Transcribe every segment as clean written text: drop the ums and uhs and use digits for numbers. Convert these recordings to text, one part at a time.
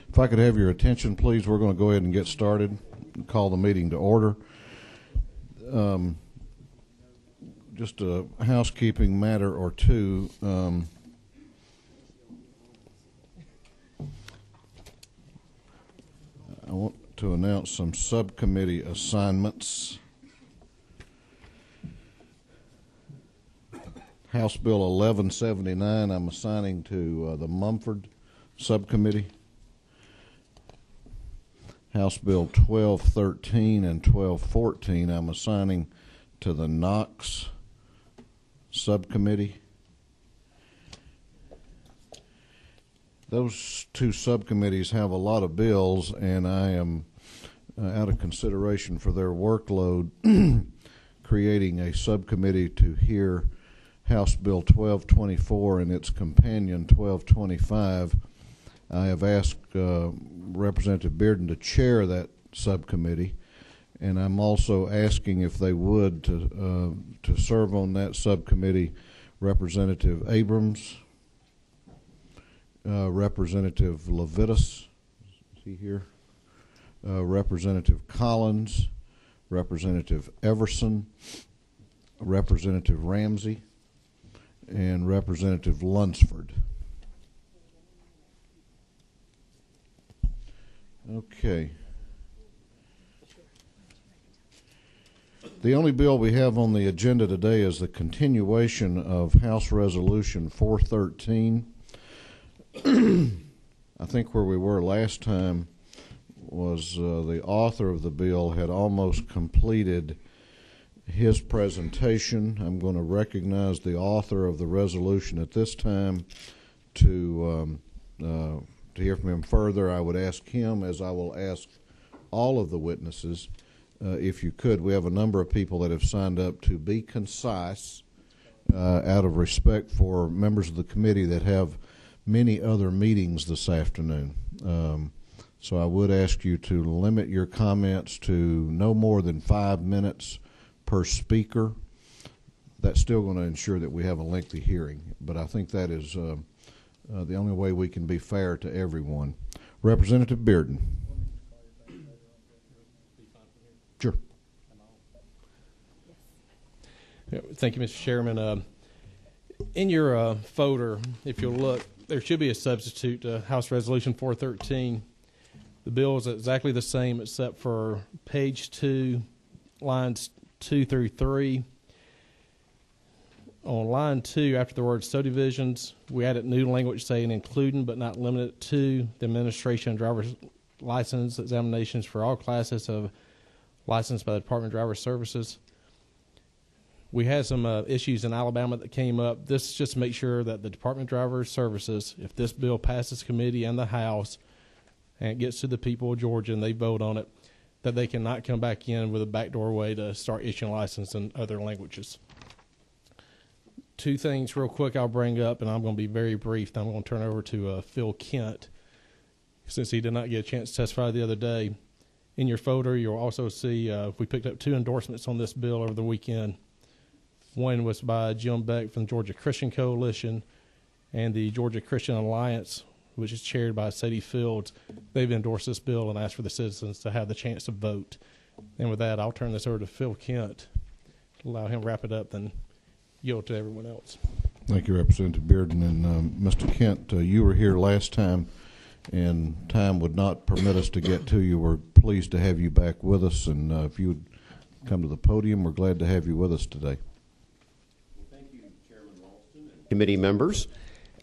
If I could have your attention, please, we're going to go ahead and get started and call the meeting to order. Just a housekeeping matter or two. I want to announce some subcommittee assignments. House Bill 1179 I'm assigning to the Mumford Subcommittee. House Bill 1213 and 1214 I'm assigning to the Knox Subcommittee. Those two subcommittees have a lot of bills, and I am, out of consideration for their workload, creating a subcommittee to hear House Bill 1224 and its companion 1225. I have asked Representative Bearden to chair that subcommittee, and I'm also asking if they would to serve on that subcommittee Representative Abrams, Representative Levitas, is he here? Representative Collins, Representative Everson, Representative Ramsey, and Representative Lunsford. Okay. The only bill we have on the agenda today is the continuation of House Resolution 413. I think where we were last time was the author of the bill had almost completed his presentation. I'm going to recognize the author of the resolution at this time to hear from him further. I would ask him, as I will ask all of the witnesses, if you could. We have a number of people that have signed up to be concise out of respect for members of the committee that have many other meetings this afternoon. So I would ask you to limit your comments to no more than 5 minutes per speaker. That's still going to ensure that we have a lengthy hearing, but I think that is the only way we can be fair to everyone. Representative Bearden. Sure. Thank you, Mr. Chairman. In your folder, if you'll look, there should be a substitute to House Resolution 413. The bill is exactly the same except for page 2, lines 2 through 3. On line 2, after the word subdivisions, we added new language saying including but not limited to the administration of driver's license examinations for all classes of licensed by the Department of Driver Services. We had some issues in Alabama that came up. This is just to make sure that the Department of Driver Services, if this bill passes committee and the House and it gets to the people of Georgia and they vote on it, that they cannot come back in with a backdoor way to start issuing license in other languages. Two things real quick I'll bring up, and I'm going to be very brief. Then I'm going to turn over to Phil Kent, since he did not get a chance to testify the other day. In your folder, you'll also see we picked up 2 endorsements on this bill over the weekend. One was by Jim Beck from the Georgia Christian Coalition and the Georgia Christian Alliance, which is chaired by Sadie Fields. They've endorsed this bill and asked for the citizens to have the chance to vote. And with that, I'll turn this over to Phil Kent, allow him to wrap it up, then yield to everyone else. Thank you, Representative Bearden. And Mr. Kent, you were here last time, and time would not permit us to get to you. We're pleased to have you back with us, and if you would come to the podium, we're glad to have you with us today. Thank you, Chairman Ralston and committee members.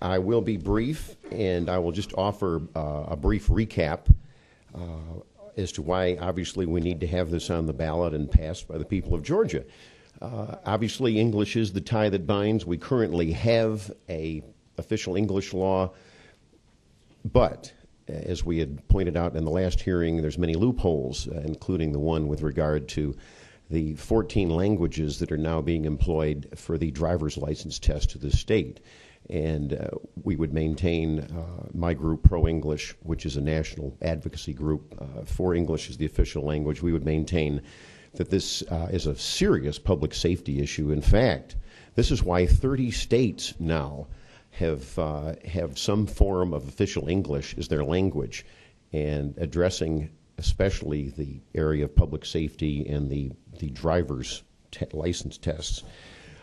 I will be brief, and I will just offer a brief recap as to why, obviously, we need to have this on the ballot and passed by the people of Georgia. Obviously, English is the tie that binds. We currently have a official English law, but as we had pointed out in the last hearing, there's many loopholes, including the one with regard to the 14 languages that are now being employed for the driver's license test to the state. And we would maintain my group, Pro English, which is a national advocacy group for English as the official language. We would maintain that this is a serious public safety issue. In fact, this is why 30 states now have some form of official English as their language. and addressing especially the area of public safety and the driver's license tests.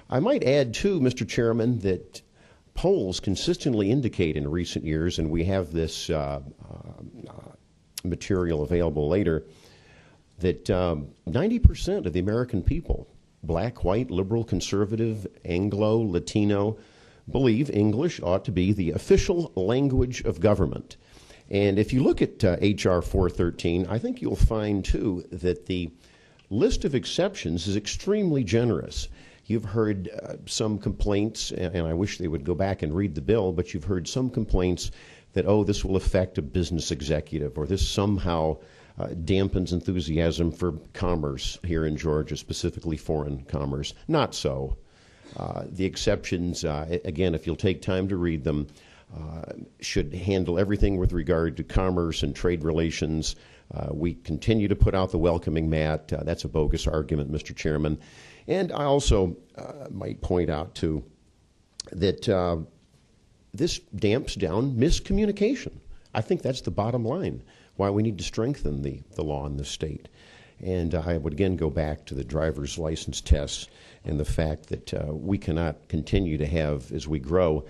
I might add, too, Mr. Chairman, that polls consistently indicate in recent years, and we have this material available later, that 90% of the American people, black, white, liberal, conservative, Anglo, Latino, believe English ought to be the official language of government. And if you look at H.R. 413, I think you'll find, too, that the list of exceptions is extremely generous. You've heard some complaints, and I wish they would go back and read the bill, but you've heard some complaints that, oh, this will affect a business executive, or this somehow dampens enthusiasm for commerce here in Georgia, specifically foreign commerce. Not so. The exceptions, again, if you'll take time to read them, should handle everything with regard to commerce and trade relations. We continue to put out the welcoming mat. That's a bogus argument, Mr. Chairman. And I also might point out, too, that this damps down miscommunication. I think that's the bottom line, why we need to strengthen the law in this state. And I would again go back to the driver's license tests and the fact that we cannot continue to have, as we grow,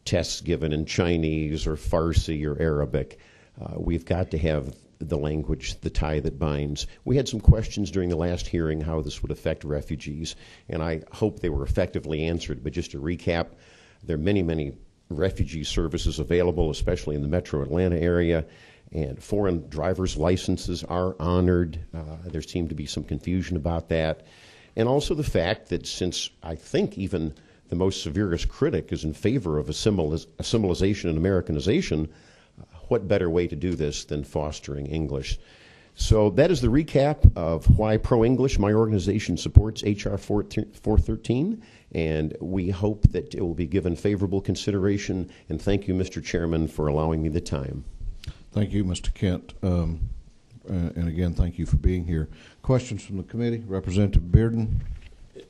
tests given in Chinese or Farsi or Arabic. We've got to have the language, the tie that binds. We had some questions during the last hearing how this would affect refugees, and I hope they were effectively answered. But just to recap, there are many, many refugee services available, especially in the metro Atlanta area, and foreign driver's licenses are honored. There seemed to be some confusion about that. And also the fact that since I think even the most severest critic is in favor of assimilization and Americanization, what better way to do this than fostering English? So that is the recap of why Pro-English, my organization, supports H.R. 413, and we hope that it will be given favorable consideration. And thank you, Mr. Chairman, for allowing me the time. Thank you, Mr. Kent. And again, thank you for being here. Questions from the committee? Representative Bearden?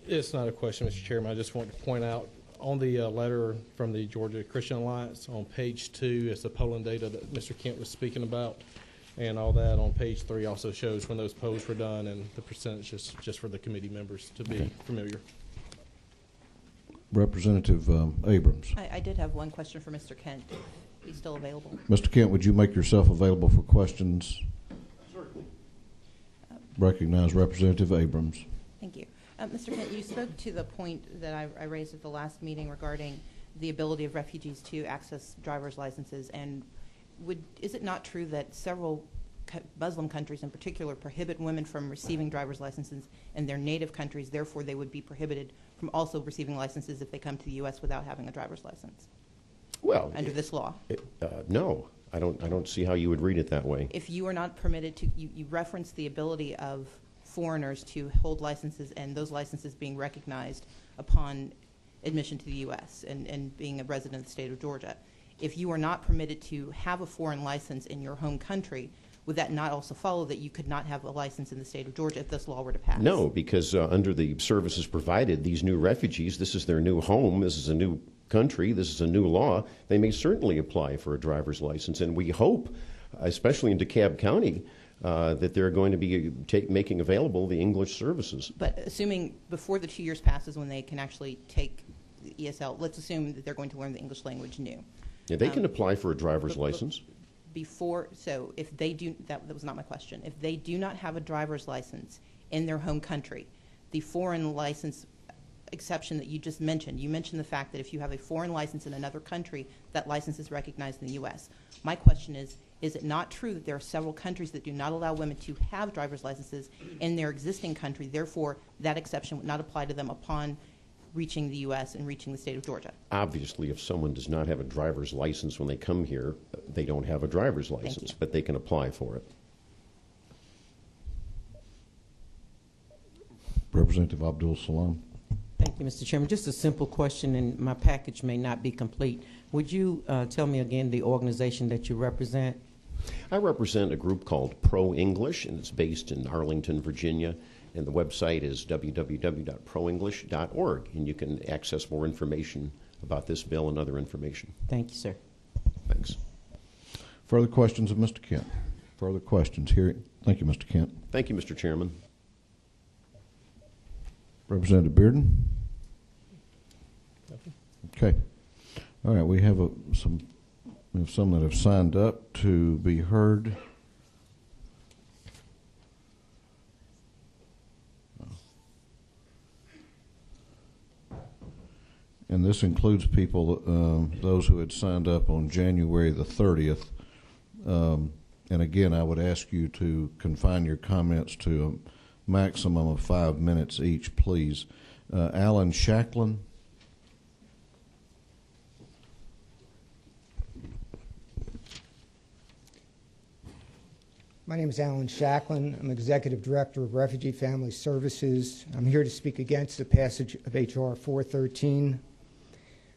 It's not a question, Mr. Chairman. I just want to point out on the letter from the Georgia Christian Alliance on page 2, it's the polling data that Mr. Kent was speaking about, and all that on page 3 also shows when those polls were done and the percentages, just for the committee members to be familiar. Representative Abrams. I did have one question for Mr. Kent. He's still available. Mr. Kent, would you make yourself available for questions? Certainly. Recognize Representative Abrams. Thank you. Mr. Kent, you spoke to the point that I raised at the last meeting regarding the ability of refugees to access driver's licenses. And is it not true that several Muslim countries in particular prohibit women from receiving driver's licenses in their native countries, therefore they would be prohibited from also receiving licenses if they come to the U.S. without having a driver's license? Well, under this law? No, I don't see how you would read it that way. If you are not permitted to, you reference the ability of foreigners to hold licenses and those licenses being recognized upon admission to the U.S. and being a resident of the state of Georgia. If you are not permitted to have a foreign license in your home country, would that not also follow that you could not have a license in the state of Georgia if this law were to pass? No, because under the services provided, these new refugees, this is their new home, this is a new country, this is a new law, they may certainly apply for a driver's license. And we hope, especially in DeKalb County, that they're going to be making available the English services. But assuming before the 2 years passes when they can actually take the ESL, let's assume that they're going to learn the English language new. Yeah, they can apply for a driver's license. So if they do, that was not my question. If they do not have a driver's license in their home country, the foreign license exception that you just mentioned, you mentioned the fact that if you have a foreign license in another country, that license is recognized in the U.S. My question is it not true that there are several countries that do not allow women to have driver's licenses in their existing country, therefore that exception would not apply to them upon reaching the U.S. and reaching the state of Georgia? Obviously, if someone does not have a driver's license when they come here, they don't have a driver's license, but they can apply for it. Representative Abdul Salam. Thank you, Mr. Chairman. Just a simple question, and my package may not be complete. Would you tell me again the organization that you represent? I represent a group called Pro-English, and it's based in Arlington, Virginia, and the website is www.proenglish.org, and you can access more information about this bill and other information. Thank you, sir. Thanks. Further questions of Mr. Kent? Further questions here? Thank you, Mr. Kent. Thank you, Mr. Chairman. Representative Bearden? Okay. All right, we have some that have signed up to be heard. And this includes people, those who had signed up on January the 30th. And again, I would ask you to confine your comments to a maximum of 5 minutes each, please. Alan Shacklin. My name is Alan Shacklin. I'm Executive Director of Refugee Family Services. I'm here to speak against the passage of H.R. 413.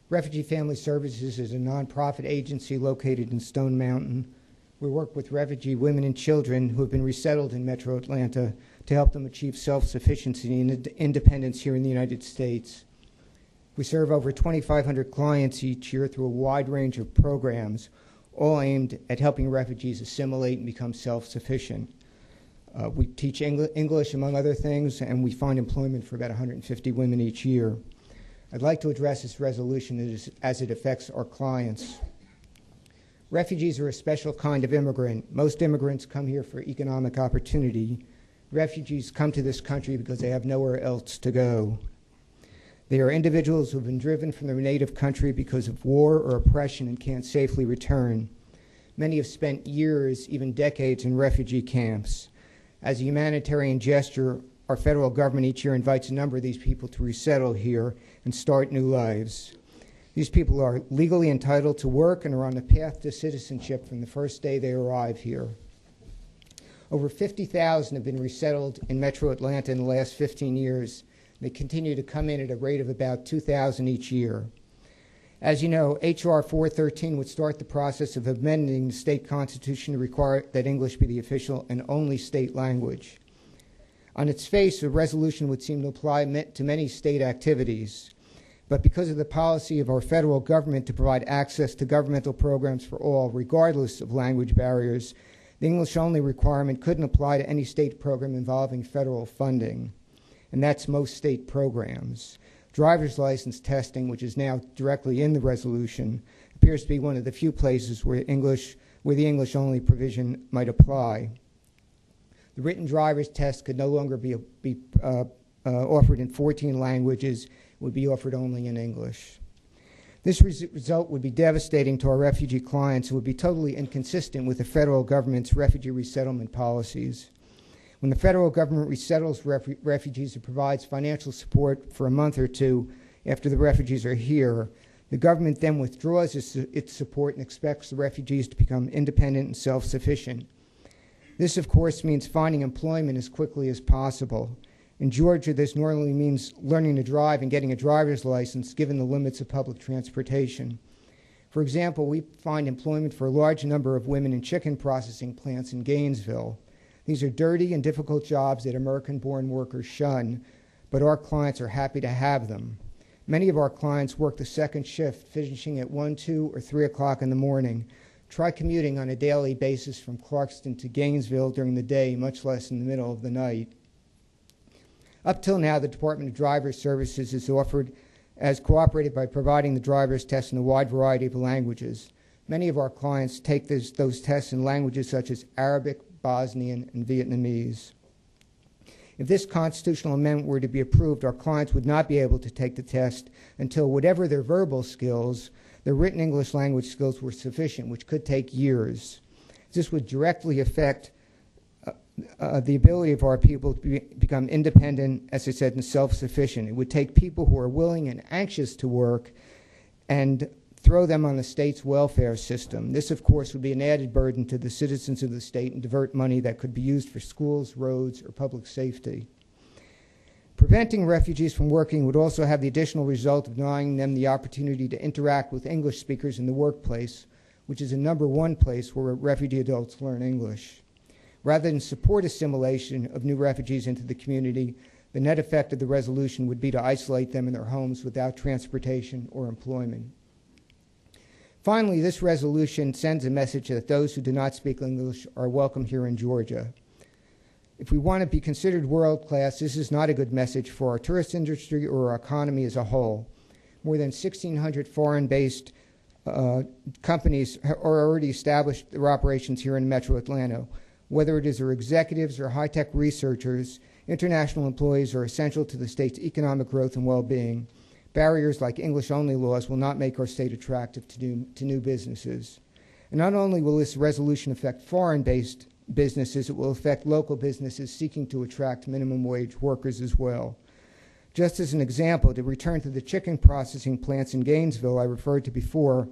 Refugee Family Services is a nonprofit agency located in Stone Mountain. We work with refugee women and children who have been resettled in Metro Atlanta to help them achieve self-sufficiency and independence here in the United States. We serve over 2,500 clients each year through a wide range of programs, all aimed at helping refugees assimilate and become self-sufficient. We teach English, among other things, and we find employment for about 150 women each year. I'd like to address this resolution as it affects our clients. Refugees are a special kind of immigrant. Most immigrants come here for economic opportunity. Refugees come to this country because they have nowhere else to go. They are individuals who have been driven from their native country because of war or oppression and can't safely return. Many have spent years, even decades, in refugee camps. As a humanitarian gesture, our federal government each year invites a number of these people to resettle here and start new lives. These people are legally entitled to work and are on the path to citizenship from the first day they arrive here. Over 50,000 have been resettled in Metro Atlanta in the last 15 years. They continue to come in at a rate of about 2,000 each year. As you know, H.R. 413 would start the process of amending the state constitution to require that English be the official and only state language. On its face, the resolution would seem to apply to many state activities. But because of the policy of our federal government to provide access to governmental programs for all, regardless of language barriers, the English-only requirement couldn't apply to any state program involving federal funding. And that's most state programs. Driver's license testing, which is now directly in the resolution, appears to be one of the few places where the English-only provision might apply. The written driver's test could no longer be offered in 14 languages. It would be offered only in English. This result would be devastating to our refugee clients and would be totally inconsistent with the federal government's refugee resettlement policies. When the federal government resettles refugees, it provides financial support for a month or two after the refugees are here. The government then withdraws its support and expects the refugees to become independent and self-sufficient. This, of course, means finding employment as quickly as possible. In Georgia, this normally means learning to drive and getting a driver's license, given the limits of public transportation. For example, we find employment for a large number of women in chicken processing plants in Gainesville. These are dirty and difficult jobs that American-born workers shun, but our clients are happy to have them. Many of our clients work the second shift, finishing at 1, 2, or 3 o'clock in the morning. Try commuting on a daily basis from Clarkston to Gainesville during the day, much less in the middle of the night. Up till now, the Department of Driver's Services has cooperated by providing the driver's test in a wide variety of languages. Many of our clients take those tests in languages such as Arabic, Bosnian, and Vietnamese. If this constitutional amendment were to be approved, our clients would not be able to take the test until whatever their verbal skills, their written English language skills were sufficient, which could take years. This would directly affect the ability of our people to become independent, as I said, and self-sufficient. It would take people who are willing and anxious to work and throw them on the state's welfare system. This, of course, would be an added burden to the citizens of the state and divert money that could be used for schools, roads, or public safety. Preventing refugees from working would also have the additional result of denying them the opportunity to interact with English speakers in the workplace, which is the #1 place where refugee adults learn English. Rather than support assimilation of new refugees into the community, the net effect of the resolution would be to isolate them in their homes without transportation or employment. Finally, this resolution sends a message that those who do not speak English are welcome here in Georgia. If we want to be considered world class, this is not a good message for our tourist industry or our economy as a whole. More than 1,600 foreign-based companies are already established their operations here in Metro Atlanta. Whether it is our executives or high-tech researchers, international employees are essential to the state's economic growth and well-being. Barriers like English-only laws will not make our state attractive to new businesses. And not only will this resolution affect foreign-based businesses, it will affect local businesses seeking to attract minimum wage workers as well. Just as an example, to return to the chicken processing plants in Gainesville I referred to before,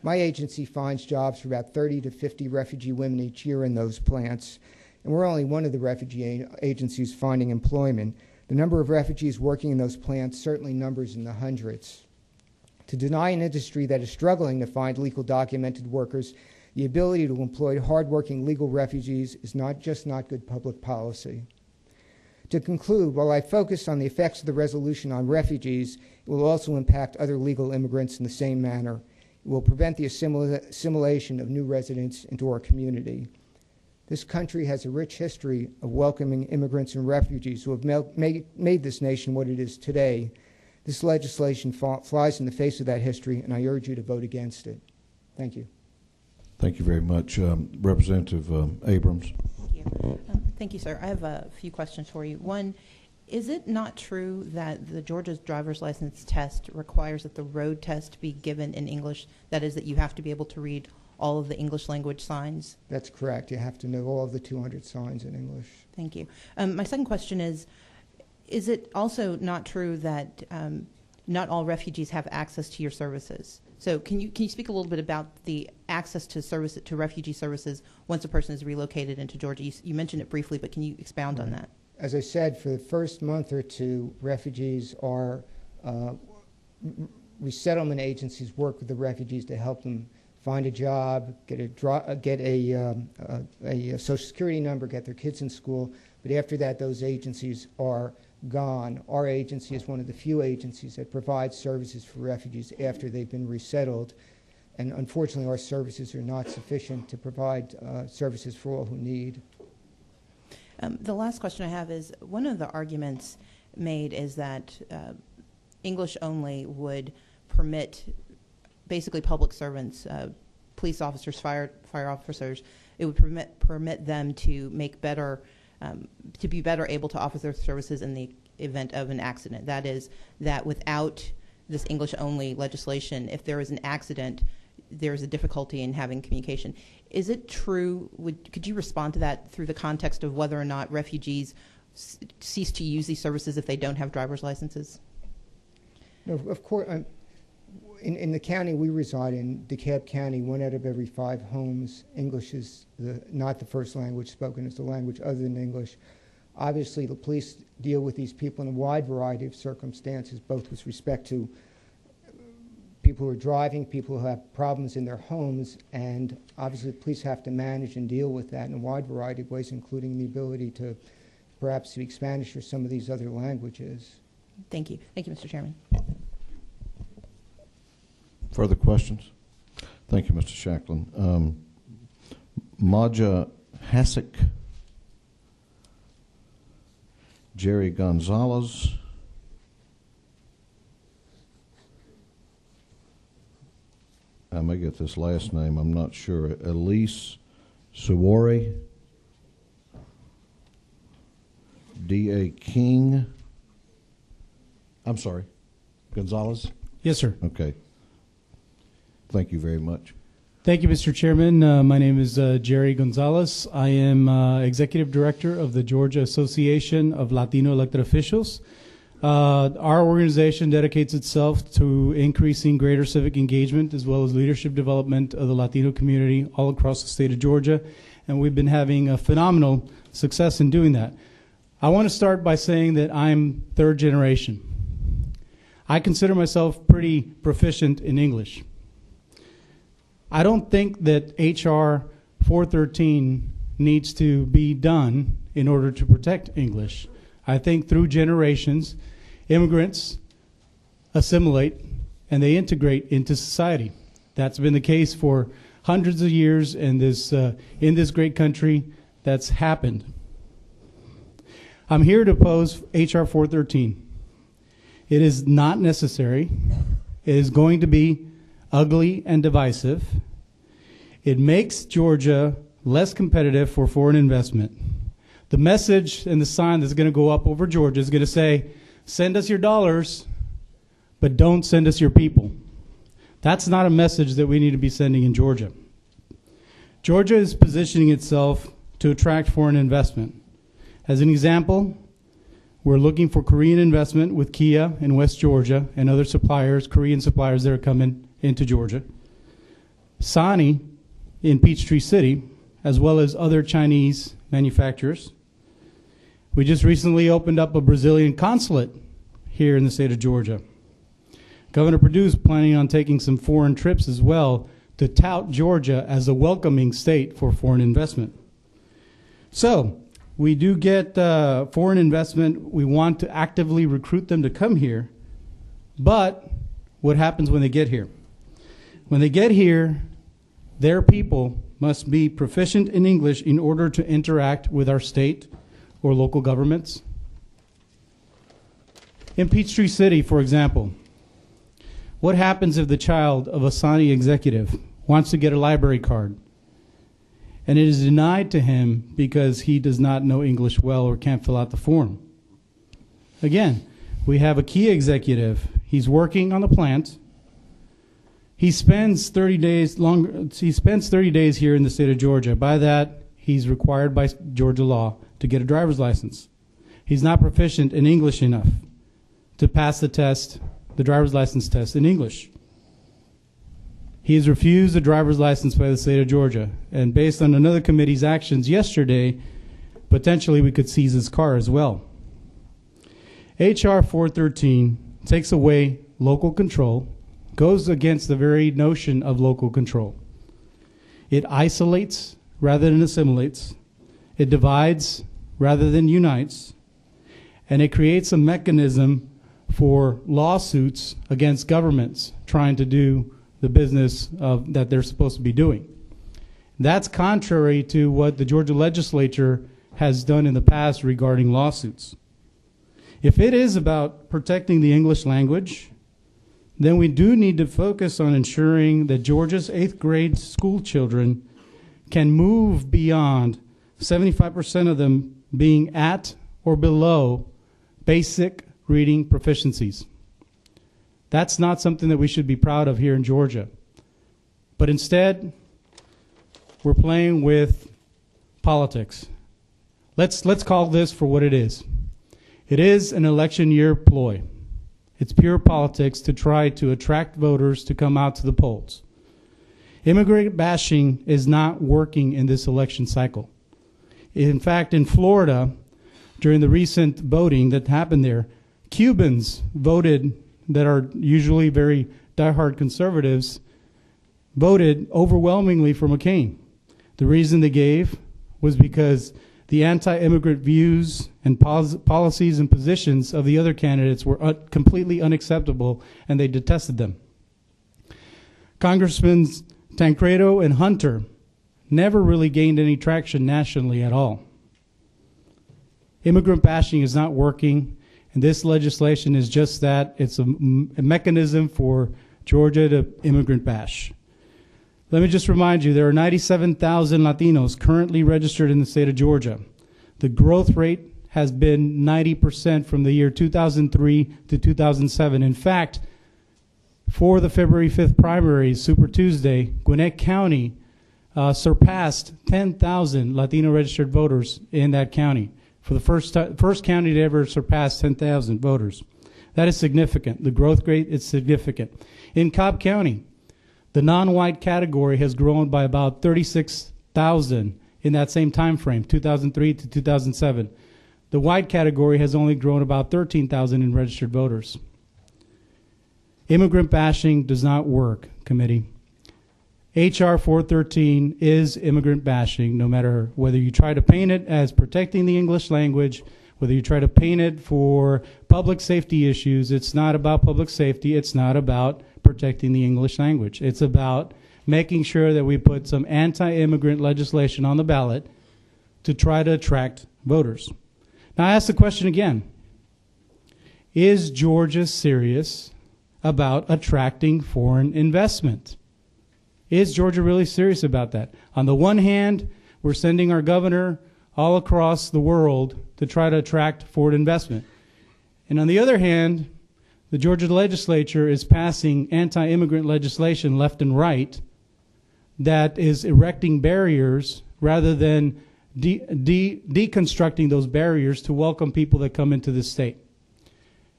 my agency finds jobs for about 30 to 50 refugee women each year in those plants, and we're only one of the refugee agencies finding employment. The number of refugees working in those plants certainly numbers in the hundreds. To deny an industry that is struggling to find legal documented workers the ability to employ hardworking legal refugees is not good public policy. To conclude, while I focus on the effects of the resolution on refugees, it will also impact other legal immigrants in the same manner. It will prevent the assimilation of new residents into our community. This country has a rich history of welcoming immigrants and refugees who have made this nation what it is today. This legislation flies in the face of that history, and I urge you to vote against it. Thank you. Thank you very much. Representative Abrams. Thank you. Thank you, sir. I have a few questions for you. One, is it not true that the Georgia's driver's license test requires that the road test be given in English? That is, that you have to be able to read all of the English language signs? That's correct. You have to know all of the 200 signs in English. Thank you. My second question is it also not true that not all refugees have access to your services? So can you speak a little bit about the access to refugee services once a person is relocated into Georgia? You mentioned it briefly, but can you expound on that? As I said, for the first month or two, refugees are resettlement agencies work with the refugees to help them find a job, get a Social Security number, get their kids in school. But after that, those agencies are gone. Our agency is one of the few agencies that provides services for refugees after they've been resettled. And unfortunately, our services are not sufficient to provide services for all who need. The last question I have is, one of the arguments made is that English only would permit basically public servants, police officers, fire officers, it would permit them to make better, to be better able to offer their services in the event of an accident. That is, that without this English only legislation, if there is an accident, there's a difficulty in having communication. Is it true? Could you respond to that through the context of whether or not refugees cease to use these services if they don't have driver's licenses? No, of course. In the county we reside in, DeKalb County, 1 out of every 5 homes, English is not the first language spoken, it's the language other than English. Obviously, the police deal with these people in a wide variety of circumstances, both with respect to people who are driving, people who have problems in their homes, and obviously the police have to manage and deal with that in a wide variety of ways, including the ability to perhaps speak Spanish or some of these other languages. Thank you. Thank you, Mr. Chairman. Further questions? Thank you, Mr. Shacklin. Maja Hasek, Jerry Gonzalez, I may get this last name, I'm not sure, Elise Suwari, D.A. King, I'm sorry, Gonzalez? Yes, sir. Okay. Thank you very much. Thank you, Mr. Chairman. My name is Jerry Gonzalez. I am Executive Director of the Georgia Association of Latino Elected Officials. Our organization dedicates itself to increasing greater civic engagement as well as leadership development of the Latino community all across the state of Georgia, and we've been having a phenomenal success in doing that. I want to start by saying that I'm third generation. I consider myself pretty proficient in English. I don't think that H.R. 413 needs to be done in order to protect English. I think through generations, immigrants assimilate and they integrate into society. That's been the case for hundreds of years in this great country. That's happened. I'm here to oppose H.R. 413. It is not necessary. It is going to be ugly and divisive. It makes Georgia less competitive for foreign investment. The message and the sign that's going to go up over Georgia is going to say, send us your dollars, but don't send us your people. That's not a message that we need to be sending in Georgia. Georgia is positioning itself to attract foreign investment. As an example, we're looking for Korean investment with Kia in West Georgia and other suppliers, Korean suppliers that are coming into Georgia. Sony in Peachtree City, as well as other Chinese manufacturers. We just recently opened up a Brazilian consulate here in the state of Georgia. Governor Perdue's planning on taking some foreign trips as well to tout Georgia as a welcoming state for foreign investment. So, we do get foreign investment. We want to actively recruit them to come here. But what happens when they get here? When they get here, their people must be proficient in English in order to interact with our state or local governments. In Peachtree City, for example, what happens if the child of a Sony executive wants to get a library card and it is denied to him because he does not know English well or can't fill out the form? Again, we have a key executive. He's working on the plant. He spends 30 days here in the state of Georgia. By that, he's required by Georgia law to get a driver's license. He's not proficient in English enough to pass the test, the driver's license test in English. He is refused a driver's license by the state of Georgia. And based on another committee's actions yesterday, potentially we could seize his car as well. H.R. 413 takes away local control, goes against the very notion of local control. It isolates rather than assimilates. It divides rather than unites. And it creates a mechanism for lawsuits against governments trying to do the business that they're supposed to be doing. That's contrary to what the Georgia legislature has done in the past regarding lawsuits. If it is about protecting the English language, then we do need to focus on ensuring that Georgia's 8th grade school children can move beyond 75% of them being at or below basic reading proficiencies. That's not something that we should be proud of here in Georgia. But instead, we're playing with politics. Let's call this for what it is. It is an election year ploy. It's pure politics to try to attract voters to come out to the polls. Immigrant bashing is not working in this election cycle. In fact, in Florida, during the recent voting that happened there, Cubans voted, that are usually very diehard conservatives, voted overwhelmingly for McCain. The reason they gave was because the anti-immigrant views and policies and positions of the other candidates were completely unacceptable, and they detested them. Congressmen Tancredo and Hunter never really gained any traction nationally at all. Immigrant bashing is not working, and this legislation is just that. It's a mechanism for Georgia to immigrant bash. Let me just remind you, there are 97,000 Latinos currently registered in the state of Georgia. The growth rate has been 90% from the year 2003 to 2007. In fact, for the February 5th primaries, Super Tuesday, Gwinnett County surpassed 10,000 Latino registered voters in that county. For the first county to ever surpass 10,000 voters. That is significant. The growth rate is significant. In Cobb County, the non-white category has grown by about 36,000 in that same time frame, 2003 to 2007. The white category has only grown about 13,000 in registered voters. Immigrant bashing does not work, committee. H.R. 413 is immigrant bashing, no matter whether you try to paint it as protecting the English language, whether you try to paint it for public safety issues. It's not about public safety. It's not about protecting the English language. It's about making sure that we put some anti-immigrant legislation on the ballot to try to attract voters. Now, I ask the question again. Is Georgia serious about attracting foreign investment? Is Georgia really serious about that? On the one hand, we're sending our governor all across the world to try to attract foreign investment. And on the other hand, the Georgia legislature is passing anti-immigrant legislation left and right that is erecting barriers rather than deconstructing those barriers to welcome people that come into this state.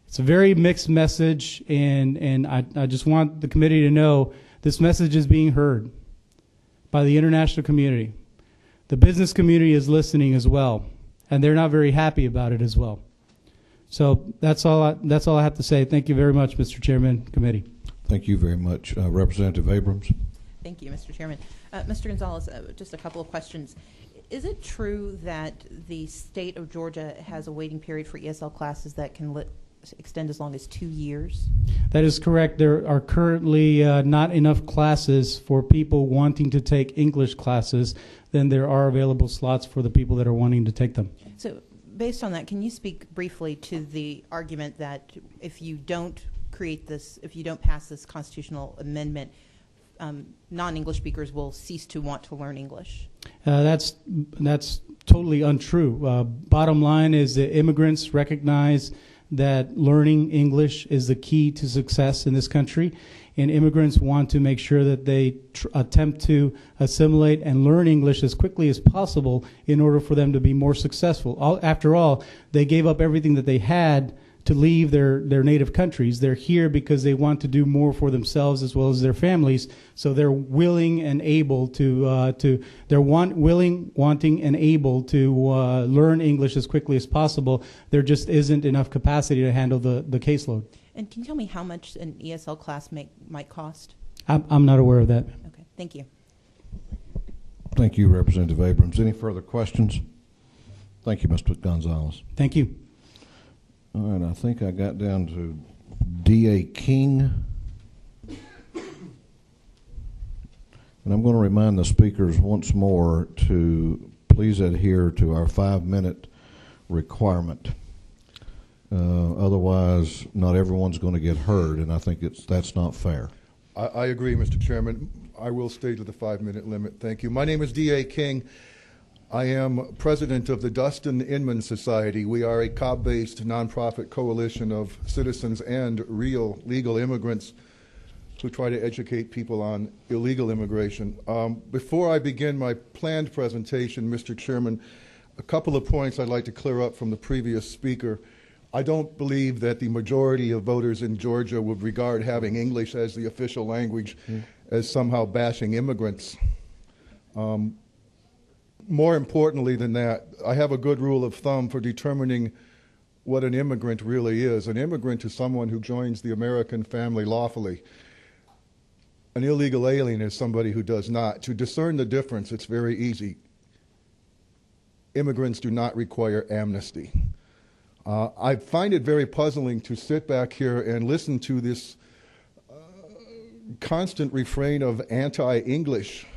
It's a very mixed message, and I just want the committee to know this message is being heard by the international community. The business community is listening as well, and they're not very happy about it as well. So that's all I have to say. Thank you very much, Mr. Chairman, committee. Thank you very much. Representative Abrams. Thank you, Mr. Chairman. Mr. Gonzalez, just a couple of questions. Is it true that the state of Georgia has a waiting period for ESL classes that can extend as long as 2 years? That is correct. There are currently not enough classes for people wanting to take English classes. Then there are available slots for the people that are wanting to take them. So based on that, can you speak briefly to the argument that if you don't create this, if you don't pass this constitutional amendment, non-English speakers will cease to want to learn English? That's totally untrue. Bottom line is that immigrants recognize that learning English is the key to success in this country, and immigrants want to make sure that they attempt to assimilate and learn English as quickly as possible in order for them to be more successful. After all, they gave up everything that they had to leave their native countries. They're here because they want to do more for themselves as well as their families. So they're willing and able wanting and able to learn English as quickly as possible. There just isn't enough capacity to handle the caseload. And can you tell me how much an ESL class might cost? I'm not aware of that. Okay, thank you. Thank you, Representative Abrams. Any further questions? Thank you, Mr. Gonzalez. Thank you. All right, I think I got down to D.A. King. And I'm going to remind the speakers once more to please adhere to our 5-minute requirement. Otherwise, not everyone's going to get heard, and I think that's not fair. I agree, Mr. Chairman. I will stay to the 5-minute limit. Thank you. My name is D.A. King. I am president of the Dustin Inman Society. We are a Cobb-based nonprofit coalition of citizens and real legal immigrants who try to educate people on illegal immigration. Before I begin my planned presentation, Mr. Chairman, a couple of points I'd like to clear up from the previous speaker. I don't believe that the majority of voters in Georgia would regard having English as the official language as somehow bashing immigrants. More importantly than that, I have a good rule of thumb for determining what an immigrant really is. An immigrant is someone who joins the American family lawfully. An illegal alien is somebody who does not. To discern the difference, it's very easy. Immigrants do not require amnesty. I find it very puzzling to sit back here and listen to this constant refrain of anti-English.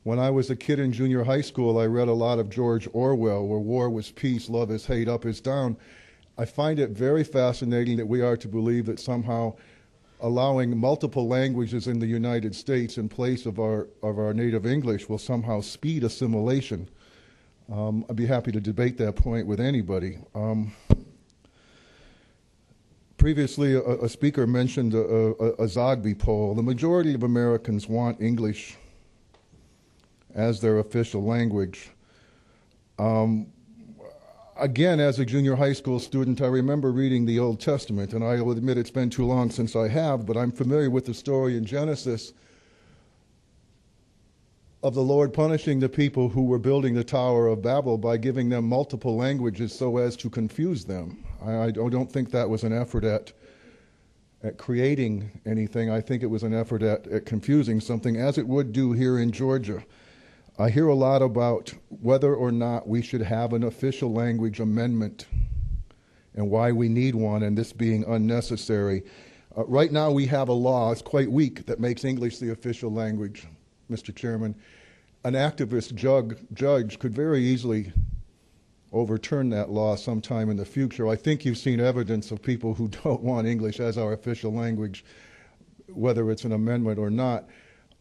When I was a kid in junior high school, I read a lot of George Orwell, where war was peace, love is hate, up is down. I find it very fascinating that we are to believe that somehow allowing multiple languages in the United States in place of our native English will somehow speed assimilation. I'd be happy to debate that point with anybody. Previously, a speaker mentioned a Zogby poll. The majority of Americans want English as their official language. Again, as a junior high school student, I remember reading the Old Testament, and I will admit it's been too long since I have, but I'm familiar with the story in Genesis of the Lord punishing the people who were building the Tower of Babel by giving them multiple languages so as to confuse them. I don't think that was an effort at creating anything. I think it was an effort at confusing something, as it would do here in Georgia. I hear a lot about whether or not we should have an official language amendment and why we need one, and this being unnecessary. Right now we have a law, it's quite weak, that makes English the official language, Mr. Chairman. An activist judge could very easily overturn that law sometime in the future. I think you've seen evidence of people who don't want English as our official language, whether it's an amendment or not.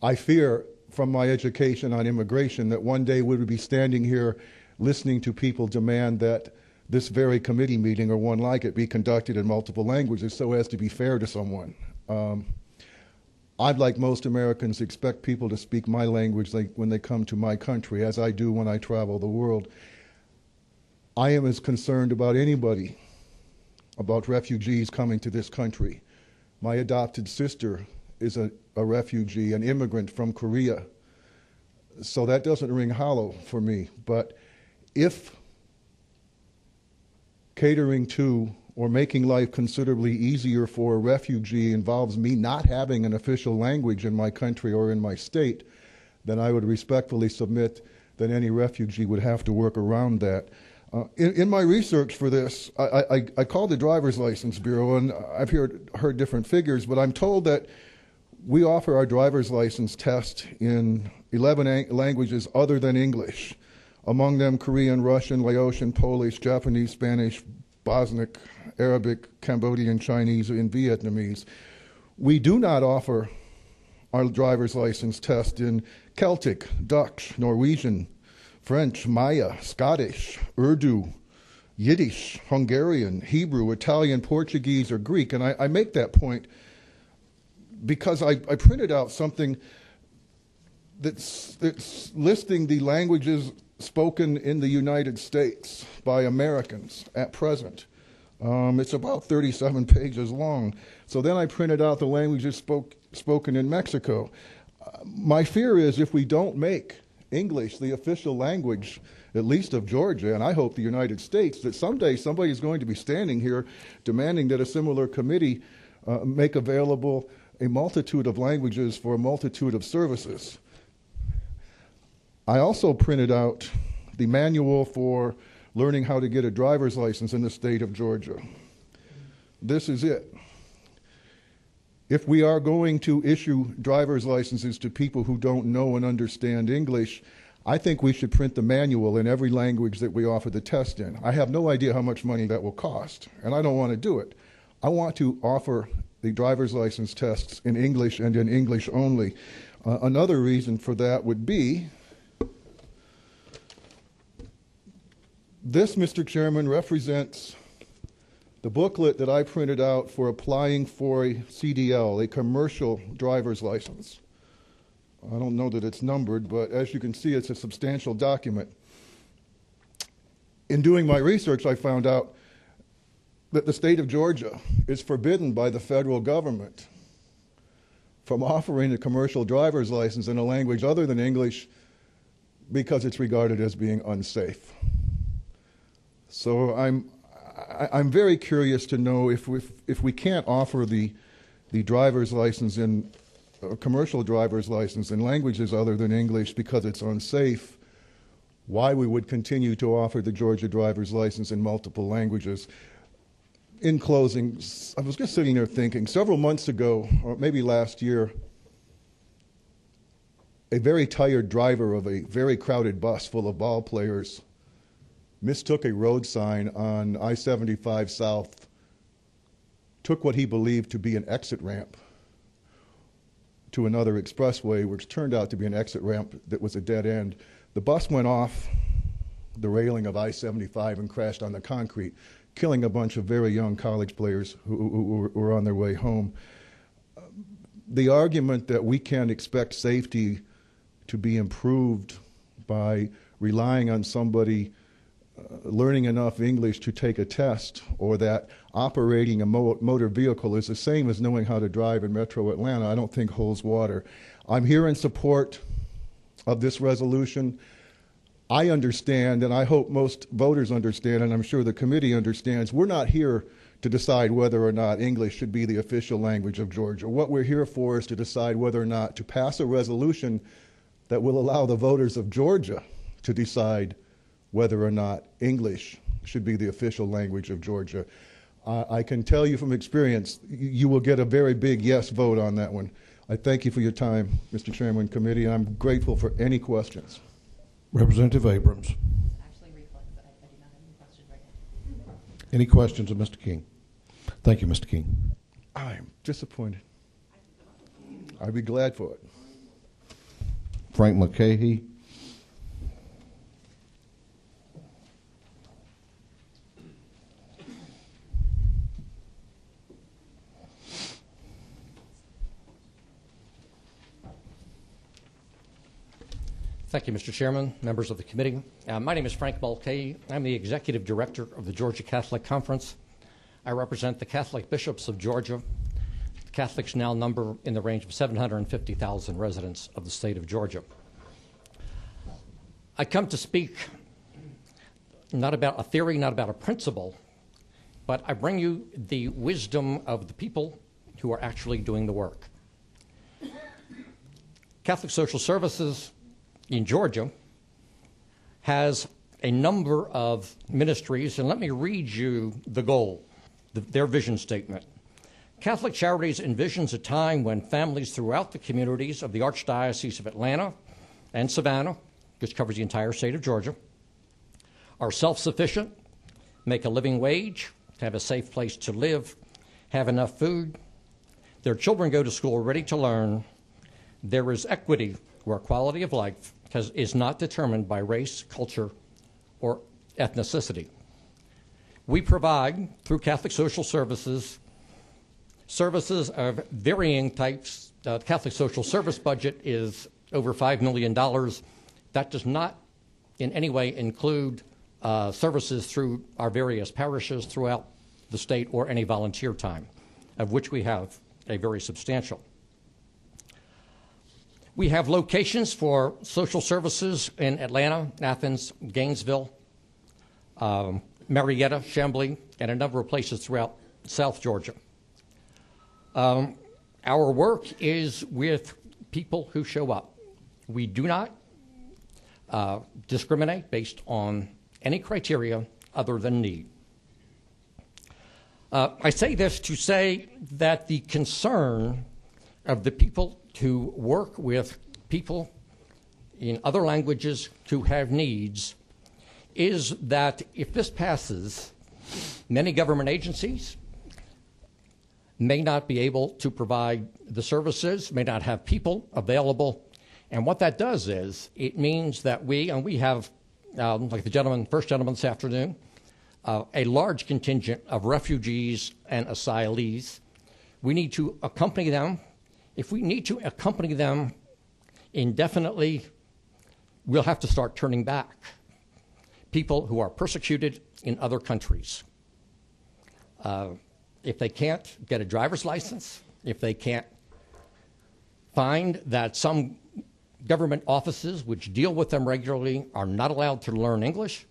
I fear from my education on immigration that one day we would be standing here listening to people demand that this very committee meeting or one like it be conducted in multiple languages so as to be fair to someone. I'd, like most Americans, expect people to speak my language when they come to my country, as I do when I travel the world. I am as concerned about anybody, about refugees coming to this country. My adopted sister is a refugee, an immigrant from Korea. So that doesn't ring hollow for me. But if catering to or making life considerably easier for a refugee involves me not having an official language in my country or in my state, then I would respectfully submit that any refugee would have to work around that. In my research for this, I called the Driver's License Bureau, and I've heard different figures, but I'm told that we offer our driver's license test in 11 languages other than English. Among them, Korean, Russian, Laotian, Polish, Japanese, Spanish, Bosniak, Arabic, Cambodian, Chinese, and Vietnamese. We do not offer our driver's license test in Celtic, Dutch, Norwegian, French, Maya, Scottish, Urdu, Yiddish, Hungarian, Hebrew, Italian, Portuguese, or Greek. And I make that point because I printed out something that's listing the languages spoken in the United States by Americans at present. It's about 37 pages long. So then I printed out the languages spoken in Mexico. My fear is if we don't make English the official language, at least of Georgia, and I hope the United States, that someday somebody is going to be standing here demanding that a similar committee make available a multitude of languages for a multitude of services. I also printed out the manual for learning how to get a driver's license in the state of Georgia. This is it. If we are going to issue driver's licenses to people who don't know and understand English, I think we should print the manual in every language that we offer the test in. I have no idea how much money that will cost, and I don't want to do it. I want to offer the driver's license tests in English and in English only. Another reason for that would be this, Mr. Chairman, represents the booklet that I printed out for applying for a CDL, a commercial driver's license. I don't know that it's numbered, but as you can see, it's a substantial document. In doing my research, I found out that the state of Georgia is forbidden by the federal government from offering a commercial driver's license in a language other than English because it's regarded as being unsafe. So I'm very curious to know if we can't offer the driver's license in a commercial driver's license in languages other than English because it's unsafe, why we would continue to offer the Georgia driver's license in multiple languages. In closing, I was just sitting there thinking, several months ago, or maybe last year, a very tired driver of a very crowded bus full of ball players mistook a road sign on I-75 South, took what he believed to be an exit ramp to another expressway, which turned out to be an exit ramp that was a dead end. The bus went off the railing of I-75 and crashed on the concrete, killing a bunch of very young college players who were on their way home. The argument that we can't expect safety to be improved by relying on somebody learning enough English to take a test, or that operating a motor vehicle is the same as knowing how to drive in Metro Atlanta, I don't think holds water. I'm here in support of this resolution. I understand, and I hope most voters understand, and I'm sure the committee understands, we're not here to decide whether or not English should be the official language of Georgia. What we're here for is to decide whether or not to pass a resolution that will allow the voters of Georgia to decide whether or not English should be the official language of Georgia. I can tell you from experience, you will get a very big yes vote on that one. I thank you for your time, Mr. Chairman, committee, and I'm grateful for any questions. Representative Abrams. Actually reflex, but I do not have any questions right now. Any questions of Mr. King? Thank you, Mr. King. I'm disappointed. I'd be glad for it. Frank McCahey. Thank you, Mr. Chairman, members of the committee. My name is Frank Mulcahy. I'm the Executive Director of the Georgia Catholic Conference. I represent the Catholic bishops of Georgia. Catholics now number in the range of 750,000 residents of the state of Georgia. I come to speak not about a theory, not about a principle, but I bring you the wisdom of the people who are actually doing the work. Catholic Social Services in Georgia has a number of ministries, and let me read you the goal, their vision statement. Catholic Charities envisions a time when families throughout the communities of the Archdiocese of Atlanta and Savannah, which covers the entire state of Georgia, are self-sufficient, make a living wage, have a safe place to live, have enough food, their children go to school ready to learn, there is equity where quality of life is not determined by race, culture, or ethnicity. We provide, through Catholic Social Services, services of varying types. The Catholic Social Service budget is over $5 million. That does not in any way include services through our various parishes throughout the state or any volunteer time, of which we have a very substantial. We have locations for social services in Atlanta, Athens, Gainesville, Marietta, Chamblee, and a number of places throughout South Georgia. Our work is with people who show up. We do not discriminate based on any criteria other than need. I say this to say that the concern of the people who work with people in other languages who have needs is that if this passes, many government agencies may not be able to provide the services, may not have people available. And what that does is it means that we have, like the first gentleman this afternoon, a large contingent of refugees and asylees. We need to accompany them. If we need to accompany them indefinitely, we'll have to start turning back people who are persecuted in other countries. If they can't get a driver's license, if they can't find that some government offices which deal with them regularly are not allowed to learn English,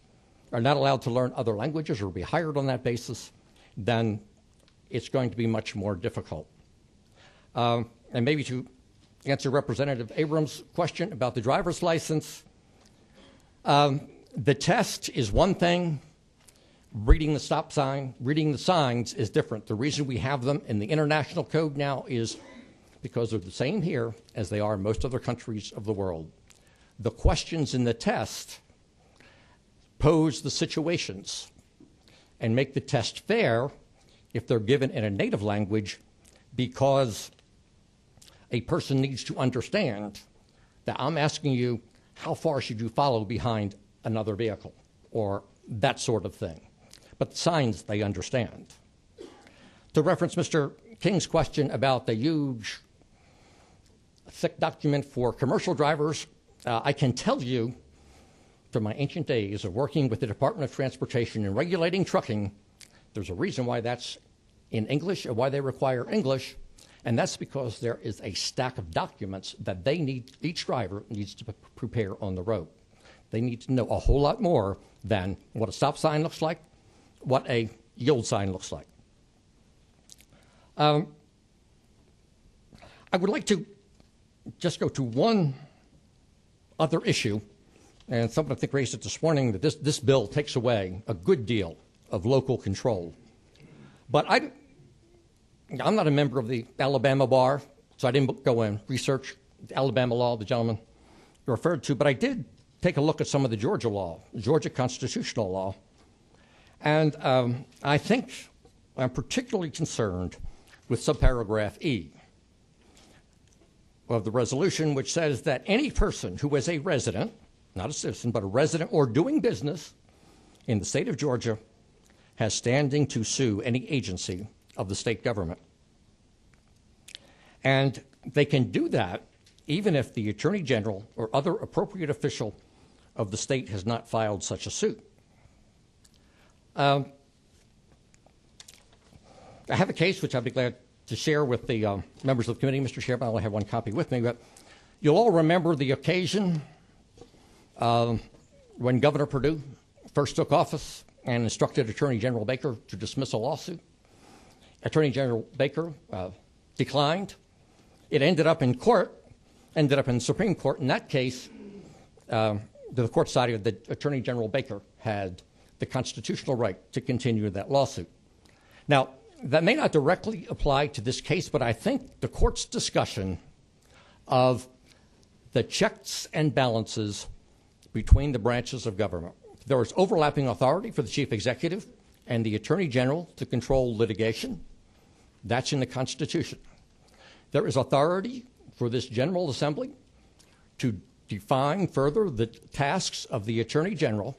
are not allowed to learn other languages or be hired on that basis, then it's going to be much more difficult. And maybe to answer Representative Abrams' question about the driver's license, the test is one thing. Reading the stop sign, reading the signs is different. The reason we have them in the international code now is because they're the same here as they are in most other countries of the world. The questions in the test pose the situations and make the test fair if they're given in a native language, because a person needs to understand that I'm asking you, how far should you follow behind another vehicle, or that sort of thing. But the signs they understand. To reference Mr. King's question about the huge, thick document for commercial drivers, I can tell you from my ancient days of working with the Department of Transportation and regulating trucking, there's a reason why that's in English and why they require English, and that's because there is a stack of documents that each driver needs to prepare on the road. They need to know a whole lot more than what a stop sign looks like, what a yield sign looks like. I would like to just go to one other issue, and someone I think raised it this morning, that this bill takes away a good deal of local control. But I'm not a member of the Alabama bar, so I didn't go and research the Alabama law the gentleman referred to, but I did take a look at some of the Georgia law, Georgia constitutional law. And I think I'm particularly concerned with subparagraph E of the resolution, which says that any person who is a resident, not a citizen, but a resident or doing business in the state of Georgia has standing to sue any agency of the state government. And they can do that even if the Attorney General or other appropriate official of the state has not filed such a suit. I have a case which I'd be glad to share with the members of the committee. Mr. Chairman, I only have one copy with me, but you'll all remember the occasion when Governor Perdue first took office and instructed Attorney General Baker to dismiss a lawsuit. Attorney General Baker declined. It ended up in court, ended up in the Supreme Court. In that case, the court decided that Attorney General Baker had the constitutional right to continue that lawsuit. Now, that may not directly apply to this case, but I think the court's discussion of the checks and balances between the branches of government. There is overlapping authority for the chief executive and the attorney general to control litigation. That's in the Constitution. There is authority for this General Assembly to define further the tasks of the attorney general.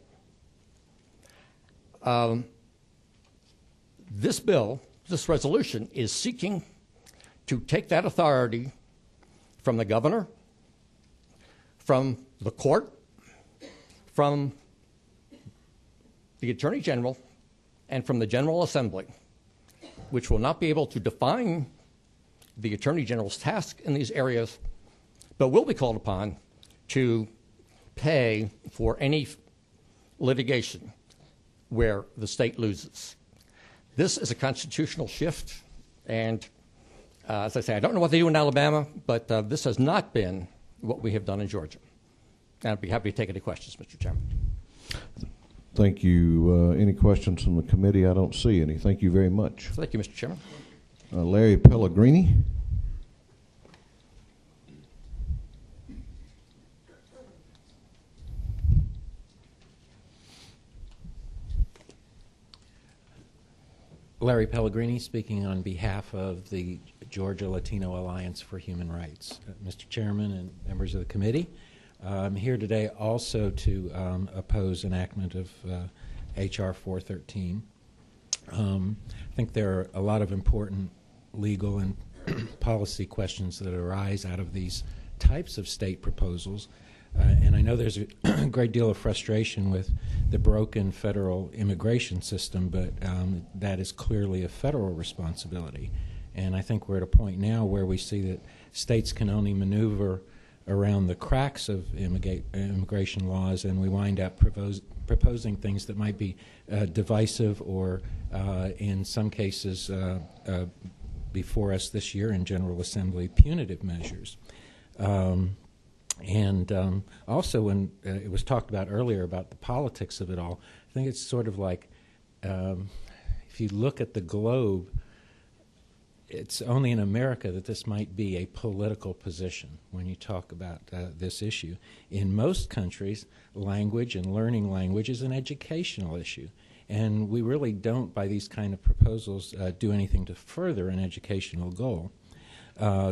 This bill, this resolution, is seeking to take that authority from the governor, from the court, from the Attorney General, and from the General Assembly, which will not be able to define the Attorney General's task in these areas, but will be called upon to pay for any litigation where the state loses. This is a constitutional shift, and as I say, I don't know what they do in Alabama, but this has not been what we have done in Georgia. And I'd be happy to take any questions, Mr. Chairman. Thank you. Any questions from the committee? I don't see any. Thank you very much. Thank you, Mr. Chairman. Larry Pellegrini. Larry Pellegrini speaking on behalf of the Georgia Latino Alliance for Human Rights. Mr. Chairman and members of the committee, I'm here today also to oppose enactment of H.R. 413. I think there are a lot of important legal and policy questions that arise out of these types of state proposals. And I know there's a great deal of frustration with the broken federal immigration system, but that is clearly a federal responsibility. And I think we're at a point now where we see that states can only maneuver around the cracks of immigration laws, and we wind up proposing things that might be divisive or, in some cases, before us this year in General Assembly, punitive measures. And also, when it was talked about earlier about the politics of it all, I think it's sort of like if you look at the globe, it's only in America that this might be a political position when you talk about this issue. In most countries, language and learning language is an educational issue. And we really don't, by these kind of proposals, do anything to further an educational goal.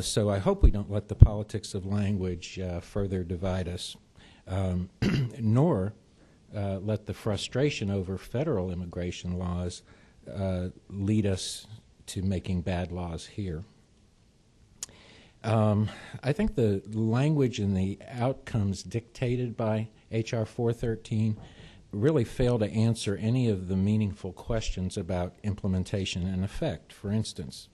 So I hope we don't let the politics of language further divide us, nor let the frustration over federal immigration laws lead us to making bad laws here. I think the language and the outcomes dictated by H.R. 413 really fail to answer any of the meaningful questions about implementation and effect. For instance,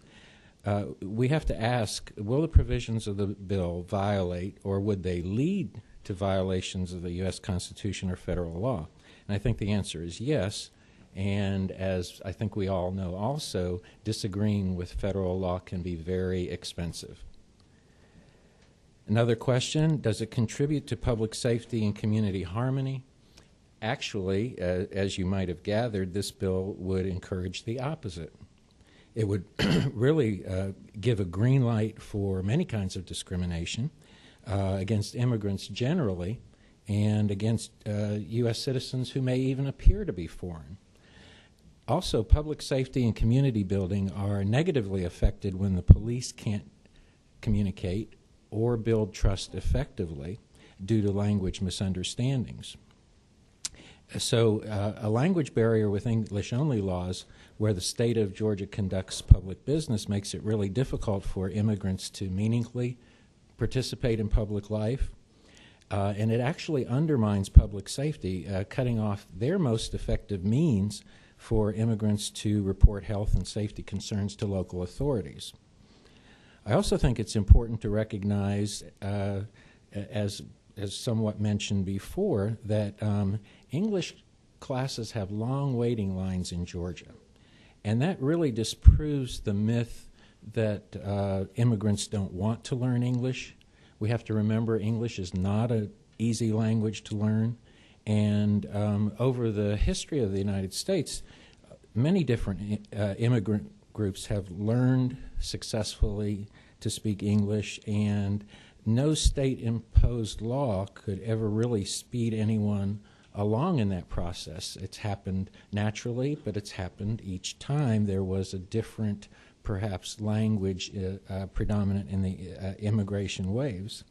we have to ask, will the provisions of the bill violate or would they lead to violations of the U.S. Constitution or federal law? And I think the answer is yes. And as I think we all know also, disagreeing with federal law can be very expensive. Another question, does it contribute to public safety and community harmony? Actually, as you might have gathered, this bill would encourage the opposite. It would really give a green light for many kinds of discrimination against immigrants generally and against U.S. citizens who may even appear to be foreign. Also, public safety and community building are negatively affected when the police can't communicate or build trust effectively due to language misunderstandings. So a language barrier with English-only laws where the state of Georgia conducts public business makes it really difficult for immigrants to meaningfully participate in public life, and it actually undermines public safety, cutting off their most effective means for immigrants to report health and safety concerns to local authorities. I also think it's important to recognize, as somewhat mentioned before, that English classes have long waiting lines in Georgia. And that really disproves the myth that immigrants don't want to learn English. We have to remember English is not an easy language to learn. And over the history of the United States, many different immigrant groups have learned successfully to speak English, and no state-imposed law could ever really speed anyone along in that process. It's happened naturally, but it's happened each time there was a different, perhaps, language predominant in the immigration waves.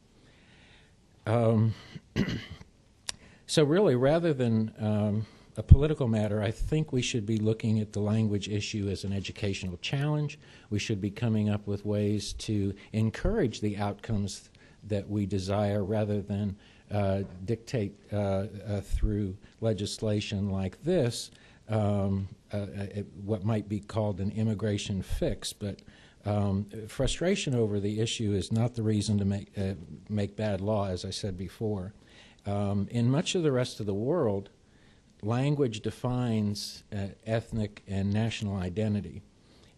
So really, rather than a political matter, I think we should be looking at the language issue as an educational challenge. We should be coming up with ways to encourage the outcomes that we desire rather than dictate through legislation like this what might be called an immigration fix. But frustration over the issue is not the reason to make bad law, as I said before. In much of the rest of the world, language defines ethnic and national identity.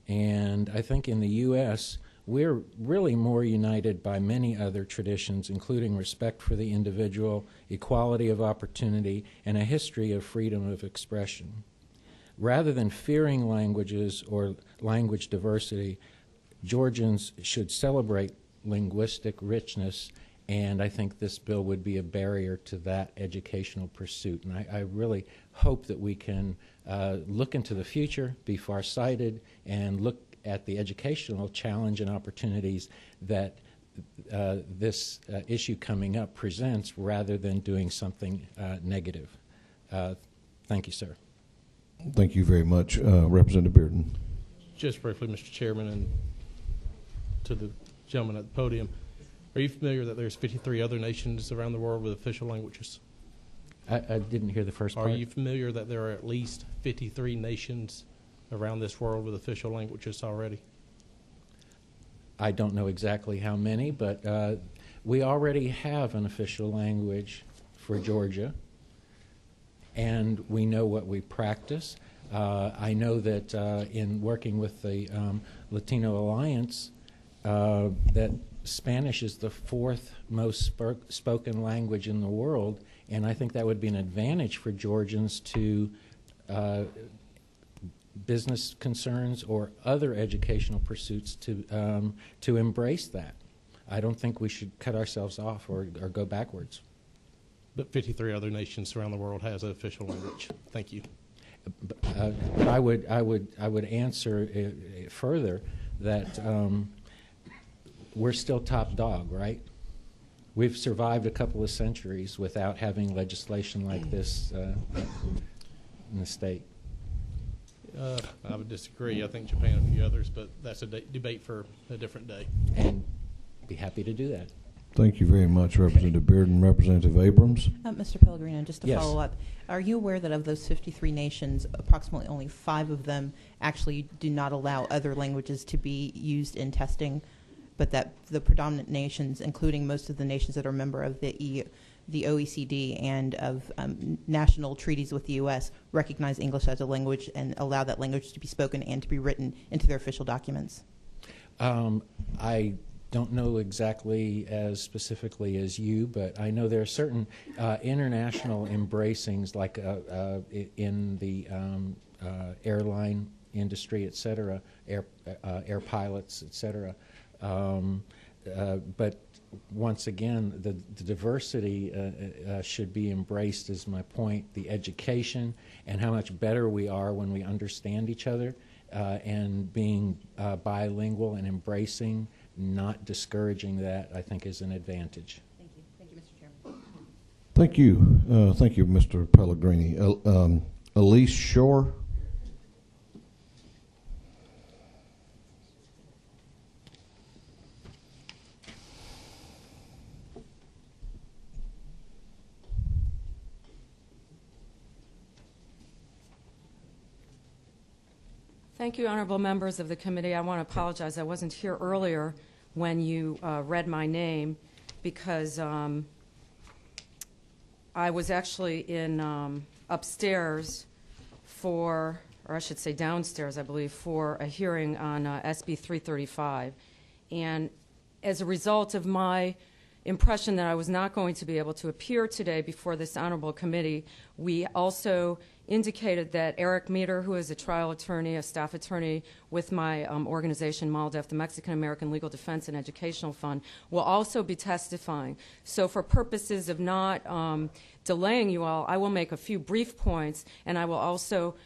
And I think in the U.S., we're really more united by many other traditions, including respect for the individual, equality of opportunity, and a history of freedom of expression. Rather than fearing languages or language diversity, Georgians should celebrate linguistic richness, and I think this bill would be a barrier to that educational pursuit. And I really hope that we can look into the future, be farsighted, and look at the educational challenge and opportunities that this issue coming up presents rather than doing something negative. Thank you, sir. Thank you very much. Representative Bearden. Just briefly, Mr. Chairman, and to the gentleman at the podium, are you familiar that there's 53 other nations around the world with official languages? I didn't hear the first part. Are you familiar that there are at least 53 nations around this world with official languages already? I don't know exactly how many, but we already have an official language for Georgia, and we know what we practice. I know that in working with the Latino Alliance, that Spanish is the fourth most spoken language in the world, and I think that would be an advantage for Georgians to business concerns or other educational pursuits to embrace that. I don't think we should cut ourselves off or go backwards. But 53 other nations around the world has an official language. Thank you. I would answer further that we're still top dog, right? We've survived a couple of centuries without having legislation like this in the state. I would disagree. I think Japan and a few others, but that's a debate for a different day. And be happy to do that. Thank you very much, Representative Bearden. Representative Abrams. Mr. Pellegrino, just to Yes. follow up, are you aware that of those 53 nations, approximately only 5 of them actually do not allow other languages to be used in testing, but that the predominant nations, including most of the nations that are a member of the OECD and of national treaties with the U.S., recognize English as a language and allow that language to be spoken and to be written into their official documents? I don't know exactly as specifically as you, but I know there are certain international embracings, like in the airline industry, et cetera, air pilots, et cetera. But once again, the diversity should be embraced, is my point, the education, and how much better we are when we understand each other, and being bilingual and embracing, not discouraging that, I think is an advantage. Thank you. Thank you, Mr. Chairman. Thank you. Thank you, Mr. Pellegrini. Elise Shore. Thank you, honorable members of the committee. I want to apologize. I wasn't here earlier when you read my name because I was actually in upstairs for, or I should say downstairs, I believe, for a hearing on SB 335. And as a result of my impression that I was not going to be able to appear today before this honorable committee, we also indicated that Eric Meter, who is a trial attorney, a staff attorney with my organization, MALDEF, the Mexican American Legal Defense and Educational Fund, will also be testifying. So for purposes of not delaying you all, I will make a few brief points, and I will also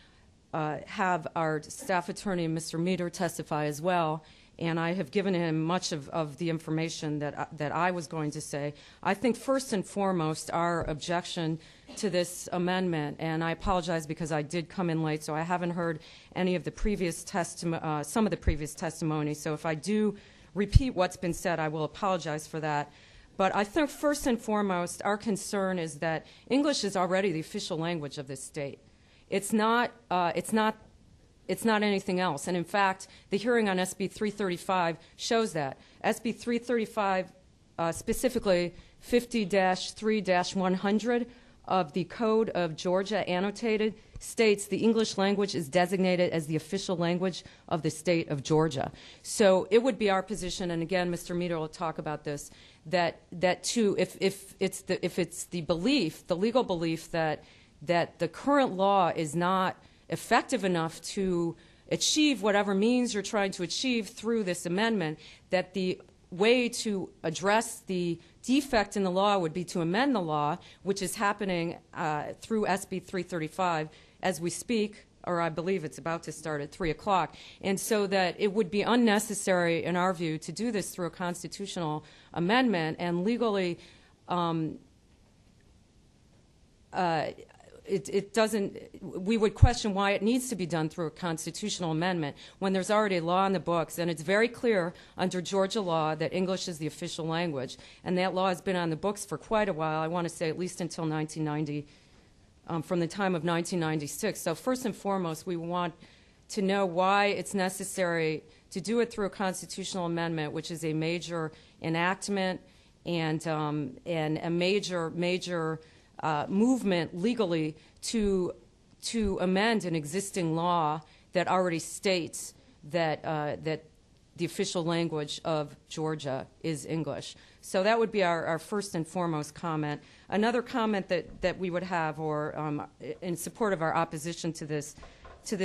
have our staff attorney, Mr. Meter, testify as well. And I have given him much of the information that I was going to say. I think first and foremost, our objection to this amendment, and I apologize because I did come in late, so I haven't heard any of the previous some of the previous testimony. So if I do repeat what's been said, I will apologize for that. But I think first and foremost, our concern is that English is already the official language of this state. It's not anything else. And in fact, the hearing on SB 335 shows that. SB 335, specifically 50-3-100 of the Code of Georgia annotated, states the English language is designated as the official language of the state of Georgia. So it would be our position, and again, Mr. Meter will talk about this, that if it's the belief, the legal belief that the current law is not effective enough to achieve whatever means you're trying to achieve through this amendment, that the way to address the defect in the law would be to amend the law, which is happening through SB 335 as we speak, or I believe it's about to start at 3 o'clock, and so that it would be unnecessary, in our view, to do this through a constitutional amendment, and legally it doesn't, we would question why it needs to be done through a constitutional amendment when there's already a law in the books, and it's very clear under Georgia law that English is the official language, and that law has been on the books for quite a while. I want to say at least until 1990, from the time of 1996. So first and foremost, we want to know why it's necessary to do it through a constitutional amendment, which is a major enactment and a major movement legally to amend an existing law that already states that the official language of Georgia is English. So that would be our first and foremost comment. Another comment that we would have, or in support of our opposition to this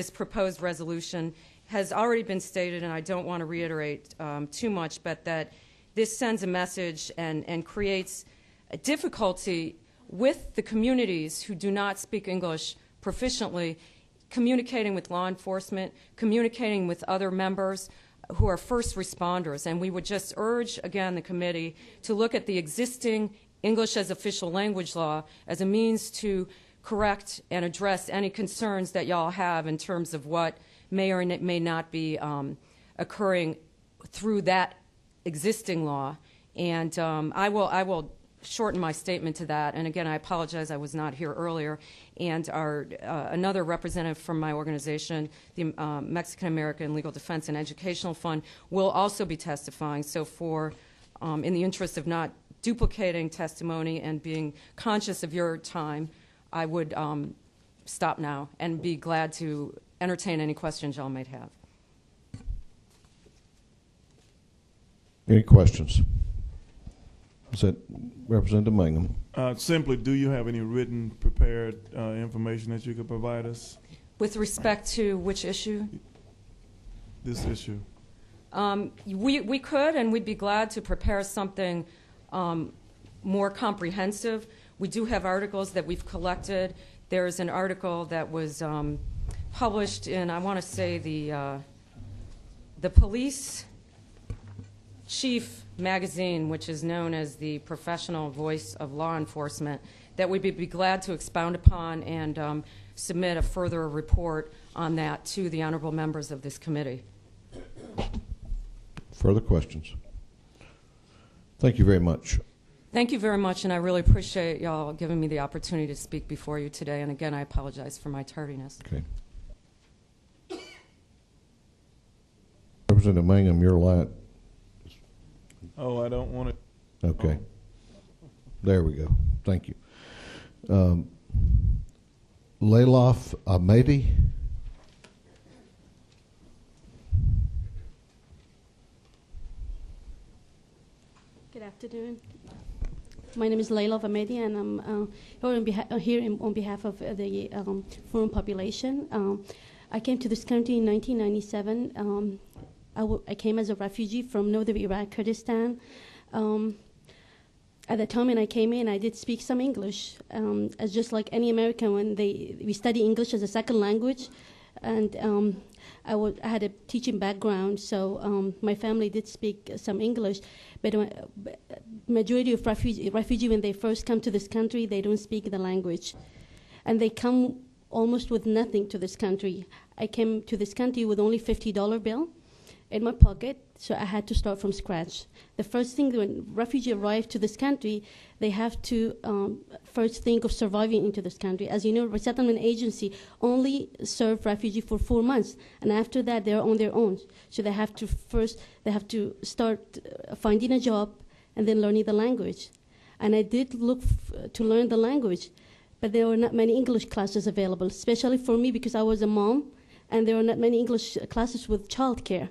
proposed resolution, has already been stated, and I don't want to reiterate too much, but that this sends a message and creates a difficulty with the communities who do not speak English proficiently, communicating with law enforcement, communicating with other members who are first responders. And we would just urge, again, the committee to look at the existing English as official language law as a means to correct and address any concerns that y'all have in terms of what may or may not be occurring through that existing law. And I will shorten my statement to that. And again, I apologize I was not here earlier. And another representative from my organization, the Mexican American Legal Defense and Educational Fund, will also be testifying. So in the interest of not duplicating testimony and being conscious of your time, I would stop now and be glad to entertain any questions y'all might have. Any questions? Is that Representative Mangum? Simply, do you have any written, prepared information that you could provide us? With respect to which issue? this issue? We could, and we'd be glad to prepare something more comprehensive. We do have articles that we've collected. There's an article that was published in, I want to say, the Police Chief magazine, which is known as the Professional Voice of Law Enforcement, that we'd be glad to expound upon and submit a further report on that to the honorable members of this committee. Further questions? Thank you very much. Thank you very much, and I really appreciate y'all giving me the opportunity to speak before you today. And again, I apologize for my tardiness. Okay. Representative Mangum, your light. Oh, I don't want it. Okay. There we go. Thank you. Laylof Ahmadi. Good afternoon. My name is Layla Ahmadi, and I'm here on behalf of the foreign population. I came to this country in 1997. I came as a refugee from northern Iraq, Kurdistan. At the time when I came in, I did speak some English, as just like any American when we study English as a second language, and I had a teaching background, so my family did speak some English, but majority of refugee when they first come to this country, they don't speak the language, and they come almost with nothing to this country. I came to this country with only $50 bill in my pocket, so I had to start from scratch. The first thing when refugees arrive to this country, they have to first think of surviving into this country. As you know, resettlement agency only serve refugees for 4 months, and after that they're on their own. So they have to start finding a job and then learning the language. And I did look to learn the language, but there were not many English classes available, especially for me because I was a mom, and there were not many English classes with childcare.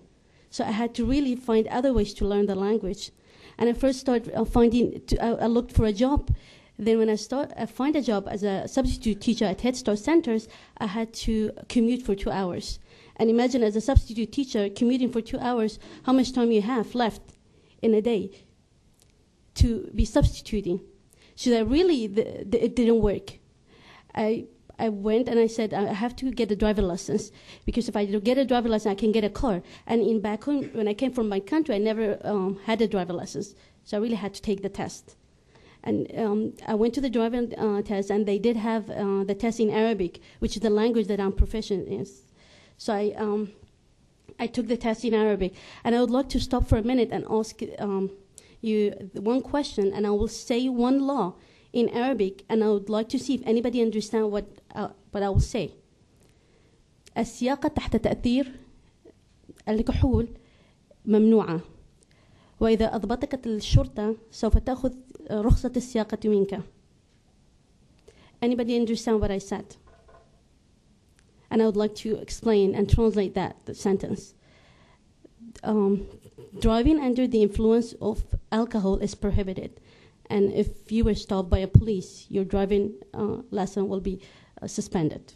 So I had to really find other ways to learn the language. And I first started I looked for a job. Then when I find a job as a substitute teacher at Head Start centers, I had to commute for 2 hours. And imagine as a substitute teacher commuting for 2 hours, how much time you have left in a day to be substituting. So that really, it didn't work. I went and I said, I have to get a driver license, because if I don't get a driver license, I can get a car. And in back home, when I came from my country, I never had a driver license. So I really had to take the test. And I went to the driving test, and they did have the test in Arabic, which is the language that I'm proficient in. So I took the test in Arabic. And I would like to stop for a minute and ask you one question, and I will say one law in Arabic, and I would like to see if anybody understands what I will say. السياقة تحت تأثير الكحول ممنوعة، وإذا أضبطك الشرطة سوف تأخذ رخصة السياقة منك. Anybody understand what I said? And I would like to explain and translate the sentence. Driving under the influence of alcohol is prohibited. And if you were stopped by a police, your driving lesson will be suspended.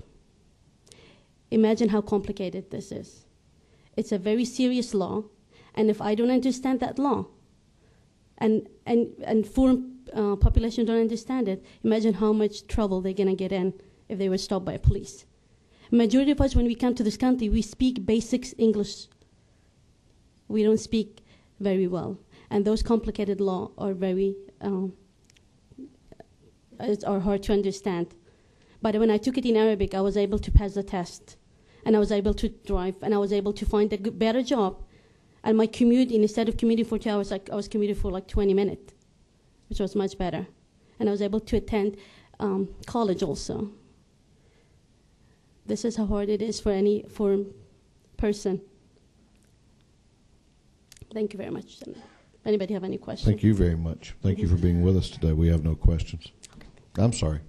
Imagine how complicated this is. It's a very serious law, and if I don't understand that law, and foreign population don't understand it, imagine how much trouble they're gonna get in if they were stopped by a police. Majority of us, when we come to this country, we speak basic English. We don't speak very well, and those complicated laws are very are hard to understand. But when I took it in Arabic, I was able to pass the test, and I was able to drive, and I was able to find a better job. And my commute, instead of commuting for 2 hours, I was commuting for like 20 minutes, which was much better. And I was able to attend college also. This is how hard it is for any foreign person. Thank you very much. Anybody have any questions? Thank you very much. Thank you for being with us today. We have no questions. I'm sorry.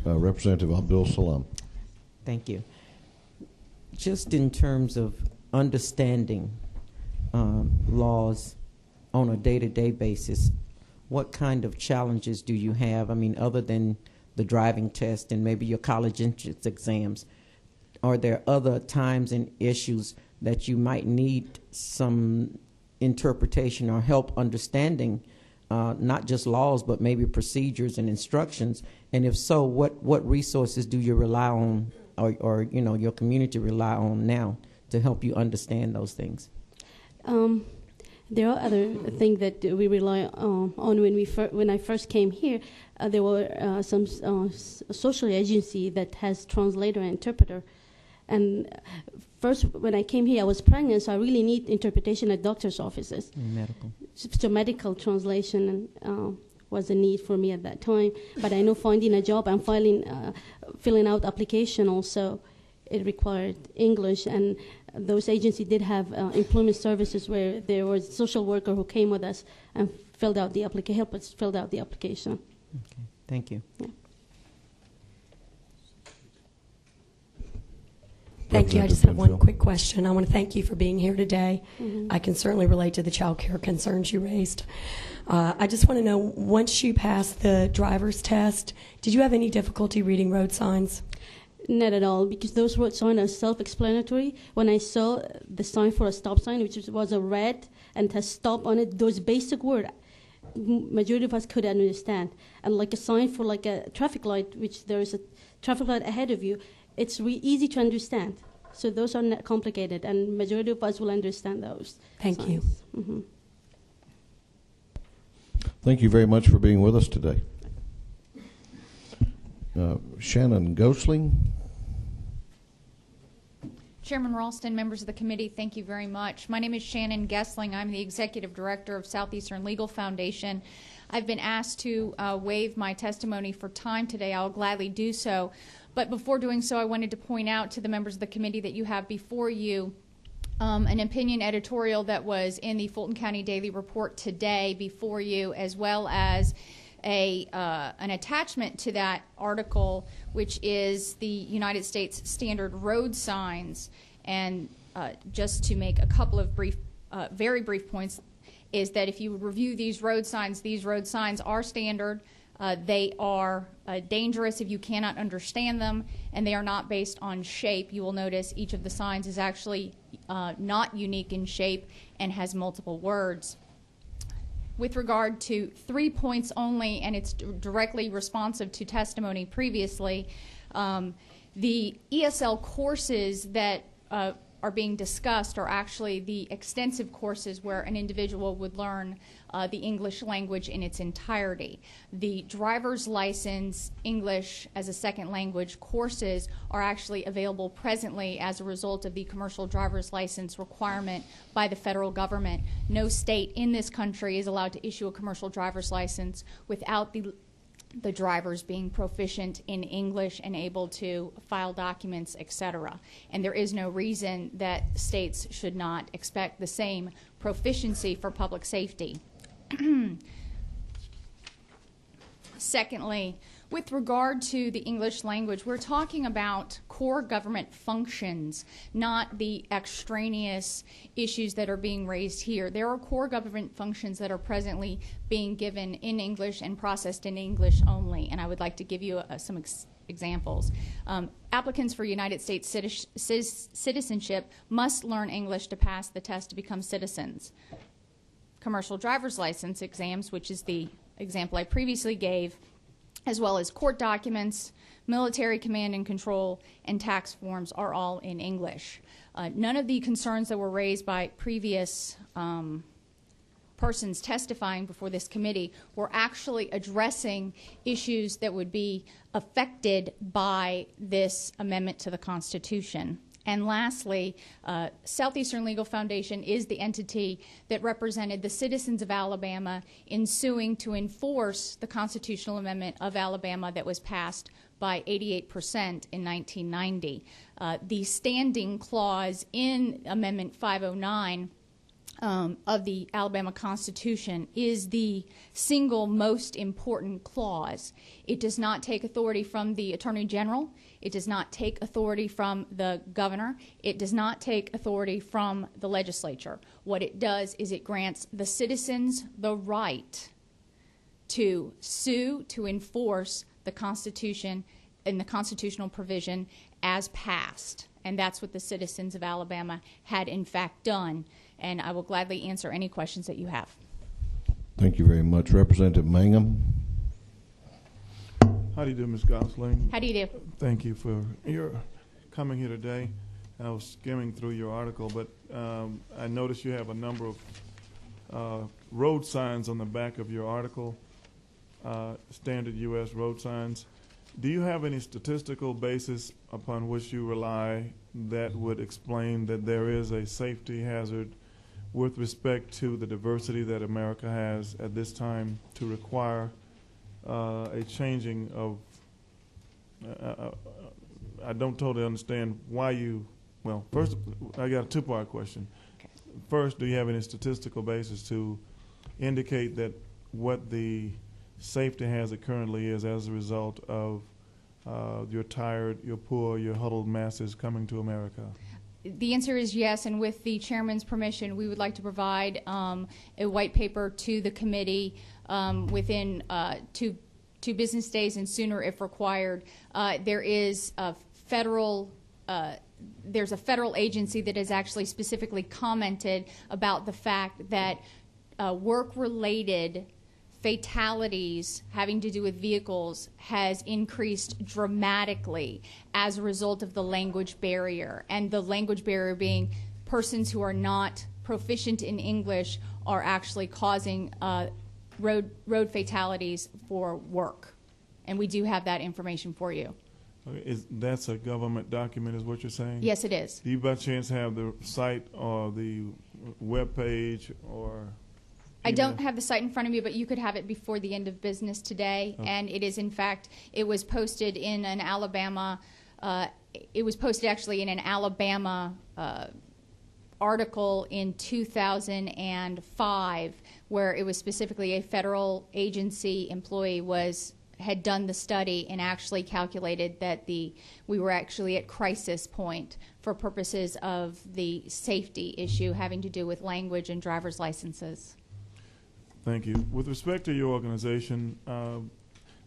Representative Abdul Salam. Thank you. Just in terms of understanding laws on a day-to-day basis, what kind of challenges do you have? I mean, other than the driving test and maybe your college entrance exams, are there other times and issues that you might need some interpretation or help understanding, not just laws, but maybe procedures and instructions? And if so, what resources do you rely on, or your community rely on now to help you understand those things? There are other things that we rely on when I first came here. There were some social agency that has translator and interpreter. And first, when I came here, I was pregnant, so I really need interpretation at doctor's offices. Medical. So medical translation was a need for me at that time. But I know finding a job and filling out application also, it required English. And those agencies did have employment services where there was a social worker who came with us and filled out the application, helped us fill out the application. Okay, thank you. Yeah. Thank you. I just have one quick question. I want to thank you for being here today. Mm-hmm. I can certainly relate to the child care concerns you raised. I just want to know, once you passed the driver's test, did you have any difficulty reading road signs? Not at all, because those road signs are self-explanatory. When I saw the sign for a stop sign, which was a red and has stop on it, those basic words, majority of us could understand. And like a sign for like a traffic light, which there is a traffic light ahead of you, it's easy to understand. So those are not complicated, and majority of us will understand those. Thank you. Mm-hmm. Thank you very much for being with us today. Shannon Gosling. Chairman Ralston, members of the committee, thank you very much. My name is Shannon Gessling. I'm the Executive Director of Southeastern Legal Foundation. I've been asked to waive my testimony for time today. I'll gladly do so. But before doing so, I wanted to point out to the members of the committee that you have before you an opinion editorial that was in the Fulton County Daily Report today before you, as well as an attachment to that article, which is the United States Standard Road Signs. And just to make a couple of very brief points, is that if you review these road signs are standard. They are dangerous if you cannot understand them, and they are not based on shape. You will notice each of the signs is actually not unique in shape and has multiple words. With regard to 3 points only, and it's directly responsive to testimony previously, the ESL courses that are being discussed are actually the extensive courses where an individual would learn the English language in its entirety. The driver's license English as a second language courses are actually available presently as a result of the commercial driver's license requirement by the federal government. No state in this country is allowed to issue a commercial driver's license without the drivers being proficient in English and able to file documents, etc. And there is no reason that states should not expect the same proficiency for public safety. Secondly, with regard to the English language, we're talking about core government functions, not the extraneous issues that are being raised here. There are core government functions that are presently being given in English and processed in English only, and I would like to give you some examples. Applicants for United States citizenship must learn English to pass the test to become citizens. Commercial driver's license exams, which is the example I previously gave, as well as court documents, military command and control, and tax forms are all in English. None of the concerns that were raised by previous persons testifying before this committee were actually addressing issues that would be affected by this amendment to the Constitution. And lastly, Southeastern Legal Foundation is the entity that represented the citizens of Alabama in suing to enforce the constitutional amendment of Alabama that was passed by 88% in 1990. The standing clause in Amendment 509 of the Alabama Constitution is the single most important clause. It does not take authority from the Attorney General. It does not take authority from the governor. It does not take authority from the legislature. What it does is it grants the citizens the right to sue, to enforce the Constitution in the constitutional provision as passed. And that's what the citizens of Alabama had in fact done. And I will gladly answer any questions that you have. Thank you very much. Representative Mangum. How do you do, Ms. Gosling? How do you do? Thank you for your coming here today. I was skimming through your article, but I noticed you have a number of road signs on the back of your article, standard U.S. road signs. Do you have any statistical basis upon which you rely that would explain that there is a safety hazard with respect to the diversity that America has at this time to require a changing of, I don't totally understand why you, well, first, I got a two-part question. Okay. First, do you have any statistical basis to indicate that what the safety hazard currently is as a result of your tired, your poor, your huddled masses coming to America? The answer is yes, and with the chairman's permission, we would like to provide a white paper to the committee within two business days and sooner if required. There's a federal agency that has actually specifically commented about the fact that work-related fatalities having to do with vehicles has increased dramatically as a result of the language barrier. And the language barrier being persons who are not proficient in English are actually causing road fatalities for work. And we do have that information for you. That's a government document is what you're saying? Yes, it is. Do you by chance have the site or the web page or... I don't have the site in front of me, but you could have it before the end of business today. Okay. And it is, in fact, it was posted in an Alabama, it was posted actually in an Alabama article in 2005, where it was specifically a federal agency employee had done the study and actually calculated that we were actually at crisis point for purposes of the safety issue having to do with language and driver's licenses. Thank you. With respect to your organization, now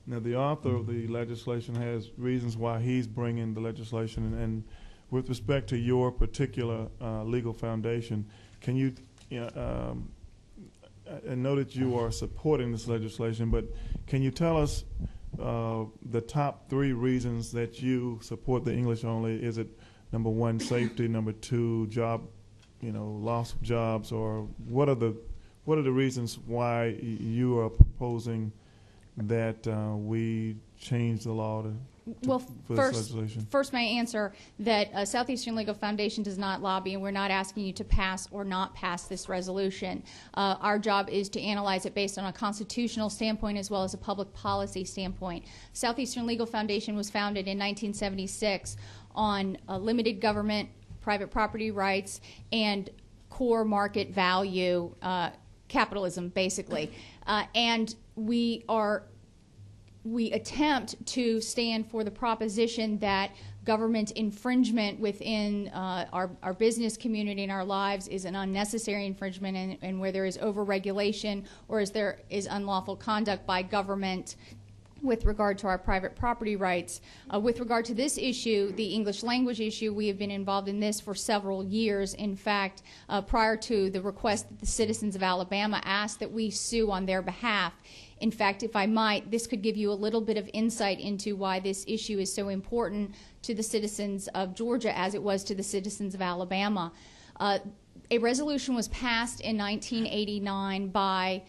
the author of the legislation has reasons why he's bringing the legislation, and with respect to your particular legal foundation, can you, I know that you are supporting this legislation, but can you tell us the top 3 reasons that you support the English only? Is it number 1, safety, number 2, job, loss of jobs, or what are the reasons why you are proposing that we change the law for this legislation? First, my answer that Southeastern Legal Foundation does not lobby, and we're not asking you to pass or not pass this resolution. Our job is to analyze it based on a constitutional standpoint as well as a public policy standpoint. Southeastern Legal Foundation was founded in 1976 on limited government, private property rights, and core market value capitalism, basically. And we attempt to stand for the proposition that government infringement within our business community and our lives is an unnecessary infringement, and where there is overregulation or as there is unlawful conduct by government with regard to our private property rights. With regard to this issue, the English language issue, we have been involved in this for several years. In fact, prior to the request that the citizens of Alabama asked that we sue on their behalf. In fact, if I might, this could give you a little bit of insight into why this issue is so important to the citizens of Georgia as it was to the citizens of Alabama. A resolution was passed in 1989 by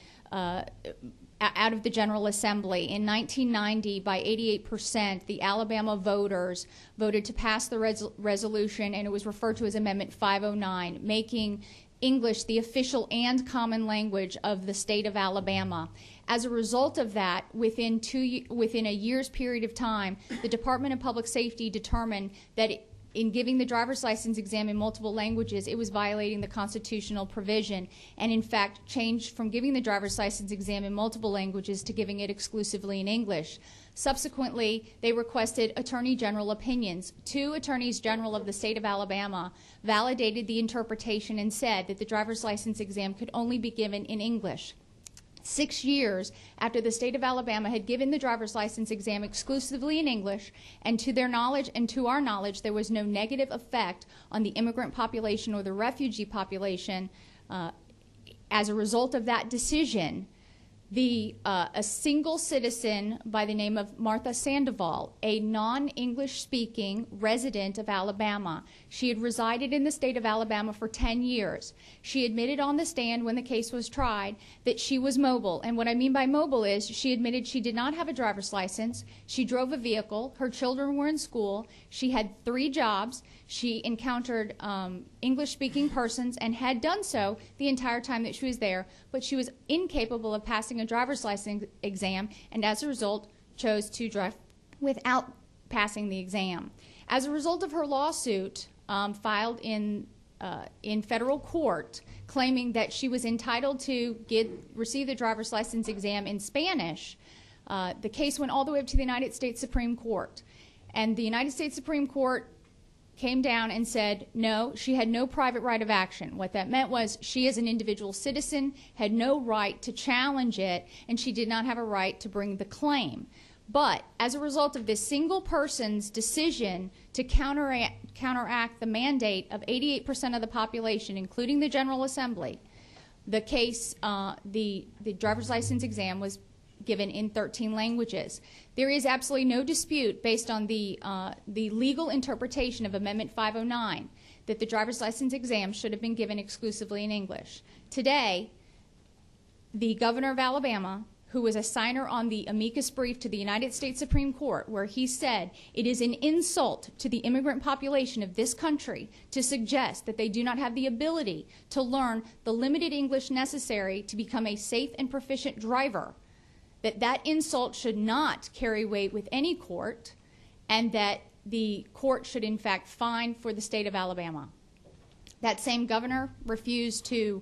out of the General Assembly. In 1990, by 88%, the Alabama voters voted to pass the resolution, and it was referred to as Amendment 509, making English the official and common language of the state of Alabama. As a result of that, within a year's period of time, the Department of Public Safety determined that in giving the driver's license exam in multiple languages, it was violating the constitutional provision, and in fact changed from giving the driver's license exam in multiple languages to giving it exclusively in English. Subsequently, they requested Attorney General opinions. 2 Attorneys General of the state of Alabama validated the interpretation and said that the driver's license exam could only be given in English. 6 years after the state of Alabama had given the driver's license exam exclusively in English, and to their knowledge and to our knowledge, there was no negative effect on the immigrant population or the refugee population as a result of that decision. A single citizen by the name of Martha Sandoval, a non-English speaking resident of Alabama. She had resided in the state of Alabama for 10 years. She admitted on the stand when the case was tried that she was mobile. And what I mean by mobile is she admitted she did not have a driver's license. She drove a vehicle. Her children were in school. She had 3 jobs. She encountered English-speaking persons and had done so the entire time that she was there, but she was incapable of passing a driver's license exam, and as a result chose to drive without passing the exam. As a result of her lawsuit filed in federal court claiming that she was entitled to receive the driver's license exam in Spanish, the case went all the way up to the United States Supreme Court. And the United States Supreme Court came down and said, no, she had no private right of action. What that meant was she, as an individual citizen, had no right to challenge it, and she did not have a right to bring the claim. But as a result of this single person's decision to counteract the mandate of 88% of the population, including the General Assembly, the case, the driver's license exam was given in 13 languages. There is absolutely no dispute based on the legal interpretation of Amendment 509 that the driver's license exam should have been given exclusively in English. Today, the governor of Alabama, who was a signer on the amicus brief to the United States Supreme Court, where he said it is an insult to the immigrant population of this country to suggest that they do not have the ability to learn the limited English necessary to become a safe and proficient driver, that insult should not carry weight with any court, and that the court should in fact fine for the state of Alabama. That same governor refused to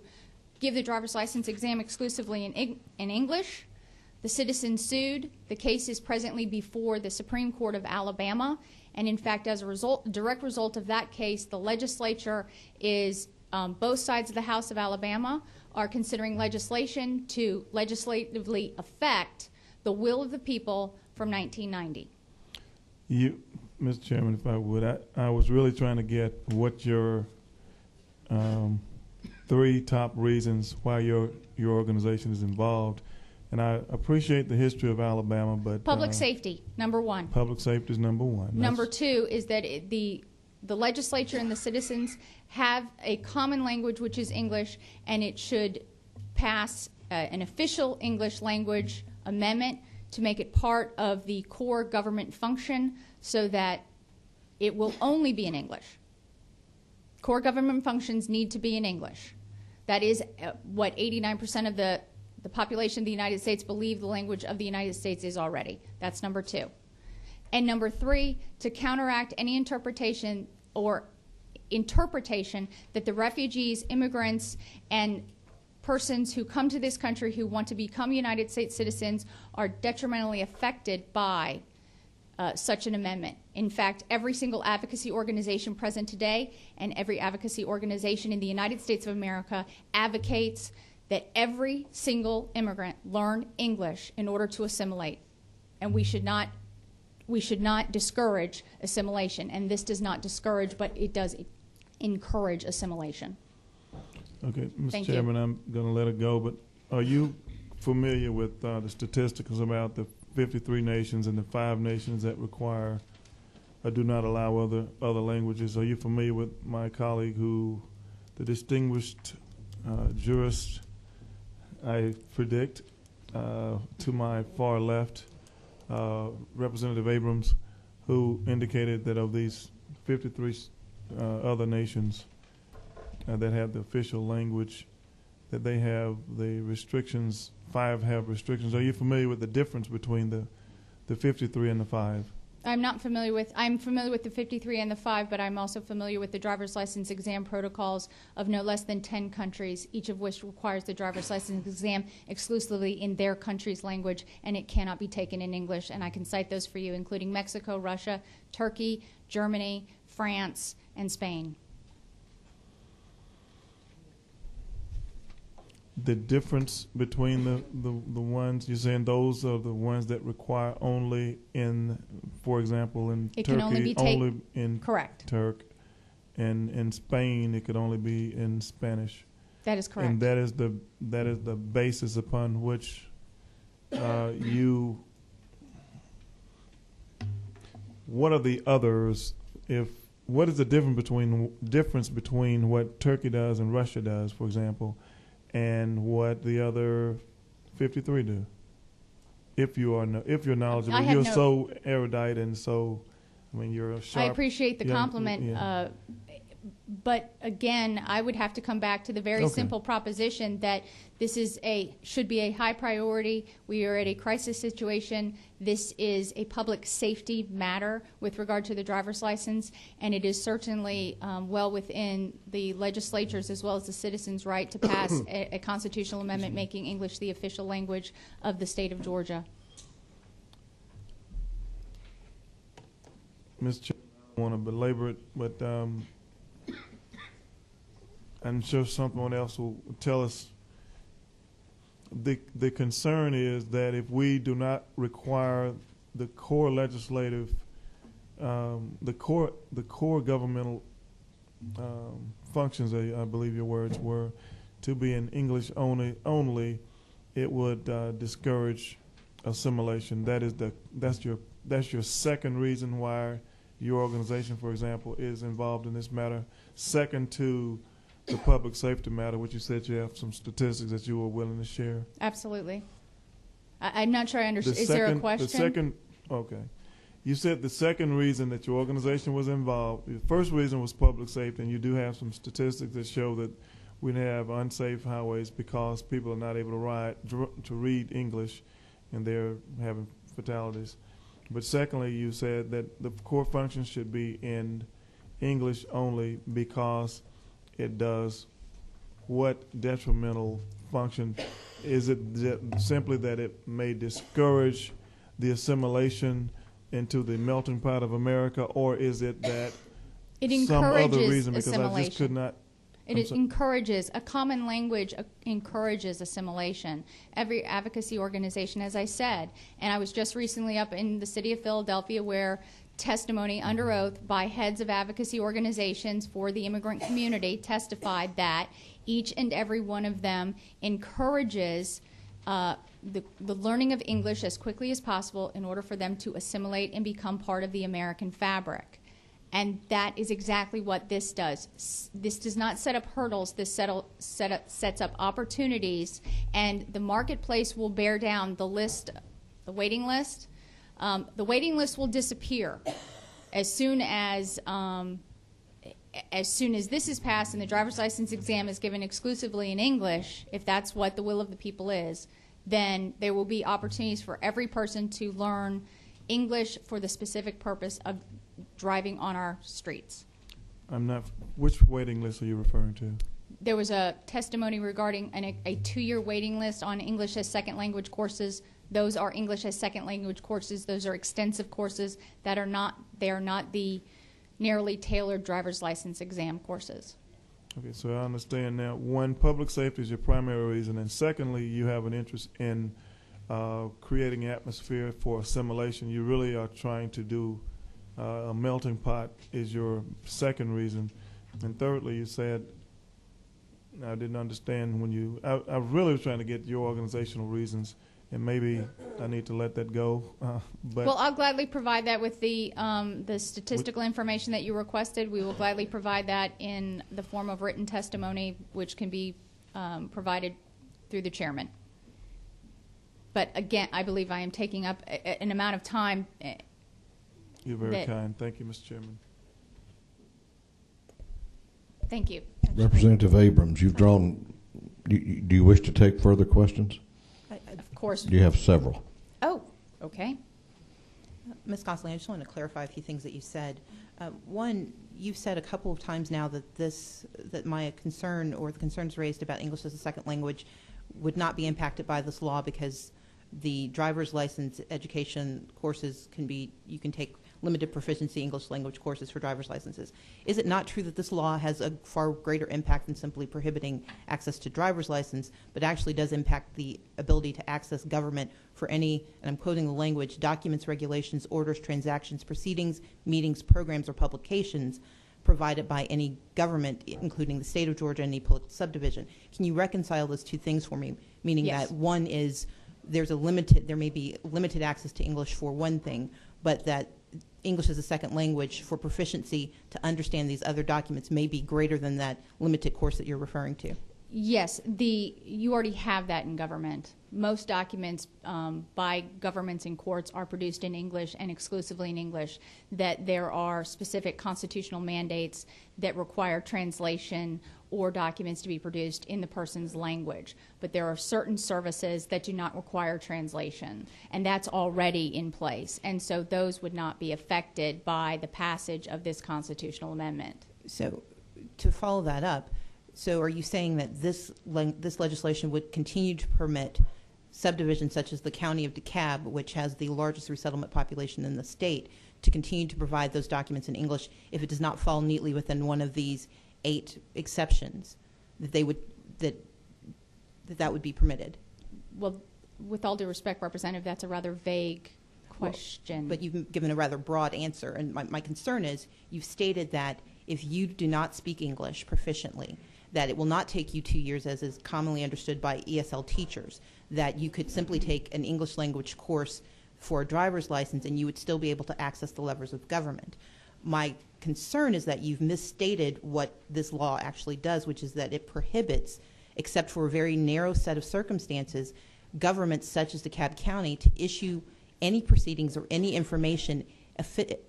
give the driver's license exam exclusively in English. The citizen sued. The case is presently before the Supreme Court of Alabama, and in fact, as a direct result of that case, the legislature is, both sides of the House of Alabama are considering legislation to legislatively affect the will of the people from 1990. Mr. Chairman, if I would, I was really trying to get what your 3 top reasons why your organization is involved. And I appreciate the history of Alabama, but public safety, number 1. Public safety is number 1. Number 2 is that the legislature and the citizens have a common language, which is English, and it should pass an official English language amendment to make it part of the core government function so that it will only be in English. Core government functions need to be in English. That is what 89% of the population of the United States believe the language of the United States is already. That's number 2. And number 3, to counteract any interpretation that the refugees, immigrants, and persons who come to this country who want to become United States citizens are detrimentally affected by such an amendment. In fact, every single advocacy organization present today and every advocacy organization in the United States of America advocates that every single immigrant learn English in order to assimilate. And we should not discourage assimilation, and this does not discourage, but it does encourage assimilation. Okay, Mr. Chairman, I'm going to let it go, but are you familiar with the statistics about the 53 nations and the 5 nations that require or do not allow other languages? Are you familiar with my colleague the distinguished jurist, I predict, to my far left, Representative Abrams, who indicated that of these 53 other nations that have the official language, that they have the restrictions, 5 have restrictions. Are you familiar with the difference between the 53 and the 5? I'm familiar with the 53 and the 5, but I'm also familiar with the driver's license exam protocols of no less than 10 countries, each of which requires the driver's license exam exclusively in their country's language, and it cannot be taken in English. And I can cite those for you, including Mexico, Russia, Turkey, Germany, France, and Spain. the difference between the ones you're saying those are the ones that require only in, for example, in It Turkey, can only be only in correct. Turk, and in Spain it could only be in Spanish. That is correct. And that is the basis upon which you. What are the others? What is the difference between what Turkey does and Russia does, for example, and what the other 53 do? If you're knowledgeable, you're so erudite and so, I mean, you're a sharp. I appreciate the compliment. Yeah. But again, I would have to come back to the very simple proposition that this should be a high priority. We are at a crisis situation. This is a public safety matter with regard to the driver's license, and it is certainly well within the legislatures as well as the citizens' right to pass a constitutional amendment making English the official language of the state of Georgia. Ms. Chair, I don't want to belabor it, but I'm sure someone else will tell us. The concern is that if we do not require the core legislative, the core governmental functions, I believe your words were, to be in English only, it would discourage assimilation. That's your second reason why your organization, for example, is involved in this matter. Second to the public safety matter, which you said you have some statistics that you were willing to share. Absolutely. I'm not sure I understand. Is there a question? Okay. You said the second reason that your organization was involved, the first reason was public safety, and you do have some statistics that show that we have unsafe highways because people are not able to read English, and they're having fatalities. But secondly, you said that the core function should be in English only because it does what detrimental function? Is it simply that it may discourage the assimilation into the melting pot of America, or is it that some other reason? Because I just could not. It encourages, a common language encourages assimilation. Every advocacy organization, as I said, and I was just recently up in the city of Philadelphia where testimony under oath by heads of advocacy organizations for the immigrant community testified that each and every one of them encourages the learning of English as quickly as possible in order for them to assimilate and become part of the American fabric. And that is exactly what this does. This does not set up hurdles. This sets up opportunities, and the marketplace will bear down the waiting list. The waiting list will disappear as soon as this is passed and the driver's license exam is given exclusively in English. If that's what the will of the people is, then there will be opportunities for every person to learn English for the specific purpose of driving on our streets. Which waiting list are you referring to? There was a testimony regarding a 2-year waiting list on English as second language courses. Those are English as second language courses. Those are extensive courses that are not the narrowly tailored driver's license exam courses. Okay, so I understand now. One, public safety is your primary reason, and secondly, you have an interest in creating an atmosphere for assimilation. You really are trying to do a melting pot is your second reason. And thirdly, you said, I didn't understand when you, I really was trying to get your organizational reasons, and maybe I need to let that go. But well, I'll gladly provide that with the statistical information that you requested. We will gladly provide that in the form of written testimony, which can be provided through the chairman. But again, I believe I am taking up an amount of time. You're very kind. Thank you, Mr. Chairman. Thank you. Representative Abrams, you've drawn. Do you wish to take further questions? Of course. You have several. Oh, okay. Ms. Gosling, I just want to clarify a few things that you said. One, you've said a couple of times now that my concern or the concerns raised about English as a second language would not be impacted by this law because the driver's license education courses you can take limited proficiency English language courses for driver's licenses. Is it not true that this law has a far greater impact than simply prohibiting access to driver's license, but actually does impact the ability to access government for any, and I'm quoting the language, documents, regulations, orders, transactions, proceedings, meetings, programs, or publications provided by any government, including the state of Georgia and any political subdivision? Can you reconcile those two things for me? Meaning Yes. that one is there may be limited access to English for one thing, but that English as a second language for proficiency to understand these other documents may be greater than that limited course that you're referring to. Yes, you already have that in government. Most documents by governments and courts are produced in English and exclusively in English. That there are specific constitutional mandates that require translation or documents to be produced in the person's language. But there are certain services that do not require translation, and that's already in place. And so those would not be affected by the passage of this constitutional amendment. So to follow that up, so are you saying that this legislation would continue to permit subdivisions such as the county of DeKalb, which has the largest resettlement population in the state, to continue to provide those documents in English if it does not fall neatly within one of these 8 exceptions, that would be permitted? Well, with all due respect, Representative, that's a rather vague question. But you've given a rather broad answer, and my concern is you've stated that if you do not speak English proficiently, that it will not take you 2 years, as is commonly understood by ESL teachers, that you could simply take an English language course for a driver's license and you would still be able to access the levers of government. My concern is that you've misstated what this law actually does, which is that it prohibits, except for a very narrow set of circumstances, governments such as DeKalb County to issue any proceedings or any information,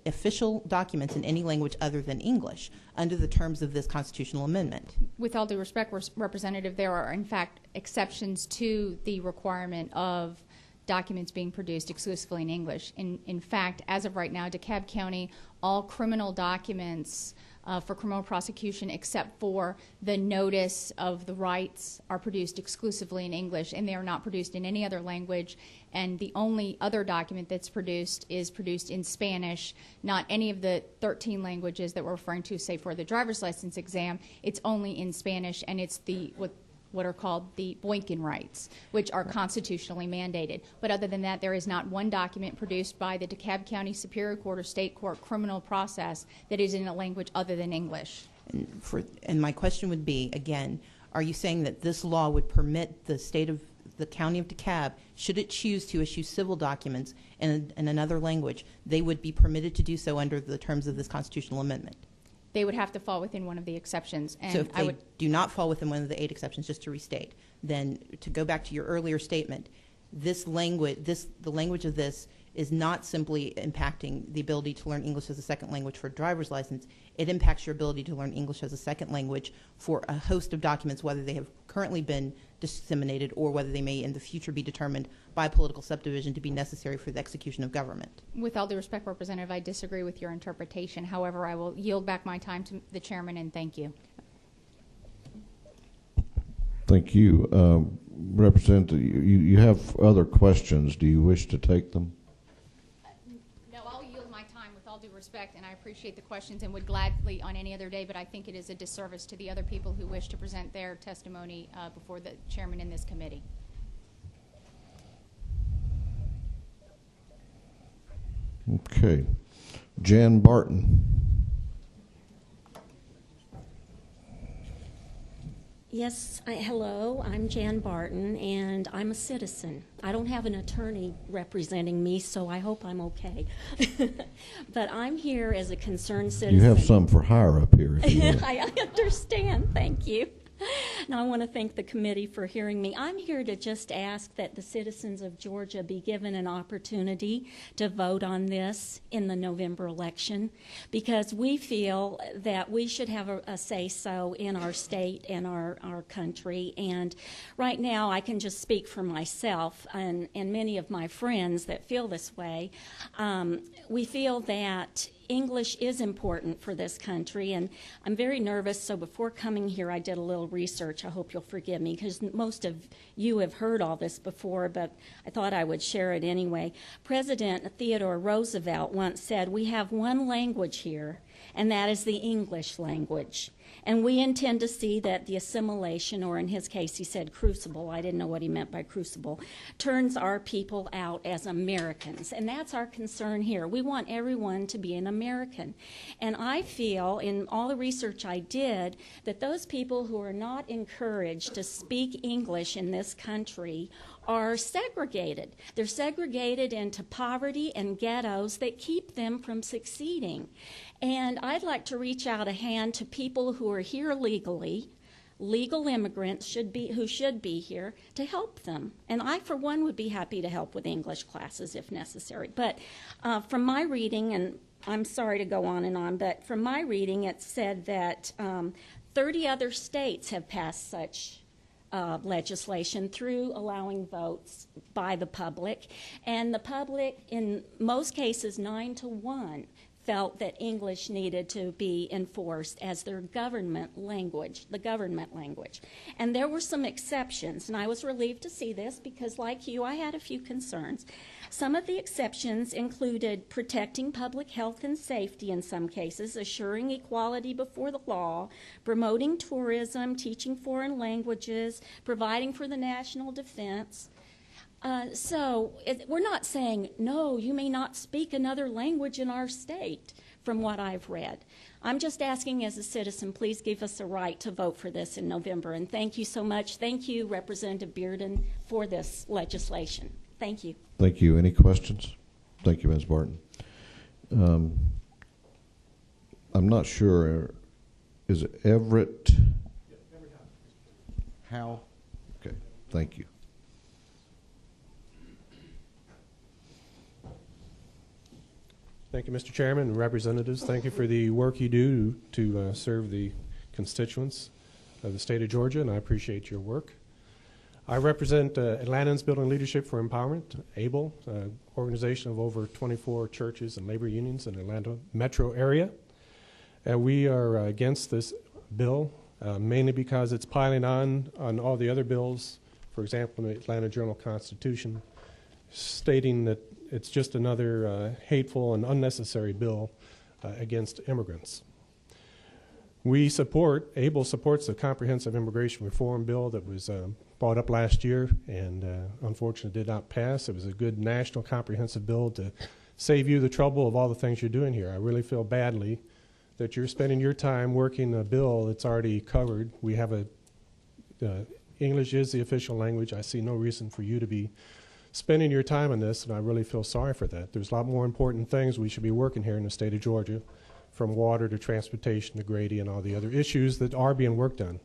official documents in any language other than English under the terms of this constitutional amendment. With all due respect, Representative, there are in fact exceptions to the requirement of documents being produced exclusively in English. In fact, as of right now, DeKalb County, all criminal documents for criminal prosecution except for the notice of the rights are produced exclusively in English, and they are not produced in any other language. And the only other document that's produced is produced in Spanish, not any of the 13 languages that we're referring to, say, for the driver's license exam. It's only in Spanish, and it's what are called the Boykin rights, which are constitutionally mandated. But other than that, there is not one document produced by the DeKalb County Superior Court or State Court criminal process that is in a language other than English. And my question would be, again, are you saying that this law would permit the county of DeKalb, should it choose to issue civil documents in another language, they would be permitted to do so under the terms of this constitutional amendment? They would have to fall within one of the exceptions. And so if they do not fall within one of the 8 exceptions, just to restate, then to go back to your earlier statement, the language of this is not simply impacting the ability to learn English as a second language for a driver's license. It impacts your ability to learn English as a second language for a host of documents, whether they have currently been disseminated or whether they may in the future be determined by political subdivision to be necessary for the execution of government. With all due respect, Representative, I disagree with your interpretation. However, I will yield back my time to the chairman, and thank you. Thank you. Representative, you have other questions. Do you wish to take them? No, I'll yield my time with all due respect, and I appreciate the questions and would gladly on any other day, but I think it is a disservice to the other people who wish to present their testimony before the chairman in this committee. Okay. Jan Barton. Yes, hello, I'm Jan Barton, and I'm a citizen. I don't have an attorney representing me, so I hope I'm okay. But I'm here as a concerned citizen. You have some for hire up here. If you will. I understand, thank you. Now, I want to thank the committee for hearing me. I'm here to just ask that the citizens of Georgia be given an opportunity to vote on this in the November election, because we feel that we should have a say-so in our state and our country. And right now, I can just speak for myself and many of my friends that feel this way. We feel that English is important for this country, and I'm very nervous, so before coming here I did a little research. research. I hope you'll forgive me because most of you have heard all this before, but I thought I would share it anyway. President Theodore Roosevelt once said, "We have one language here, and that is the English language. And we intend to see that the assimilation, or in his case he said crucible, I didn't know what he meant by crucible, turns our people out as Americans." And that's our concern here. We want everyone to be an American. And I feel, in all the research I did, that those people who are not encouraged to speak English in this country are segregated. They're segregated into poverty and ghettos that keep them from succeeding. And I'd like to reach out a hand to people who are here legally, legal immigrants who should be here, to help them. And I, for one, would be happy to help with English classes if necessary. But from my reading, and I'm sorry to go on and on, but from my reading it said that 30 other states have passed such legislation through allowing votes by the public. And the public, in most cases 9-1, felt that English needed to be enforced as their government language, the government language. And there were some exceptions, and I was relieved to see this because, like you, I had a few concerns. Some of the exceptions included protecting public health and safety in some cases, assuring equality before the law, promoting tourism, teaching foreign languages, providing for the national defense. We're not saying, no, you may not speak another language in our state, from what I've read. I'm just asking as a citizen, please give us a right to vote for this in November. And thank you so much. Thank you, Representative Bearden, for this legislation. Thank you. Thank you. Any questions? Thank you, Ms. Barton. I'm not sure. Is it Everett? How? Okay. Thank you. Thank you, Mr. Chairman and representatives. Thank you for the work you do to serve the constituents of the state of Georgia, and I appreciate your work. I represent Atlantans Building Leadership for Empowerment, ABLE, organization of over 24 churches and labor unions in the Atlanta metro area. We are against this bill, mainly because it's piling on all the other bills, for example, in the Atlanta Journal-Constitution, stating that it's just another hateful and unnecessary bill against immigrants. ABLE supports the Comprehensive Immigration Reform Bill that was brought up last year and unfortunately did not pass. It was a good national comprehensive bill to save you the trouble of all the things you're doing here. I really feel badly that you're spending your time working a bill that's already covered. We have English is the official language. I see no reason for you to be spending your time on this, and I really feel sorry for that. There's a lot more important things we should be working here in the state of Georgia, from water to transportation to Grady and all the other issues that are being worked on.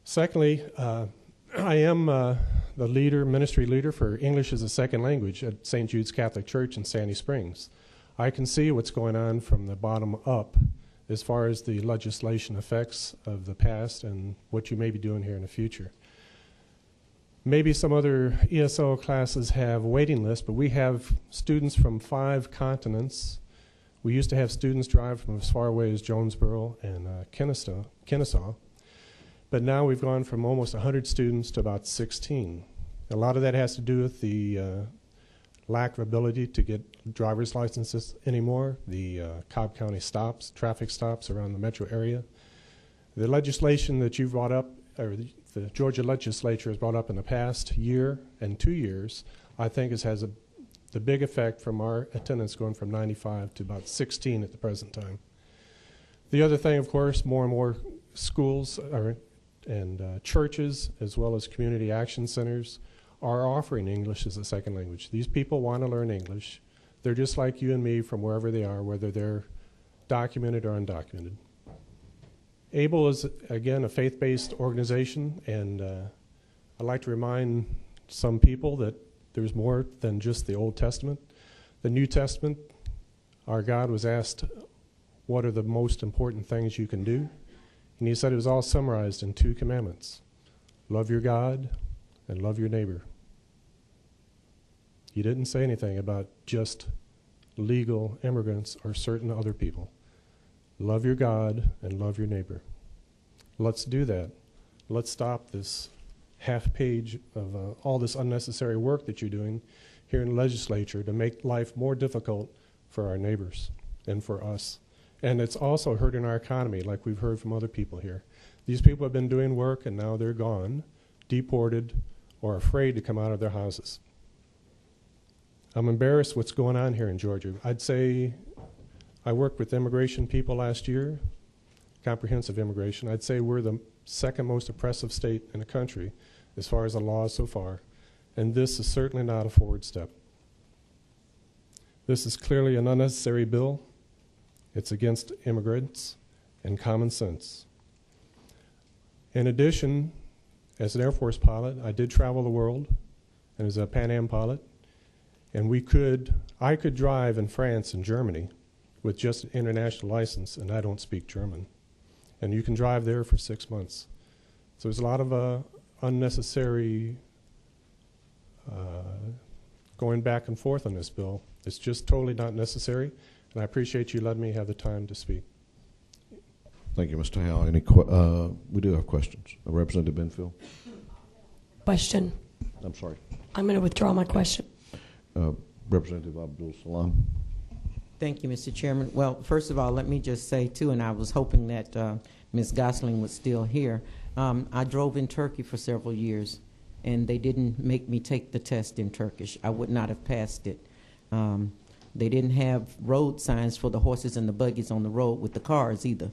Secondly, I am the ministry leader for English as a Second Language at St. Jude's Catholic Church in Sandy Springs. I can see what's going on from the bottom up as far as the legislation effects of the past and what you may be doing here in the future. Maybe some other ESL classes have waiting lists, but we have students from 5 continents. We used to have students drive from as far away as Jonesboro and Kennesaw, but now we've gone from almost 100 students to about 16. A lot of that has to do with the lack of ability to get driver's licenses anymore, the Cobb County traffic stops around the metro area. The legislation that you've brought up, or the Georgia legislature has brought up in the past year and 2 years, I think has the big effect from our attendance going from 95 to about 16 at the present time. The other thing, of course, more and more schools and churches, as well as community action centers, are offering English as a second language. These people want to learn English. They're just like you and me from wherever they are, whether they're documented or undocumented. ABLE is, again, a faith-based organization, and I'd like to remind some people that there's more than just the Old Testament. The New Testament, our God was asked, what are the most important things you can do? And he said it was all summarized in 2 commandments. Love your God and love your neighbor. He didn't say anything about just legal immigrants or certain other people. Love your God and love your neighbor. Let's do that. Let's stop this half page of all this unnecessary work that you're doing here in the legislature to make life more difficult for our neighbors and for us. And it's also hurting our economy, like we've heard from other people here. These people have been doing work, and now they're gone, deported, or afraid to come out of their houses. I'm embarrassed what's going on here in Georgia. I'd say I worked with immigration people last year, comprehensive immigration. I'd say we're the second most oppressive state in the country as far as the laws so far, and this is certainly not a forward step. This is clearly an unnecessary bill. It's against immigrants and common sense. In addition, as an Air Force pilot, I did travel the world, and as a Pan Am pilot, and I could drive in France and Germany with just an international license, and I don't speak German. And you can drive there for 6 months. So there's a lot of unnecessary going back and forth on this bill. It's just totally not necessary, and I appreciate you letting me have the time to speak. Thank you, Mr. Howe. We do have questions. Representative Benfield? Question. I'm sorry. I'm going to withdraw my question. Representative Abdul Salam. Thank you, Mr. Chairman. Well, first of all, let me just say, too, and I was hoping that Ms. Gosling was still here. I drove in Turkey for several years, and they didn't make me take the test in Turkish. I would not have passed it. They didn't have road signs for the horses and the buggies on the road with the cars either.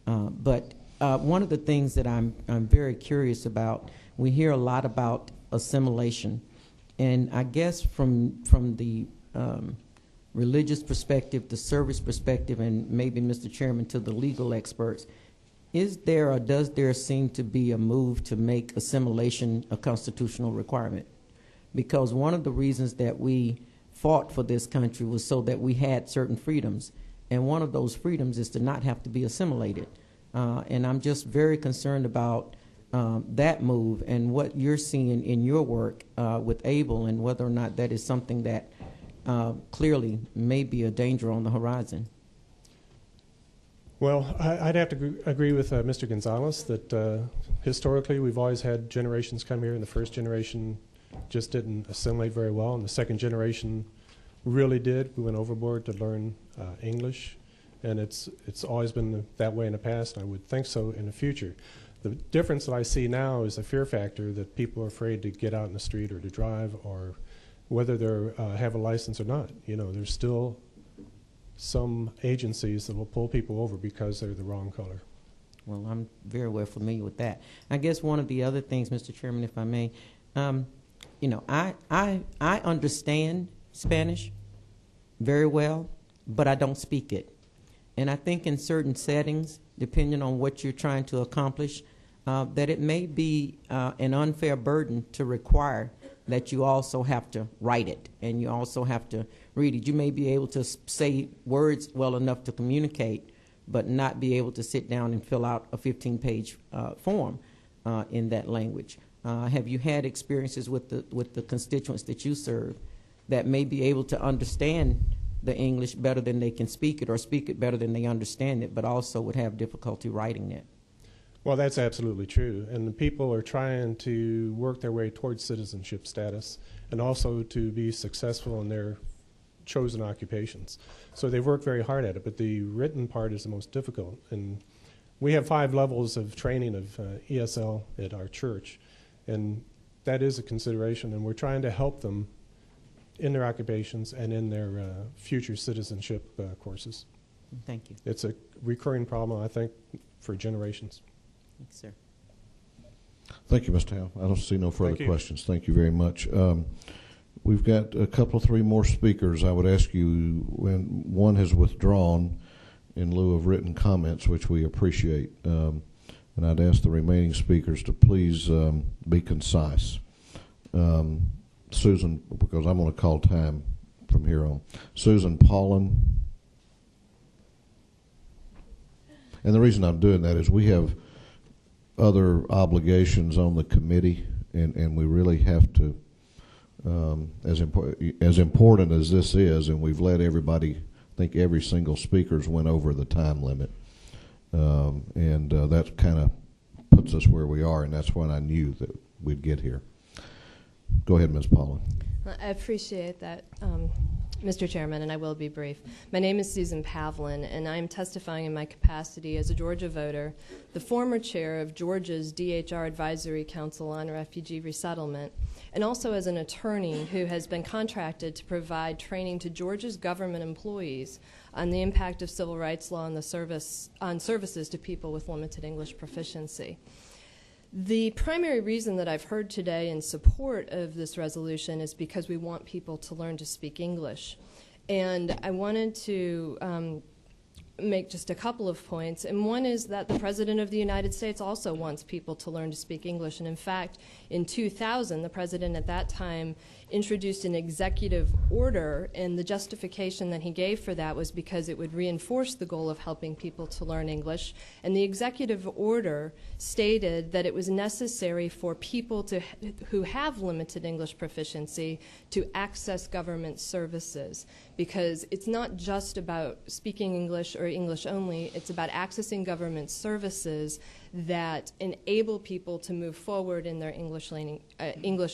But one of the things that I'm very curious about, we hear a lot about assimilation, and I guess from the religious perspective, the service perspective, and maybe, Mr. Chairman, to the legal experts, is there or does there seem to be a move to make assimilation a constitutional requirement? Because one of the reasons that we fought for this country was so that we had certain freedoms, and one of those freedoms is to not have to be assimilated. And I'm just very concerned about that move and what you're seeing in your work with ABLE, and whether or not that is something that clearly may be a danger on the horizon. Well, I'd have to agree with Mr. Gonzalez that historically we've always had generations come here, and the first generation just didn't assimilate very well, and the second generation really did. We went overboard to learn English, and it's always been that way in the past, and I would think so in the future. The difference that I see now is the fear factor that people are afraid to get out in the street or to drive, or whether they have a license or not. You know, there's still some agencies that will pull people over because they're the wrong color. Well, I'm very well familiar with that. I guess one of the other things, Mr. Chairman, if I may, you know, I understand Spanish very well, but I don't speak it. And I think in certain settings, depending on what you're trying to accomplish, that it may be an unfair burden to require that you also have to write it and you also have to read it. You may be able to say words well enough to communicate, but not be able to sit down and fill out a 15-page form in that language. Have you had experiences with the constituents that you serve that may be able to understand the English better than they can speak it, or speak it better than they understand it, but also would have difficulty writing it? Well, that's absolutely true. And the people are trying to work their way towards citizenship status and also to be successful in their chosen occupations. So they've worked very hard at it, but the written part is the most difficult. And we have 5 levels of training of ESL at our church, and that is a consideration, and we're trying to help them in their occupations and in their future citizenship courses. Thank you. It's a recurring problem, I think, for generations. Thanks, sir. Thank you, Mr. Howe. I don't see no further questions. Thank you very much. We've got a couple, 3 more speakers. I would ask you, when one has withdrawn in lieu of written comments, which we appreciate, and I'd ask the remaining speakers to please be concise. Susan, because I'm going to call time from here on. Susan Paulin. And the reason I'm doing that is we have other obligations on the committee, and we really have to, as important as this is, and we've let everybody, I think every single speaker's went over the time limit, and that kind of puts us where we are, and that's when I knew that we'd get here. Go ahead, Ms. Paula. I appreciate that, Mr. Chairman, and I will be brief. My name is Susan Pavlin, and I am testifying in my capacity as a Georgia voter, the former chair of Georgia's DHR Advisory Council on Refugee Resettlement, and also as an attorney who has been contracted to provide training to Georgia's government employees on the impact of civil rights law on services to people with limited English proficiency. The primary reason that I've heard today in support of this resolution is because we want people to learn to speak English. And I wanted to make just a couple of points. And one is that the President of the United States also wants people to learn to speak English. And in fact, in 2000, the President at that time introduced an executive order, and the justification that he gave for that was because it would reinforce the goal of helping people to learn English. And the executive order stated that it was necessary for people who have limited English proficiency to access government services, because it's not just about speaking English or English only, it's about accessing government services that enable people to move forward in their English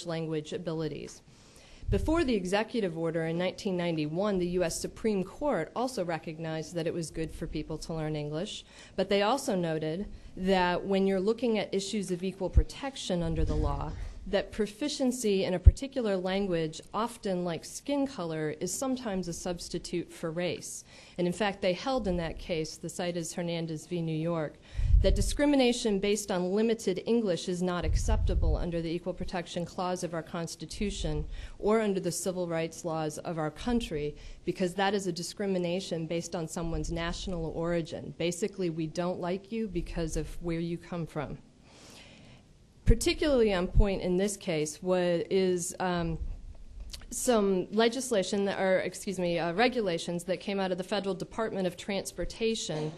language abilities. Before the executive order in 1991, the U.S. Supreme Court also recognized that it was good for people to learn English, but they also noted that when you're looking at issues of equal protection under the law, that proficiency in a particular language, often like skin color, is sometimes a substitute for race. And in fact, they held in that case, the site is Hernandez v. New York, that discrimination based on limited English is not acceptable under the Equal Protection Clause of our Constitution or under the civil rights laws of our country, because that is a discrimination based on someone's national origin. Basically, we don't like you because of where you come from. Particularly on point in this case is some legislation, regulations that came out of the Federal Department of Transportation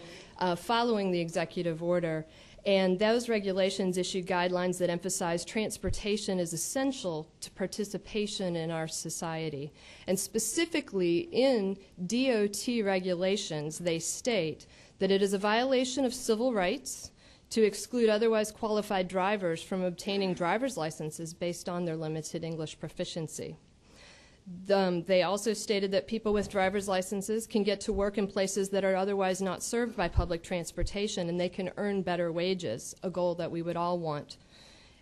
following the executive order. And those regulations issued guidelines that emphasize transportation is essential to participation in our society. And specifically in DOT regulations, they state that it is a violation of civil rights to exclude otherwise qualified drivers from obtaining driver's licenses based on their limited English proficiency. They also stated that people with driver's licenses can get to work in places that are otherwise not served by public transportation, and they can earn better wages, a goal that we would all want.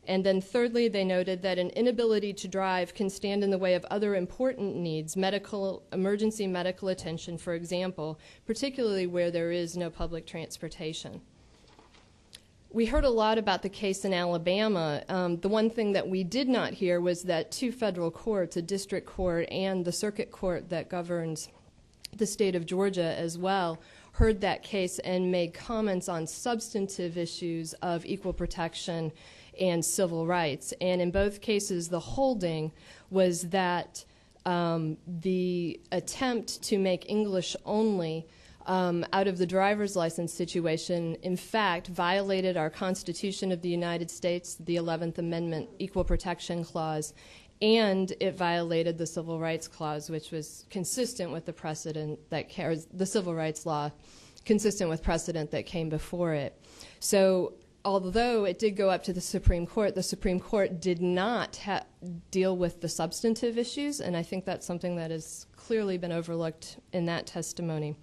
And then thirdly, they noted that an inability to drive can stand in the way of other important needs, emergency medical attention, for example, particularly where there is no public transportation. We heard a lot about the case in Alabama. The one thing that we did not hear was that two federal courts, a district court and the circuit court that governs the state of Georgia as well, heard that case and made comments on substantive issues of equal protection and civil rights. And in both cases, the holding was that the attempt to make English only out of the driver's license situation, in fact, violated our Constitution of the United States, the 11th Amendment Equal Protection Clause, and it violated the Civil Rights Clause, which was consistent with the precedent that the Civil Rights Law, consistent with precedent that came before it. So although it did go up to the Supreme Court did not deal with the substantive issues, and I think that's something that has clearly been overlooked in that testimony.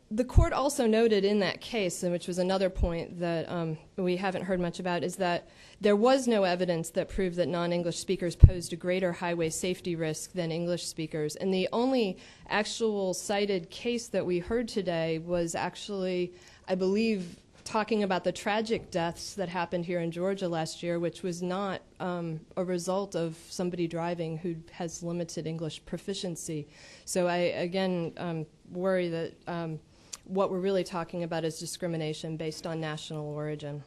The court also noted in that case, and which was another point that we haven't heard much about, is that there was no evidence that proved that non-English speakers posed a greater highway safety risk than English speakers. And the only actual cited case that we heard today was actually, I believe, talking about the tragic deaths that happened here in Georgia last year, which was not a result of somebody driving who has limited English proficiency. So I, again, worry that what we're really talking about is discrimination based on national origin.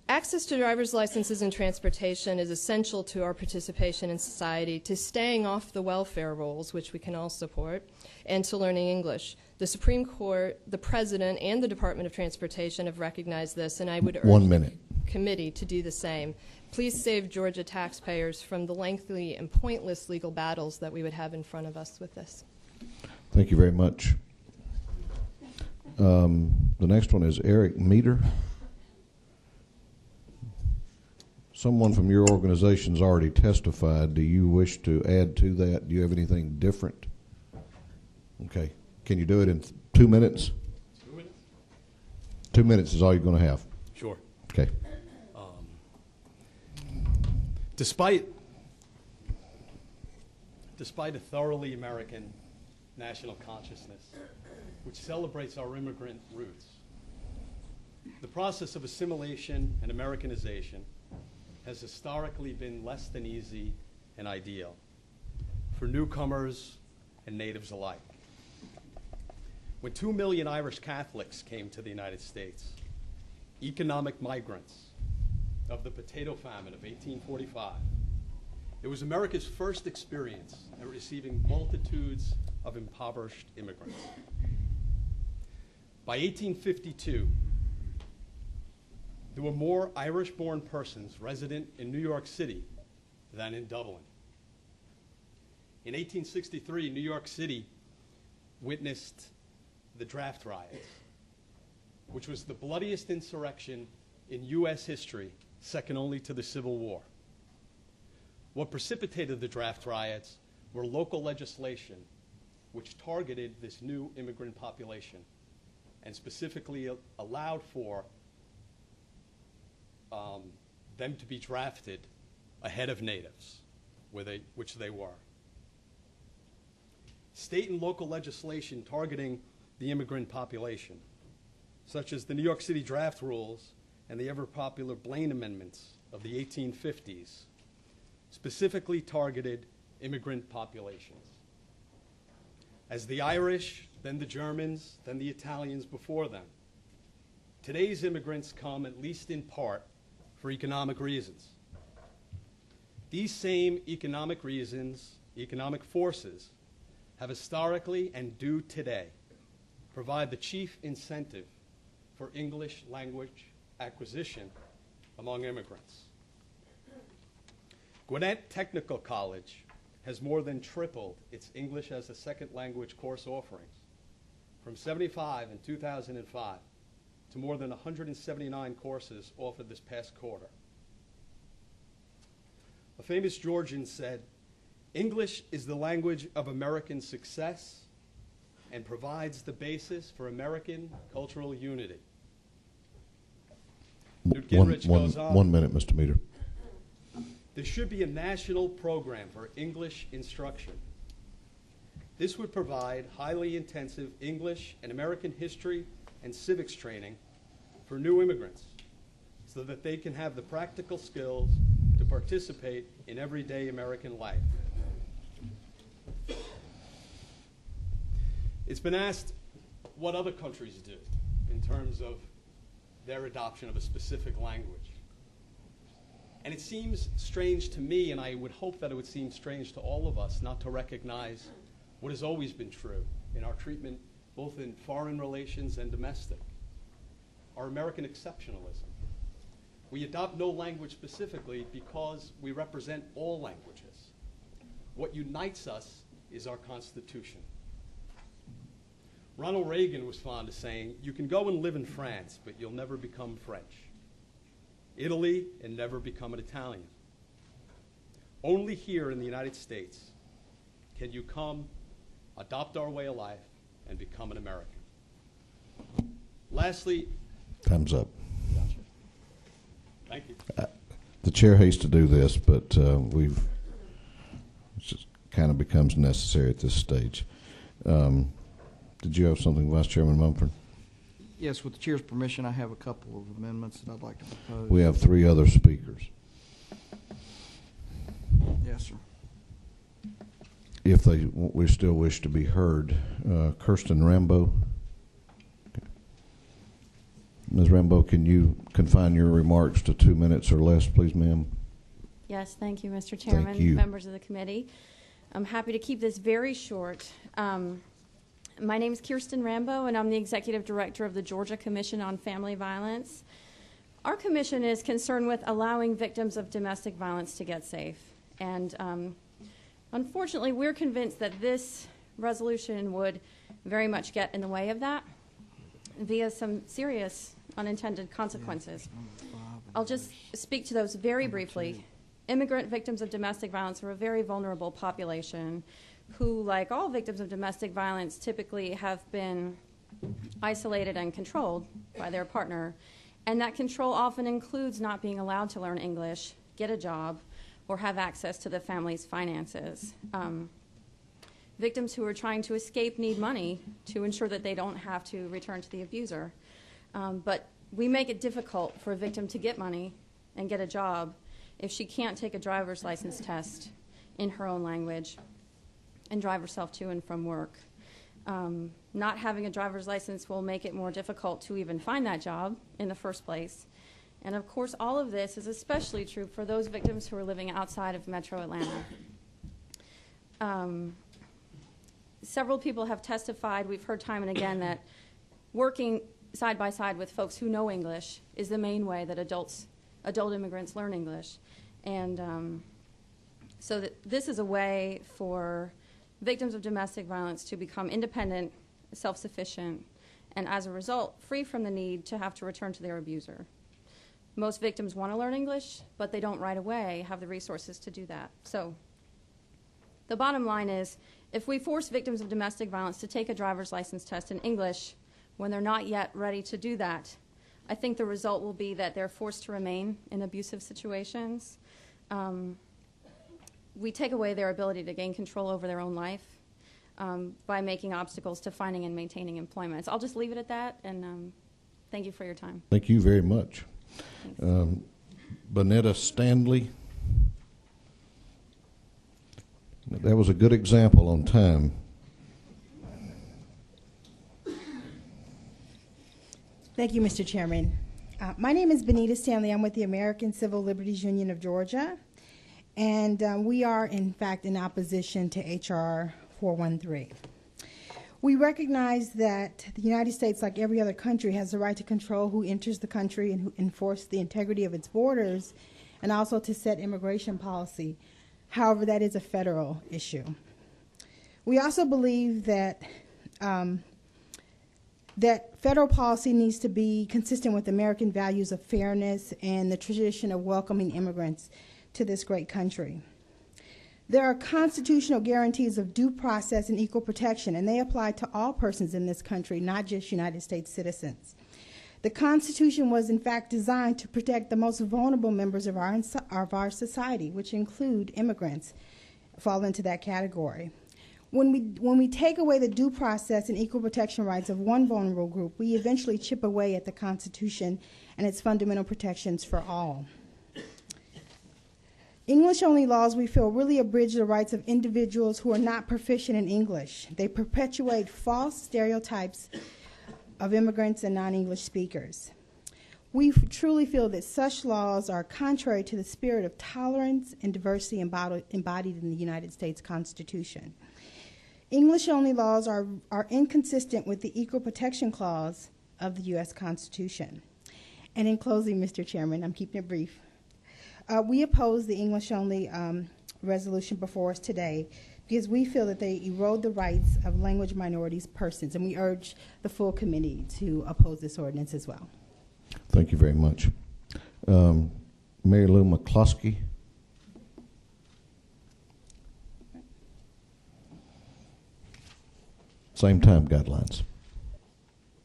Access to driver's licenses and transportation is essential to our participation in society, to staying off the welfare rolls, which we can all support, and to learning English. The Supreme Court, the President, and the Department of Transportation have recognized this, and I would urge the committee to do the same. Please save Georgia taxpayers from the lengthy and pointless legal battles that we would have in front of us with this. Thank you very much. The next one is Eric Meter. Someone from your organization's already testified. Do you wish to add to that? Do you have anything different? Okay. Can you do it in 2 minutes? 2 minutes? 2 minutes is all you're going to have. Sure. Okay. Despite a thoroughly American national consciousness, which celebrates our immigrant roots, the process of assimilation and Americanization has historically been less than easy and ideal for newcomers and natives alike. When 2 million Irish Catholics came to the United States, economic migrants of the potato famine of 1845, it was America's first experience at receiving multitudes of impoverished immigrants. By 1852, there were more Irish-born persons resident in New York City than in Dublin. In 1863, New York City witnessed the draft riots, which was the bloodiest insurrection in U.S. history, second only to the Civil War. What precipitated the draft riots were local legislation which targeted this new immigrant population and specifically allowed for them to be drafted ahead of natives, which they were. State and local legislation targeting the immigrant population, such as the New York City draft rules and the ever-popular Blaine Amendments of the 1850s, specifically targeted immigrant populations. As the Irish, then the Germans, then the Italians before them, today's immigrants come, at least in part, for economic reasons. These same economic reasons, economic forces, have historically and do today provide the chief incentive for English language acquisition among immigrants. Gwinnett Technical College has more than tripled its English as a second language course offerings from 75 in 2005 to more than 179 courses offered this past quarter. A famous Georgian said, "English is the language of American success and provides the basis for American cultural unity." Newt Gingrich goes on. 1 minute, Mr. Meter. There should be a national program for English instruction. This would provide highly intensive English and American history and civics training for new immigrants so that they can have the practical skills to participate in everyday American life. It's been asked what other countries do in terms of their adoption of a specific language. And it seems strange to me, and I would hope that it would seem strange to all of us, not to recognize what has always been true in our treatment, both in foreign relations and domestic, our American exceptionalism. We adopt no language specifically because we represent all languages. What unites us is our Constitution. Ronald Reagan was fond of saying, "You can go and live in France, but you'll never become French. Italy, and never become an Italian. Only here in the United States can you come, adopt our way of life, and become an American." Lastly, time's up. Gotcha. Thank you. The chair hates to do this, but it just kind of becomes necessary at this stage. Did you have something, Vice Chairman Mumford? Yes, with the chair's permission, I have a couple of amendments that I'd like to propose. We have 3 other speakers. Yes, sir. If we still wish to be heard, Kirsten Rambo. Okay. Ms. Rambo, can you confine your remarks to 2 minutes or less, please, ma'am? Yes, thank you, Mr. Chairman, Thank you. members of the committee. I'm happy to keep this very short. My name is Kirsten Rambo, and I'm the Executive Director of the Georgia Commission on Family Violence. Our commission is concerned with allowing victims of domestic violence to get safe. And unfortunately, we're convinced that this resolution would very much get in the way of that. via some serious unintended consequences. I'll just speak to those very briefly. Immigrant victims of domestic violence are a very vulnerable population who, like all victims of domestic violence, typically have been isolated and controlled by their partner. And that control often includes not being allowed to learn English, get a job, or have access to the family's finances. Victims who are trying to escape need money to ensure that they don't have to return to the abuser. But we make it difficult for a victim to get money and get a job if she can't take a driver's license test in her own language and drive herself to and from work. Not having a driver's license will make it more difficult to even find that job in the first place. And of course, all of this is especially true for those victims who are living outside of Metro Atlanta. Several people have testified, we've heard time and again, that working side by side with folks who know English is the main way that adult immigrants learn English. And so that this is a way for victims of domestic violence to become independent, self-sufficient, and as a result, free from the need to have to return to their abuser. Most victims want to learn English, but they don't right away have the resources to do that. So the bottom line is, if we force victims of domestic violence to take a driver's license test in English when they're not yet ready to do that, I think the result will be that they're forced to remain in abusive situations. We take away their ability to gain control over their own life by making obstacles to finding and maintaining employment. So I'll just leave it at that, and thank you for your time. Thank you very much. Bonetta Stanley. That was a good example on time. Thank you, Mr. Chairman. My name is Benita Stanley. I'm with the American Civil Liberties Union of Georgia, and we are, in fact, in opposition to H.R. 413. We recognize that the United States, like every other country, has the right to control who enters the country and who enforce the integrity of its borders, and also to set immigration policy. However, that is a federal issue. We also believe that that federal policy needs to be consistent with American values of fairness and the tradition of welcoming immigrants to this great country. There are constitutional guarantees of due process and equal protection, and they apply to all persons in this country, not just United States citizens. The Constitution was, in fact, designed to protect the most vulnerable members of our society, which include immigrants, fall into that category. When we take away the due process and equal protection rights of one vulnerable group, we eventually chip away at the Constitution and its fundamental protections for all. English-only laws, we feel, really abridge the rights of individuals who are not proficient in English. They perpetuate false stereotypes of immigrants and non-English speakers. We truly feel that such laws are contrary to the spirit of tolerance and diversity embodied in the United States Constitution. English-only laws are inconsistent with the Equal Protection Clause of the U.S. Constitution. And in closing, Mr. Chairman, I'm keeping it brief. We oppose the English-only resolution before us today because we feel that they erode the rights of language minorities persons, and we urge the full committee to oppose this ordinance as well. Thank you very much. Mary Lou McCluskey. Same time guidelines.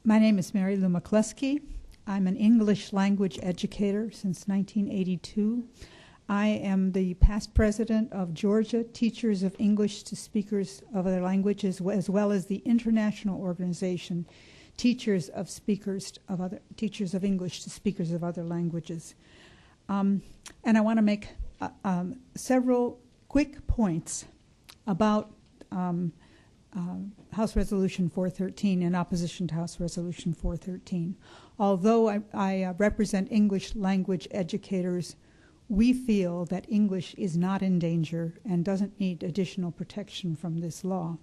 My name is Mary Lou McCluskey. I'm an English language educator since 1982. I am the past president of Georgia Teachers of English to Speakers of Other Languages, as well as the international organization Teachers of English to Speakers of Other Languages. And I want to make several quick points about House Resolution 413 in opposition to House Resolution 413. Although I represent English language educators, we feel that English is not in danger and doesn't need additional protection from this law.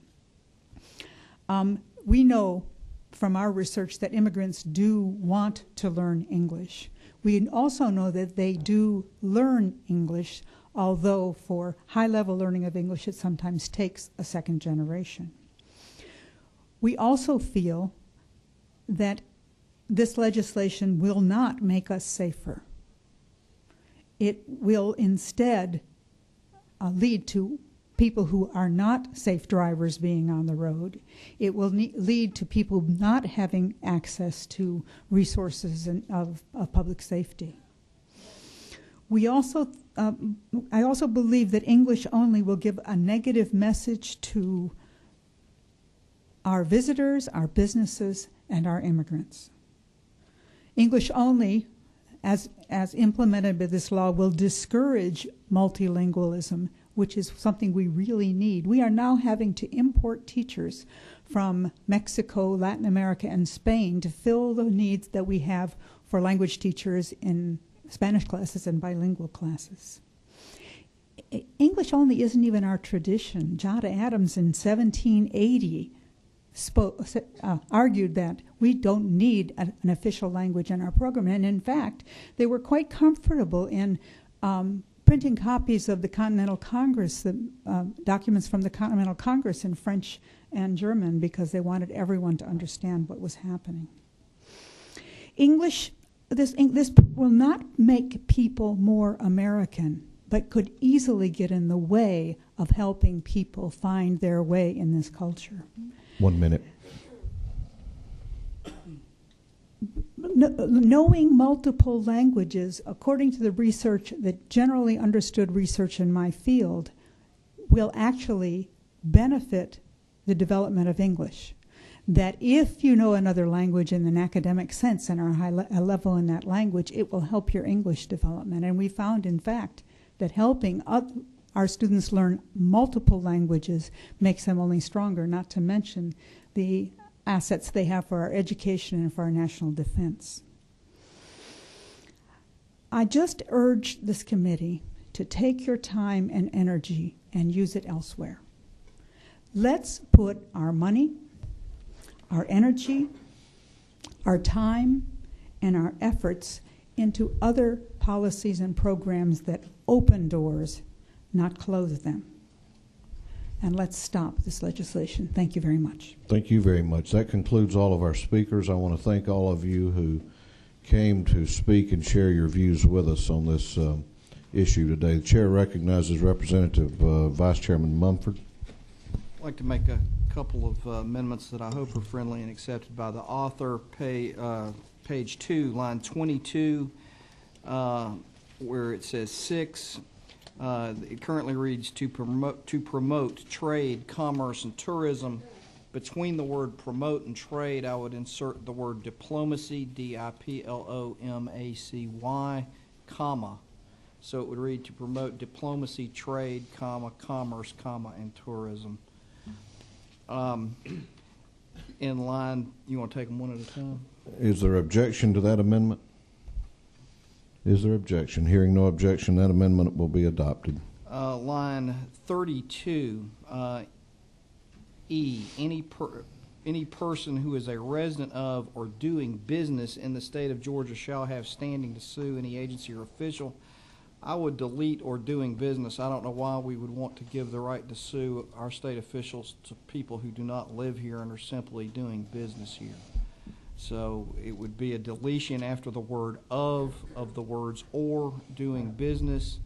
We know from our research that immigrants do want to learn English. We also know that they do learn English, although for high-level learning of English it sometimes takes a second generation. We also feel that this legislation will not make us safer. It will instead lead to people who are not safe drivers being on the road. It will lead to people not having access to resources of public safety. We also, I also believe that English only will give a negative message to our visitors, our businesses, and our immigrants. English only, as implemented by this law, will discourage multilingualism, which is something we really need. We are now having to import teachers from Mexico, Latin America, and Spain to fill the needs that we have for language teachers in Spanish classes and bilingual classes. English only isn't even our tradition. John Adams in 1780 argued that we don't need an official language in our program. And in fact, they were quite comfortable in printing copies of the Continental Congress, the documents from the Continental Congress in French and German, because they wanted everyone to understand what was happening. This will not make people more American, but could easily get in the way of helping people find their way in this culture. 1 minute. Knowing multiple languages, according to the research, the generally understood research in my field, will actually benefit the development of English. That if you know another language in an academic sense and are high level in that language, it will help your English development. And we found, in fact, that helping our students learn multiple languages makes them only stronger, not to mention the assets they have for our education and for our national defense. I just urge this committee to take your time and energy and use it elsewhere. Let's put our money, our energy, our time, and our efforts into other policies and programs that open doors, not close them. And let's stop this legislation. Thank you very much. Thank you very much. That concludes all of our speakers. I want to thank all of you who came to speak and share your views with us on this issue today. The chair recognizes Representative Vice Chairman Mumford. I'd like to make a couple of amendments that I hope are friendly and accepted by the author. Page 2, line 22, where it says 6. It currently reads to promote trade, commerce, and tourism. Between the word promote and trade, I would insert the word diplomacy, D-I-P-L-O-M-A-C-Y, comma. So it would read to promote diplomacy, trade, comma, commerce, comma, and tourism. In line, you want to take them one at a time? Is there objection to that amendment? Is there objection? Hearing no objection, that amendment will be adopted. Line 32, E, any person who is a resident of or doing business in the state of Georgia shall have standing to sue any agency or official. I would delete or doing business. I don't know why we would want to give the right to sue our state officials to people who do not live here and are simply doing business here. So it would be a deletion after the word of the words or, doing business,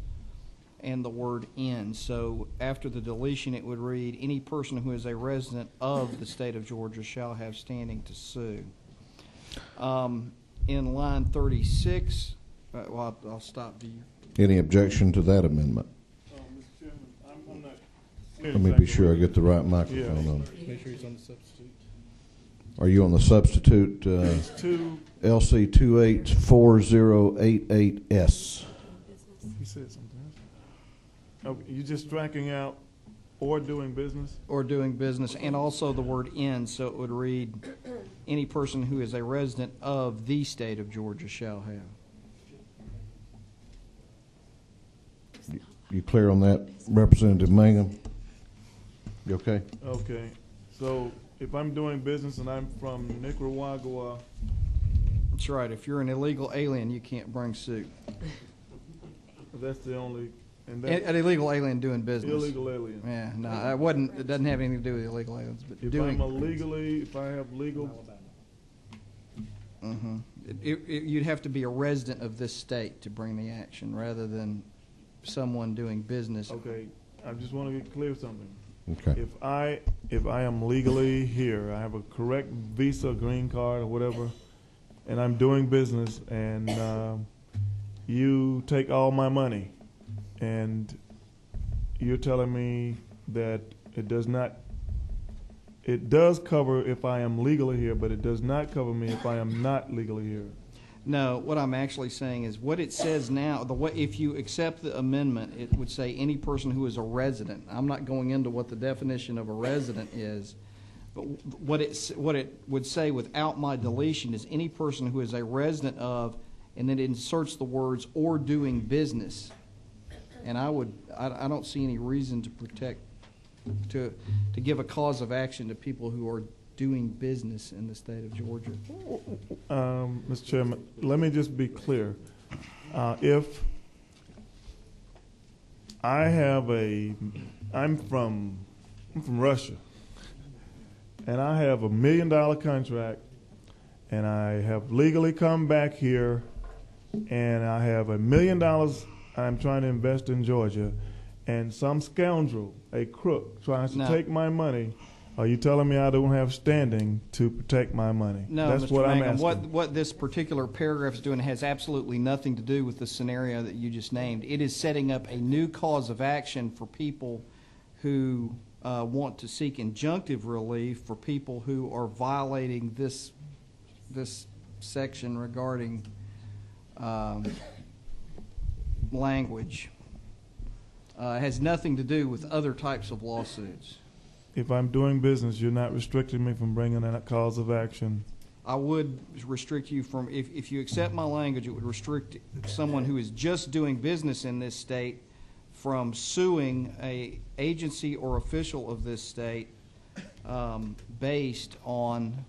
and the word in. So after the deletion, it would read, any person who is a resident of the state of Georgia shall have standing to sue. In line 36, well, I'll stop. Do you? Any objection to that amendment? Mr. Chairman, I'm not. Let me be sure I get the right microphone on. Make sure he's on the substitute. Are you on the substitute? LC 284088S. He said something else. Oh, you just striking out or doing business? Or doing business, and also the word in, so it would read, any person who is a resident of the state of Georgia shall have. You clear on that, Representative Mangum? You okay? Okay. So if I'm doing business and I'm from Nicaragua. That's right. If you're an illegal alien, you can't bring suit. That's the only. And An illegal alien doing business. Illegal alien. Yeah, no, it wasn't. It doesn't have anything to do with illegal aliens. But if doing. If I have legal. Mm-hmm. You'd have to be a resident of this state to bring the action rather than someone doing business. Okay, I just want to get clear something. Okay. If I am legally here, I have a correct visa, green card, or whatever, and I'm doing business, and you take all my money, and you're telling me that it does cover if I am legally here, but it does not cover me if I am not legally here. No, what I'm actually saying is what it says now, if you accept the amendment, it would say any person who is a resident. I'm not going into what the definition of a resident is, but what it would say without my deletion is any person who is a resident of, and then it inserts the words or doing business. And I don't see any reason to protect, to give a cause of action to people who are doing business in the state of Georgia. Mr. Chairman, let me just be clear. If I'm from Russia, and I have $1 million contract, and I have legally come back here, and I have $1 million I'm trying to invest in Georgia, and some scoundrel, a crook, tries to take my money, are you telling me I don't have standing to protect my money? No, that's Mr. what I'm Mangum, asking. what this particular paragraph is doing has absolutely nothing to do with the scenario that you just named. It is setting up a new cause of action for people who want to seek injunctive relief for people who are violating this section regarding language. It has nothing to do with other types of lawsuits. If I'm doing business, you're not restricting me from bringing a cause of action. I would restrict you from, if you accept my language, it would restrict someone who is just doing business in this state from suing a agency or official of this state based on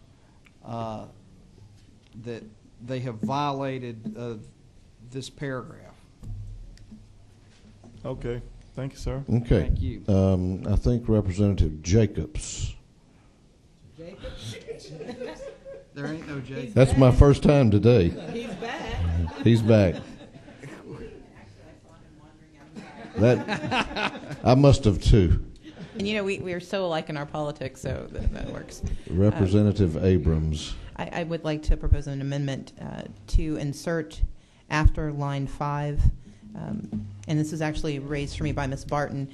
that they have violated this paragraph. Okay. Thank you, sir. Okay. Thank you. I think Representative Jacobs. There ain't no Jacobs. That's my first time today. He's back. He's back. That I must have too. And we are so alike in our politics, so that works. Representative Abrams. I would like to propose an amendment to insert after line 5. And this was actually raised for me by Ms. Barton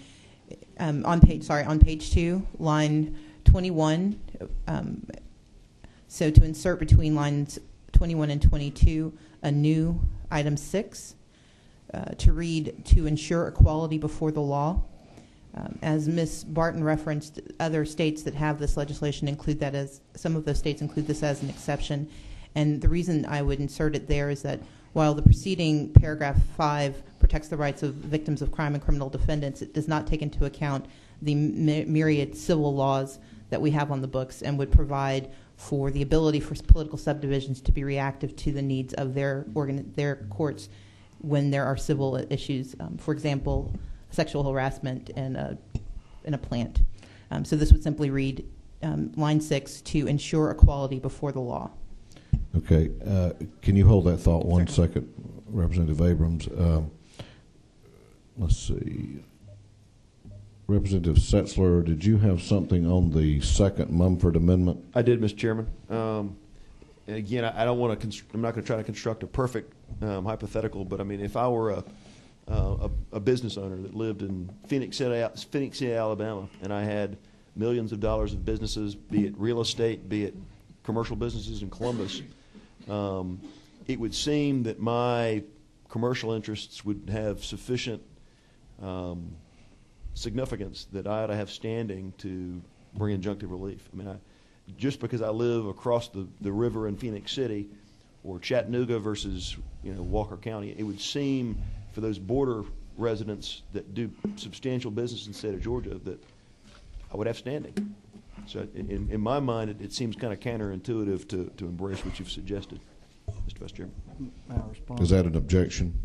on page 2, line 21. So to insert between lines 21 and 22 a new item 6 to read to ensure equality before the law. As Ms. Barton referenced, other states that have this legislation include that as some of those states include this as an exception. And the reason I would insert it there is that while the preceding paragraph 5 protects the rights of victims of crime and criminal defendants, it does not take into account the myriad civil laws that we have on the books and would provide for the ability for political subdivisions to be reactive to the needs of their courts when there are civil issues. For example, sexual harassment in a plant. So this would simply read line 6 to ensure equality before the law. Okay. Can you hold that thought one second, Representative Abrams? Let's see. Representative Setzler, did you have something on the second Mumford Amendment? I did, Mr. Chairman. And again, I don't want to. I'm not going to try to construct a perfect hypothetical, but I mean, if I were a business owner that lived in Phoenix City, Alabama, and I had millions of dollars of businesses, be it real estate, be it commercial businesses in Columbus, it would seem that my commercial interests would have sufficient significance that I ought to have standing to bring injunctive relief. I mean, just because I live across the river in Phoenix City or Chattanooga versus Walker County, it would seem for those border residents that do substantial business in the state of Georgia that I would have standing. So in my mind, it seems kind of counterintuitive to embrace what you've suggested, Mr. Vice Chairman. Is that an objection?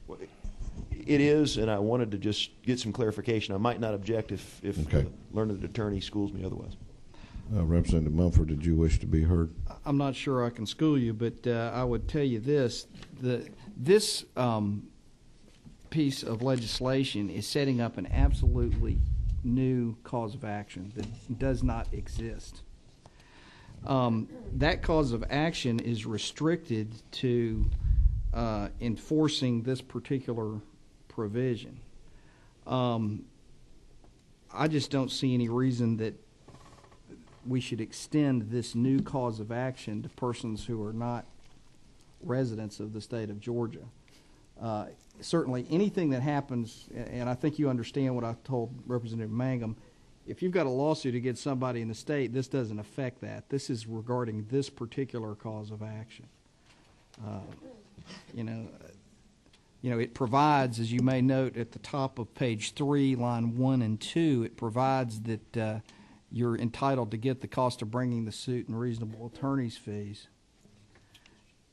Well, it is, and I wanted to just get some clarification. I might not object if the learned attorney schools me otherwise. Representative Mumford, did you wish to be heard? I'm not sure I can school you, but I would tell you this: this piece of legislation is setting up an absolutely new cause of action that does not exist. That cause of action is restricted to enforcing this particular provision. I just don't see any reason that we should extend this new cause of action to persons who are not residents of the state of Georgia. Certainly anything that happens, and I think you understand what I told Representative Mangum, if you've got a lawsuit against somebody in the state, this doesn't affect that. This is regarding this particular cause of action. It provides, as you may note at the top of page 3, line 1 and 2, it provides that you're entitled to get the cost of bringing the suit and reasonable attorney's fees.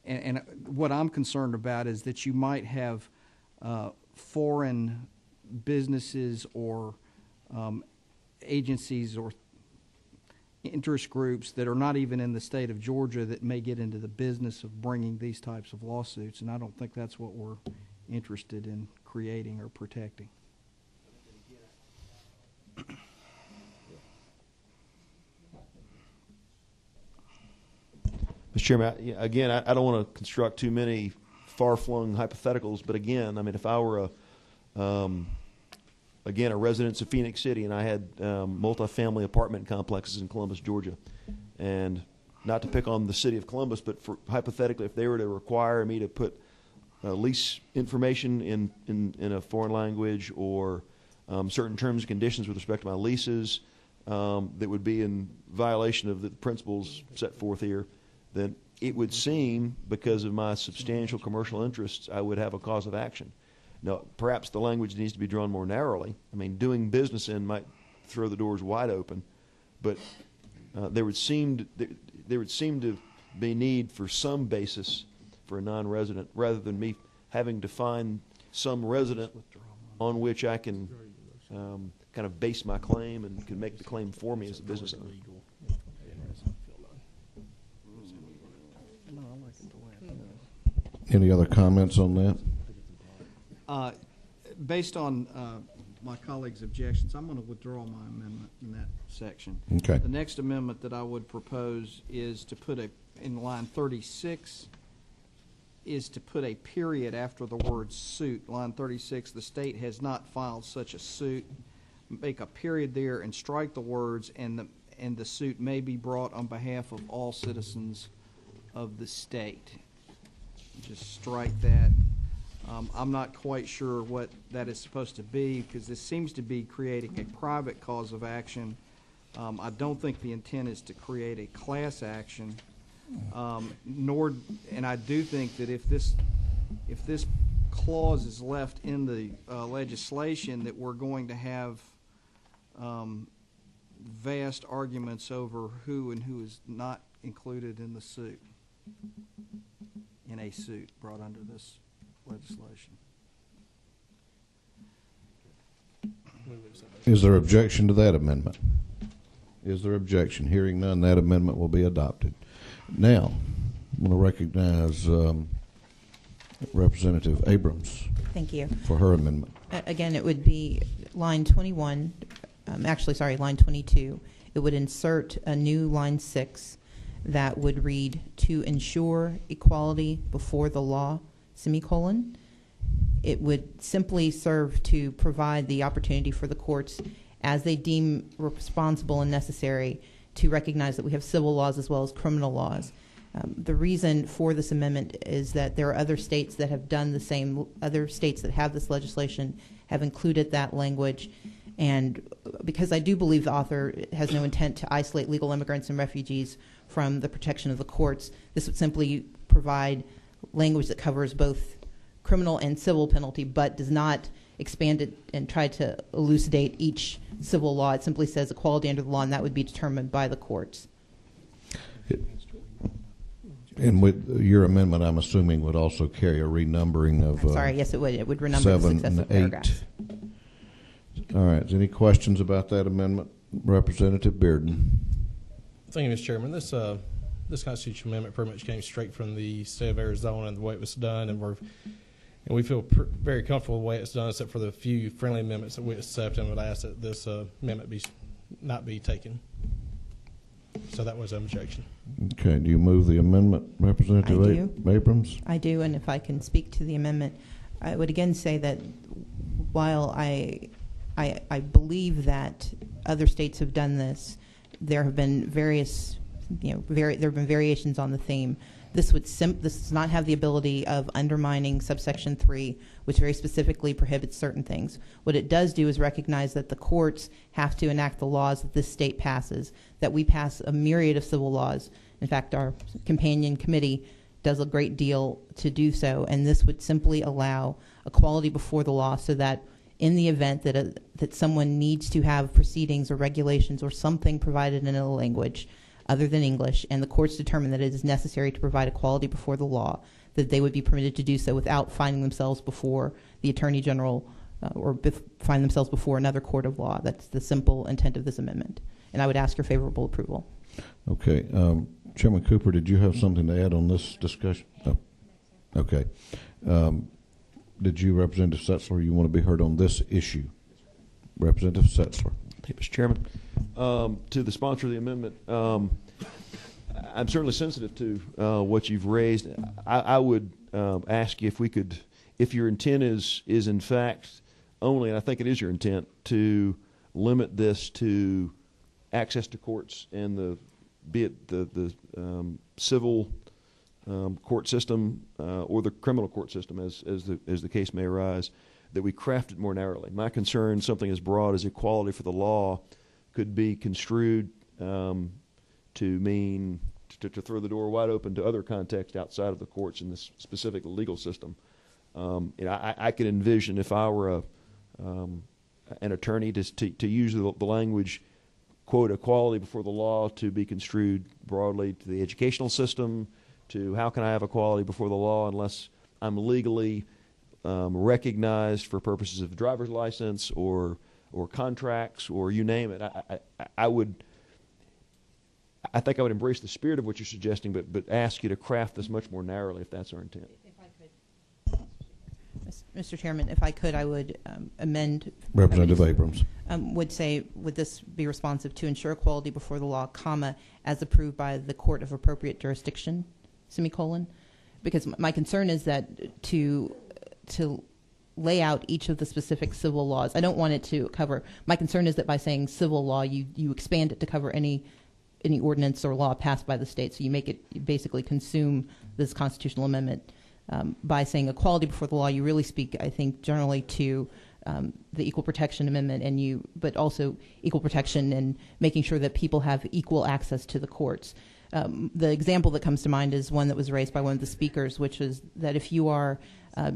And what I'm concerned about is that you might have foreign businesses or agencies or interest groups that are not even in the state of Georgia that may get into the business of bringing these types of lawsuits, and I don't think that's what we're interested in creating or protecting. Mr. Chairman, again, I don't want to construct too many far-flung hypotheticals, but again, I mean, if I were a resident of Phoenix City and I had multifamily apartment complexes in Columbus, Georgia, and not to pick on the city of Columbus, but hypothetically, if they were to require me to put lease information in a foreign language or certain terms and conditions with respect to my leases that would be in violation of the principles set forth here, then it would seem, because of my substantial commercial interests, I would have a cause of action. Now, perhaps the language needs to be drawn more narrowly. I mean, doing business in might throw the doors wide open, but there would seem to be need for some basis for a non-resident, rather than me having to find some resident on which I can kind of base my claim and can make the claim for me as a business owner. Any other comments on that? Based on my colleague's objections, I'm going to withdraw my amendment in that section. Okay. The next amendment that I would propose is to put in line 36, is to put a period after the word suit. Line 36, the state has not filed such a suit. Make a period there and strike the words, and the suit may be brought on behalf of all citizens of the state. Just strike that. I'm not quite sure what that is supposed to be, because this seems to be creating a private cause of action. I don't think the intent is to create a class action, and I do think that if this clause is left in the legislation, that we're going to have vast arguments over who and who is not included in the suit, in a suit brought under this legislation. Is there objection to that amendment? Is there objection? Hearing none, that amendment will be adopted. Now, I'm going to recognize Representative Abrams. Thank you. For her amendment. Again, it would be line 21, line 22. It would insert a new line 6 that would read, to ensure equality before the law, semicolon. It would simply serve to provide the opportunity for the courts, as they deem responsible and necessary, to recognize that we have civil laws as well as criminal laws. The reason for this amendment is that there are other states that have done the same. Other states that have this legislation have included that language. And because I do believe the author has no intent to isolate legal immigrants and refugees from the protection of the courts, this would simply provide language that covers both criminal and civil penalty, but does not expand it and try to elucidate each civil law. It simply says equality under the law, and that would be determined by the courts. And with your amendment, I'm assuming would also carry a renumbering of. Yes, it would. It would renumber 7 the successive and 8. paragraphs. All right. Any questions about that amendment, Representative Bearden? Thank you, Mr. Chairman. This constitutional amendment pretty much came straight from the state of Arizona and the way it was done, and we feel very comfortable with the way it's done, except for the few friendly amendments that we accept, and would ask that this amendment not be taken. So that was an objection. Okay. Do you move the amendment, Representative I do. Abrams? I do, and if I can speak to the amendment, I would again say that while I believe that other states have done this, there have been various, there have been variations on the theme. This does not have the ability of undermining subsection 3, which very specifically prohibits certain things. What it does do is recognize that the courts have to enact the laws that this state passes, that we pass a myriad of civil laws. In fact, our companion committee does a great deal to do so, and this would simply allow equality before the law, so that in the event that someone needs to have proceedings or regulations or something provided in a language other than English, and the courts determine that it is necessary to provide equality before the law, that they would be permitted to do so without finding themselves before the Attorney General or find themselves before another court of law. That's the simple intent of this amendment. And I would ask your favorable approval. Okay. Chairman Cooper, did you have something to add on this discussion? No. Okay. Did you, Representative Setzler, you want to be heard on this issue? Representative Setzler. Thank you, Mr. Chairman. To the sponsor of the amendment, I'm certainly sensitive to what you've raised. I would ask you if we could, if your intent is in fact only, and I think it is your intent, to limit this to access to courts and be it the civil court system or the criminal court system, as the case may arise, that we craft it more narrowly. My concern, something as broad as equality for the law, could be construed to mean to throw the door wide open to other contexts outside of the courts in this specific legal system. I could envision, if I were an attorney, to use the language, quote, equality before the law, to be construed broadly to the educational system, to how can I have equality before the law unless I'm legally recognized for purposes of driver's license or contracts or you name it. I think I would embrace the spirit of what you're suggesting, but ask you to craft this much more narrowly if that's our intent. If I could, Mr. Chairman, if I could, I would amend. Representative Abrams. Would say, would this be responsive to ensure equality before the law, comma, as approved by the court of appropriate jurisdiction, semicolon? Because my concern is that to lay out each of the specific civil laws, I don't want it to cover. My concern is that by saying civil law, you expand it to cover any ordinance or law passed by the state. So you make it, you basically consume this constitutional amendment. By saying equality before the law, you really speak, I think, generally to the Equal Protection Amendment, but also equal protection and making sure that people have equal access to the courts. The example that comes to mind is one that was raised by one of the speakers, which is that if you are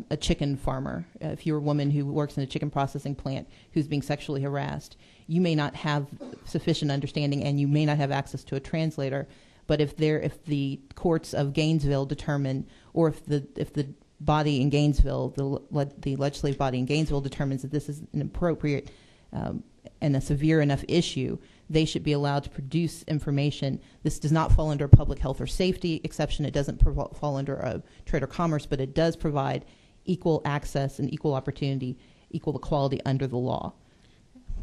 a chicken farmer, if you're a woman who works in a chicken processing plant who's being sexually harassed, you may not have sufficient understanding and you may not have access to a translator. But if the courts of Gainesville determine, or if the body in Gainesville, the legislative body in Gainesville determines that this is an appropriate and a severe enough issue, they should be allowed to produce information. This does not fall under a public health or safety exception. It doesn't fall under a trade or commerce, but it does provide equal access and equal opportunity, equal equality under the law.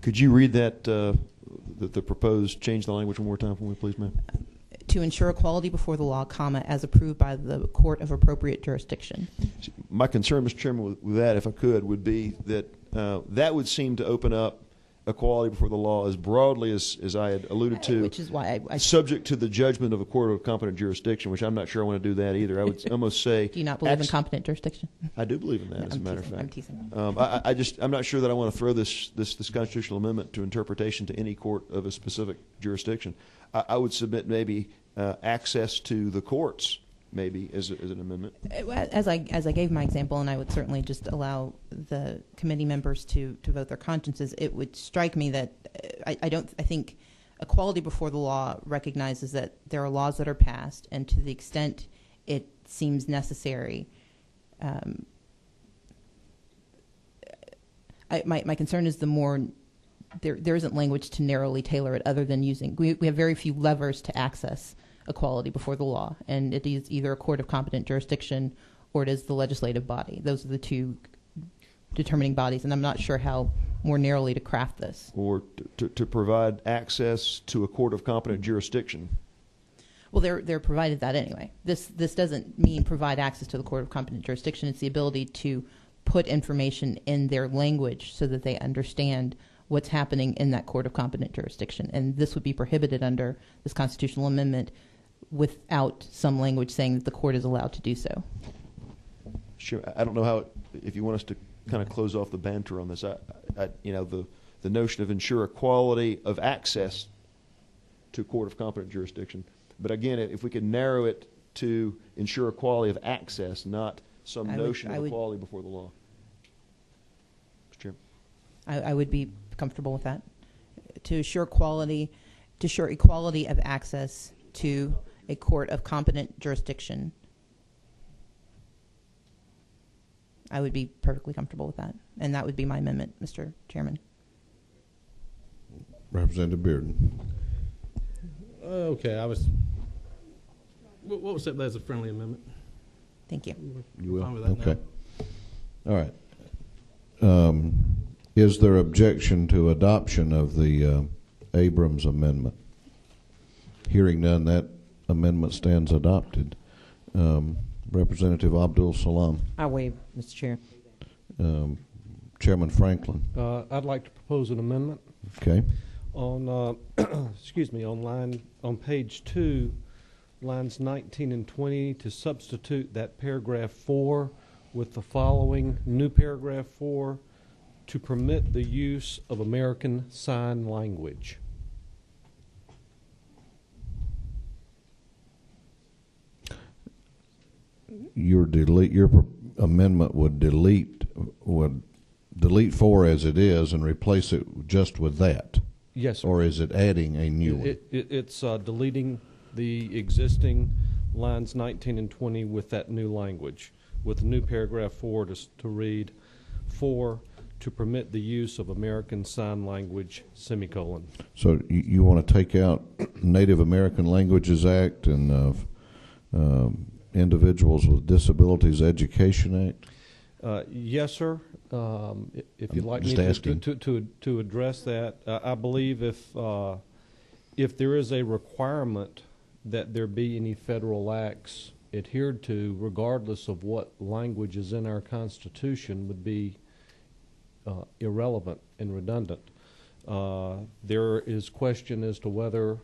Could you read that, the proposed change the language one more time for me, please, ma'am? To ensure equality before the law, comma, as approved by the court of appropriate jurisdiction. My concern, Mr. Chairman, with that, if I could, would be that that would seem to open up equality before the law as broadly as I had alluded to, which is why I subject to the judgment of a court of competent jurisdiction, which I'm not sure I want to do that either. I would almost say. Do you not believe in competent jurisdiction? I do believe in that, No, as a matter of fact. I'm teasing. I'm not sure that I want to throw this constitutional amendment to interpretation to any court of a specific jurisdiction. I would submit maybe access to the courts, maybe as an amendment. As I gave my example, and I would certainly just allow the committee members to vote their consciences, it would strike me that I think equality before the law recognizes that there are laws that are passed, and to the extent it seems necessary, my concern is the more there isn't language to narrowly tailor it other than using. We have very few levers to access equality before the law, and it is either a court of competent jurisdiction or it is the legislative body. Those are the two determining bodies, and I'm not sure how more narrowly to craft this. Or to provide access to a court of competent jurisdiction. Well, they're provided that anyway. This doesn't mean provide access to the court of competent jurisdiction. It's the ability to put information in their language so that they understand what's happening in that court of competent jurisdiction. And this would be prohibited under this constitutional amendment without some language saying that the court is allowed to do so. Sure. I don't know how, if you want us to kind of close off the banter on this, the notion of ensure equality of access to court of competent jurisdiction. But again, if we could narrow it to ensure equality of access, not some notion of equality before the law. Mr. Chairman. I would be comfortable with that. To assure equality of access to a court of competent jurisdiction. I would be perfectly comfortable with that. And that would be my amendment, Mr. Chairman. Representative Bearden. Okay, what was that as a friendly amendment? Thank you. You will? Fine with that Okay. All right. Is there objection to adoption of the Abrams amendment? Hearing none, that amendment stands adopted. Representative Abdul Salam. I waive, Mr. Chair. Chairman Franklin. I'd like to propose an amendment. Okay. On excuse me, on page 2, lines 19 and 20, to substitute that paragraph 4 with the following new paragraph 4, to permit the use of American Sign Language. Your amendment would delete 4 as it is and replace it just with that. Yes, sir. Or is it adding a new one? It's deleting the existing lines 19 and 20 with that new language, with the new paragraph 4 to read 4, to permit the use of American Sign Language, semicolon. So you want to take out Native American Languages Act and Individuals with Disabilities Education Act? Yes, sir. If you'd like me to address that, I believe if there is a requirement that there be any federal acts adhered to, regardless of what language is in our Constitution, would be irrelevant and redundant. There is question as to whether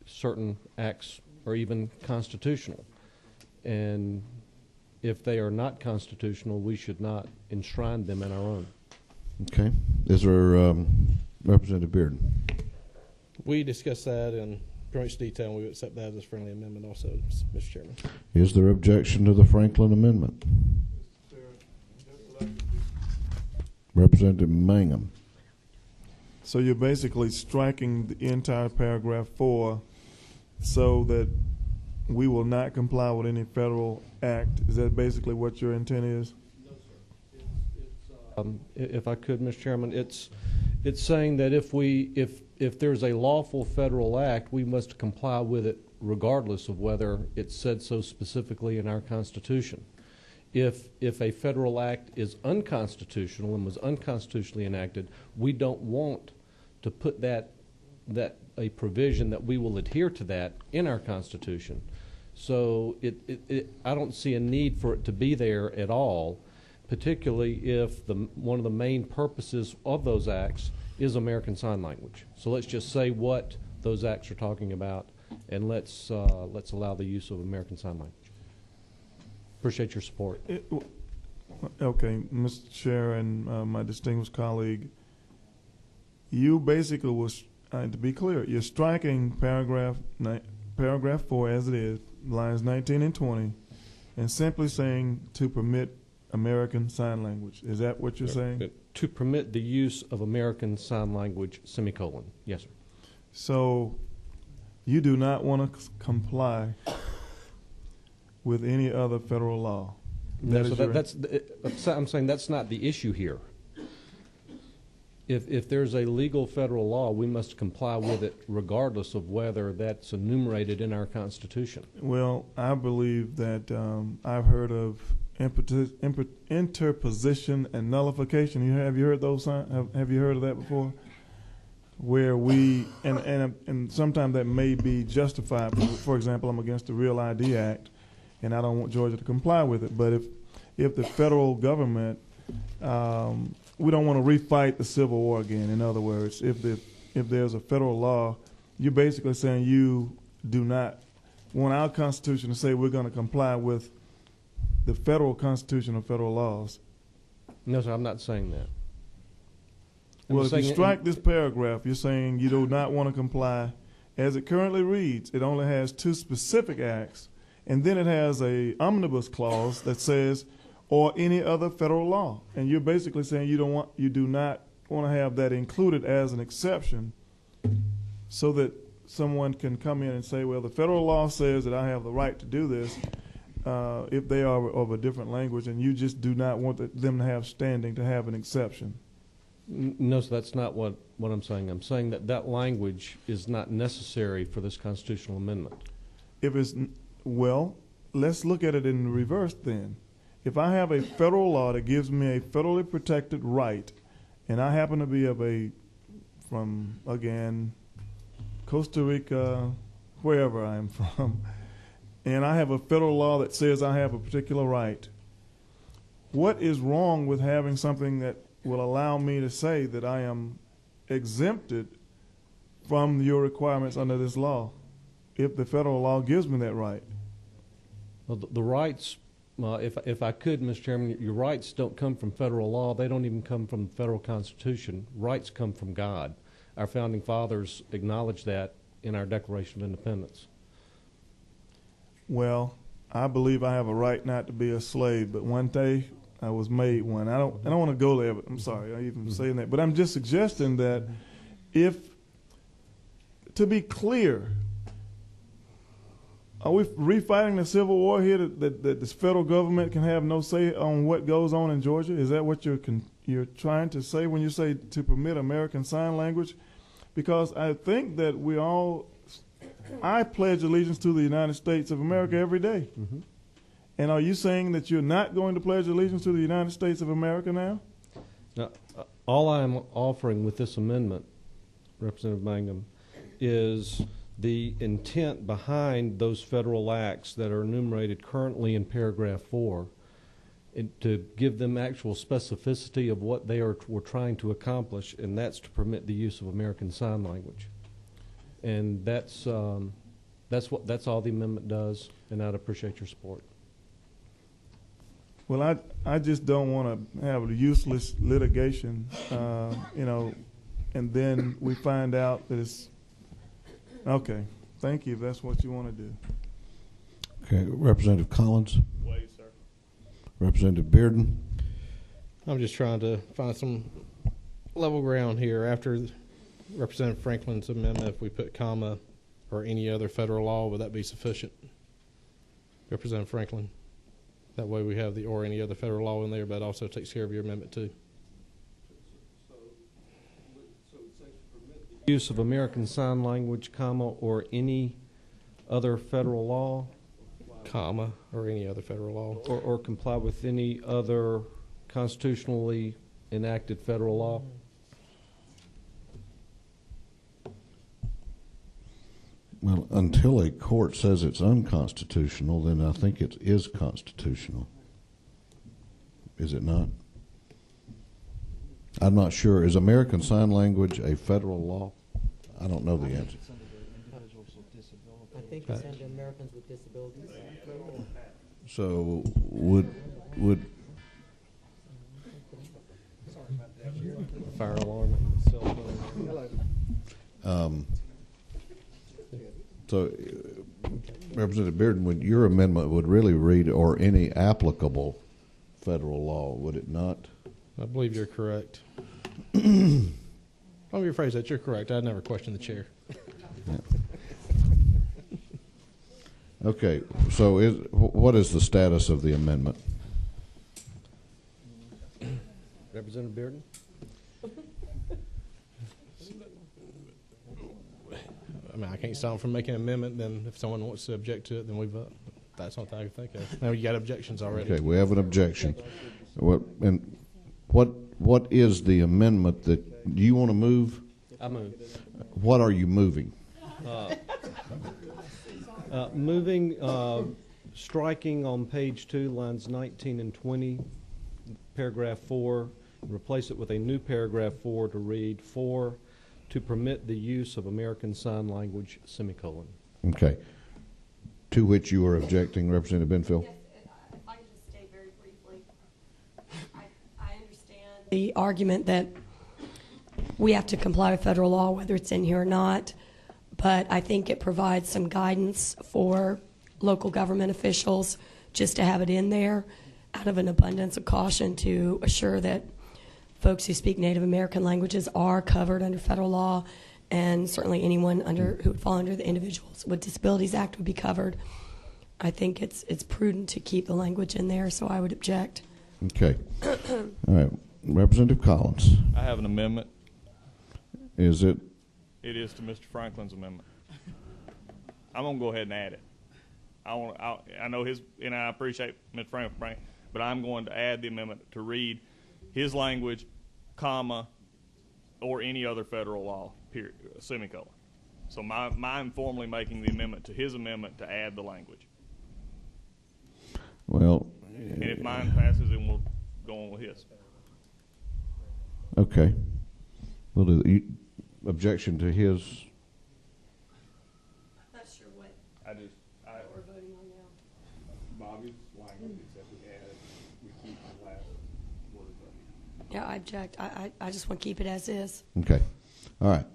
certain acts are even constitutional. And if they are not constitutional, we should not enshrine them in our own. Okay. Is there Representative Bearden? We discussed that in pretty much detail, and we would accept that as a friendly amendment also, Mr. Chairman. Is there objection to the Franklin amendment? Representative Mangum. So you're basically striking the entire paragraph 4 so that we will not comply with any federal act. Is that basically what your intent is? No, sir. If I could, Mr. Chairman, it's saying that if there's a lawful federal act, we must comply with it regardless of whether it's said so specifically in our Constitution. If a federal act is unconstitutional and was unconstitutionally enacted, we don't want to put that a provision that we will adhere to that in our Constitution. So I don't see a need for it to be there at all, particularly if one of the main purposes of those acts is American Sign Language. So let's just say what those acts are talking about, and let's allow the use of American Sign Language. Appreciate your support. Okay, Mr. Chair and my distinguished colleague, you basically was, to be clear, you're striking paragraph 4 as it is, lines 19 and 20, and simply saying to permit American Sign Language. Is that what you're saying? To permit the use of American Sign Language, semicolon. Yes, sir. So you do not want to comply with any other federal law? I'm saying that's not the issue here. if there's a legal federal law, we must comply with it regardless of whether that's enumerated in our Constitution. Well, I believe that I've heard of interposition and nullification. Have you heard those? Have you heard of that before? Where we and sometimes that may be justified. For example, I'm against the Real ID Act, and I don't want Georgia to comply with it. But if the federal government we don't want to refight the Civil War again. In other words, if there's a federal law, you're basically saying you do not want our Constitution to say we're going to comply with the federal Constitution or federal laws. No, sir, I'm not saying that. Well, if you strike this paragraph, you're saying you do not want to comply. As it currently reads, it only has two specific acts, and then it has a omnibus clause that says, or any other federal law. And you're basically saying you do not want to have that included as an exception so that someone can come in and say, well, the federal law says that I have the right to do this if they are of a different language, and you just do not want them to have standing to have an exception. No, sir, that's not what I'm saying. I'm saying that language is not necessary for this constitutional amendment. Well, let's look at it in reverse then. If I have a federal law that gives me a federally protected right, and I happen to be from, again, Costa Rica, wherever I'm from, and I have a federal law that says I have a particular right, what is wrong with having something that will allow me to say that I am exempted from your requirements under this law if the federal law gives me that right? Well, the rights, if I could, Mr. Chairman, your rights don't come from federal law. They don't even come from the federal Constitution. Rights come from God. Our founding fathers acknowledged that in our Declaration of Independence. Well, I believe I have a right not to be a slave, but one day I was made one. I don't want to go there, but I'm sorry I even saying that. But I'm just suggesting that to be clear, are we refighting the Civil War here that this federal government can have no say on what goes on in Georgia? Is that what you're trying to say when you say to permit American Sign Language? Because I think that I pledge allegiance to the United States of America every day. Mm-hmm. And are you saying that you're not going to pledge allegiance to the United States of America now? Now, all I'm offering with this amendment, Representative Mangum, is the intent behind those federal acts that are enumerated currently in paragraph 4, and to give them actual specificity of what we're trying to accomplish, and that's to permit the use of American Sign Language. And that's all the amendment does, and I'd appreciate your support. Well, I just don't want to have useless litigation, and then we find out that it's okay. Thank you if that's what you want to do. Okay, Representative Collins. Wait, sir. Representative Bearden. I'm just trying to find some level ground here. After Representative Franklin's amendment, if we put comma or any other federal law, would that be sufficient? Representative Franklin. That way we have the or any other federal law in there, but also takes care of your amendment too. Use of American Sign Language, comma, or any other federal law, comma, or any other federal law, or comply with any other constitutionally enacted federal law. Well, until a court says it's unconstitutional, then I think it is constitutional. Is it not? I'm not sure. Is American Sign Language a federal law? I don't know the answer. I think it's under Americans with Disabilities. So would fire alarm and cell phone. So, Representative Bearden, your amendment would really read or any applicable federal law, would it not? I believe you're correct. Let me rephrase that. You're correct. I never questioned the chair. Yeah. Okay, so what is the status of the amendment? Representative Bearden? I can't stop them from making an amendment. Then if someone wants to object to it, then we vote. That's something I can think of. Now you got objections already. Okay, we have an objection. What is the amendment that do you want to move? I move. What are you moving? Striking on page 2, lines 19 and 20, paragraph 4, and replace it with a new paragraph 4 to read 4, to permit the use of American Sign Language, semicolon. Okay. To which you are objecting, Representative Benfield? Yes, if I could just state very briefly, I understand the argument that we have to comply with federal law, whether it's in here or not, but I think it provides some guidance for local government officials just to have it in there out of an abundance of caution to assure that folks who speak Native American languages are covered under federal law, and certainly anyone who would fall under the Individuals with Disabilities Act would be covered. I think it's prudent to keep the language in there, so I would object. Okay. All right. Representative Collins. I have an amendment. Is it? It is to Mr. Franklin's amendment. I'm going to go ahead and add it. I know his, and I appreciate Mr. Franklin, but I'm going to add the amendment to read his language, comma, or any other federal law, period, semicolon. So I'm formally making the amendment to his amendment to add the language. Well. And if mine passes, then we'll go on with his. Okay. We'll do the objection to his. I'm not sure what we're voting on now. Bobby's language, except we keep the last word. Yeah, I object. I just want to keep it as is. Okay. All right.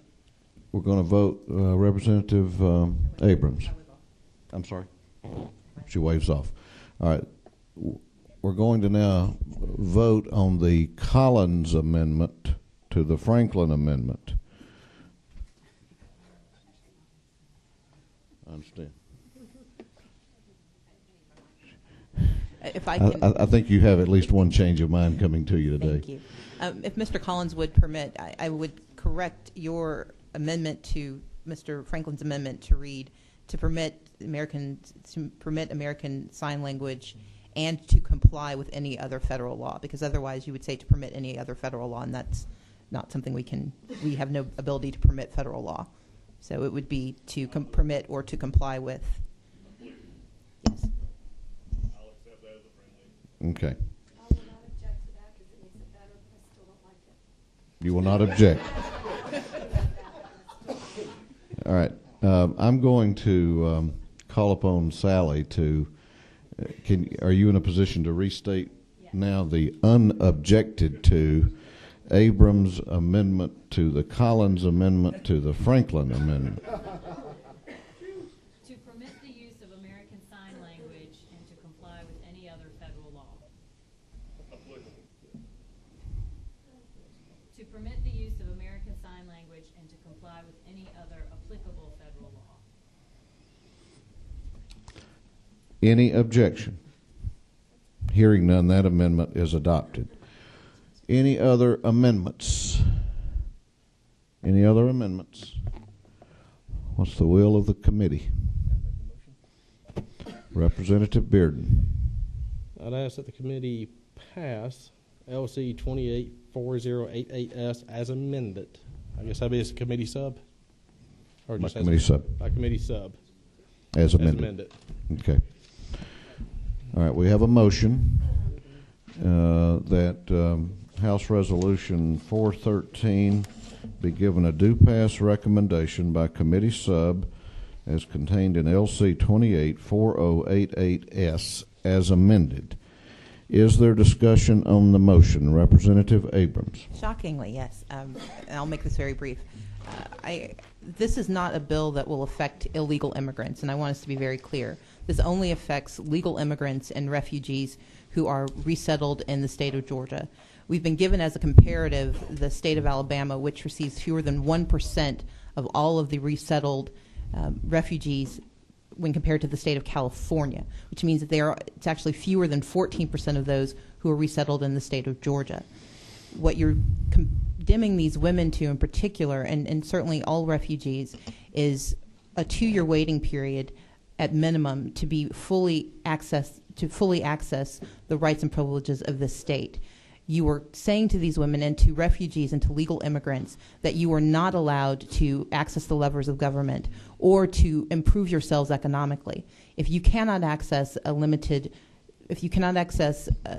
We're going to vote Representative Abrams. I'm sorry. She waves off. All right. We're going to now vote on the Collins amendment to the Franklin amendment. I understand. If I can, I think you have at least one change of mind coming to you today. thank you. If Mr. Collins would permit, I would correct your amendment to Mr. Franklin's amendment to read to permit American Sign Language and to comply with any other federal law, because otherwise you would say to permit any other federal law, and that's not something we have no ability to permit federal law. So it would be to permit or to comply with. Yes. I'll accept that as a friendly. Okay. I will not object to that because it makes it better, but I still don't like it. You will not object. All right. I'm going to call upon Sally to. Are you in a position to restate now the unobjected to Abrams amendment to the Collins amendment to the Franklin amendment? To permit the use of American Sign Language and to comply with any other federal law. To permit the use of American Sign Language and to comply with any other applicable federal law. Any objection? Hearing none, that amendment is adopted. Any other amendments? Any other amendments? What's the will of the committee? Representative Bearden. I'd ask that the committee pass LC 284088S as amended. I guess that'd be as a committee sub? Or By just committee sub. By committee sub. As amended. Okay. All right, we have a motion that House Resolution 413 be given a due pass recommendation by committee sub as contained in LC 284088S as amended. Is there discussion on the motion? Representative Abrams. Shockingly, yes. And I'll make this very brief. This is not a bill that will affect illegal immigrants, and I want us to be very clear. This only affects legal immigrants and refugees who are resettled in the state of Georgia. We've been given as a comparative the state of Alabama, which receives fewer than 1% of all of the resettled refugees when compared to the state of California, which means that it's actually fewer than 14% of those who are resettled in the state of Georgia. What you're condemning these women to in particular, and certainly all refugees, is a 2-year waiting period at minimum to be fully access the rights and privileges of this state. You were saying to these women and to refugees and to legal immigrants that you are not allowed to access the levers of government or to improve yourselves economically. If you cannot access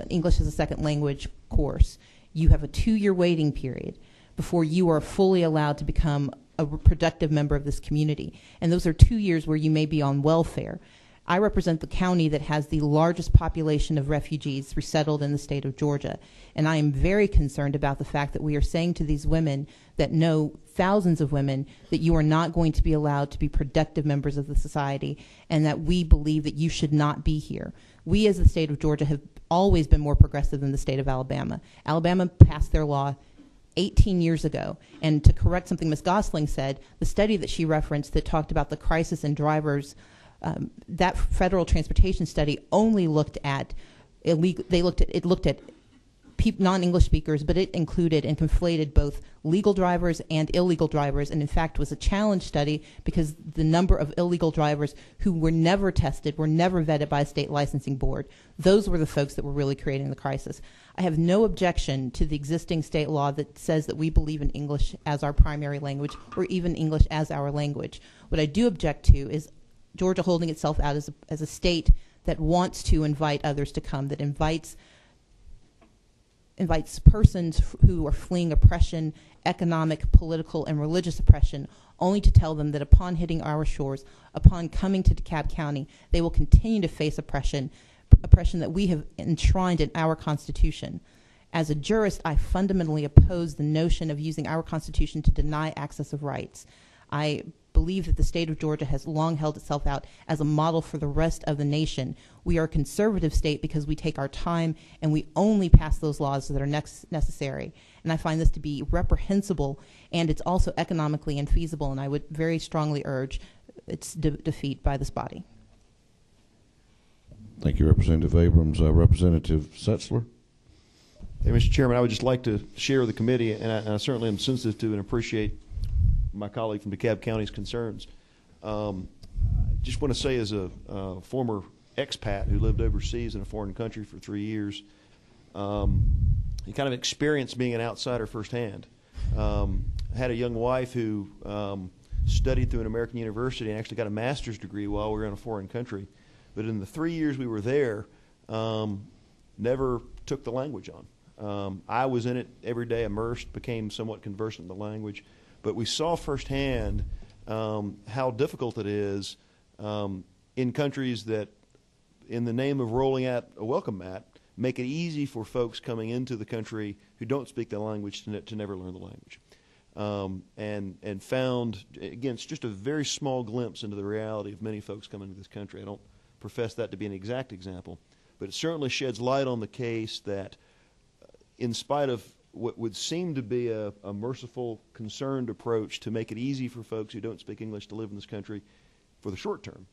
English as a second language course, you have a 2-year waiting period before you are fully allowed to become a productive member of this community. And those are 2 years where you may be on welfare. I represent the county that has the largest population of refugees resettled in the state of Georgia. And I am very concerned about the fact that we are saying to these women that know thousands of women that you are not going to be allowed to be productive members of the society, and that we believe that you should not be here. We as the state of Georgia have always been more progressive than the state of Alabama. Alabama passed their law 18 years ago. And to correct something Ms. Gosling said, the study that she referenced that talked about the crisis in drivers, that federal transportation study only looked at non-English speakers, but it included and conflated both legal drivers and illegal drivers, and in fact was a challenge study because the number of illegal drivers who were never tested, were never vetted by a state licensing board, those were the folks that were really creating the crisis. I have no objection to the existing state law that says that we believe in English as our primary language or even English as our language. What I do object to is Georgia holding itself out as a state that wants to invite others to come, that invites persons who are fleeing oppression, economic, political, and religious oppression, only to tell them that upon hitting our shores, upon coming to DeKalb County, they will continue to face oppression that we have enshrined in our Constitution. As a jurist, I fundamentally oppose the notion of using our Constitution to deny access of rights. I believe that the state of Georgia has long held itself out as a model for the rest of the nation. We are a conservative state because we take our time and we only pass those laws that are necessary. And I find this to be reprehensible, and it's also economically infeasible, and I would very strongly urge its defeat by this body. Thank you, Representative Abrams. Representative Setzler. Hey, Mr. Chairman, I would just like to share with the committee, and I certainly am sensitive to and appreciate my colleague from DeKalb County's concerns. Just want to say, as a former expat who lived overseas in a foreign country for 3 years, you kind of experienced being an outsider firsthand. I had a young wife who studied through an American university and actually got a master's degree while we were in a foreign country. But in the 3 years we were there, never took the language on. I was in it every day, immersed, became somewhat conversant in the language. But we saw firsthand how difficult it is in countries that, in the name of rolling out a welcome mat, make it easy for folks coming into the country who don't speak the language to never learn the language. And found, again, it's just a very small glimpse into the reality of many folks coming to this country. I don't profess that to be an exact example, but it certainly sheds light on the case that in spite of what would seem to be a merciful, concerned approach to make it easy for folks who don't speak English to live in this country for the short term,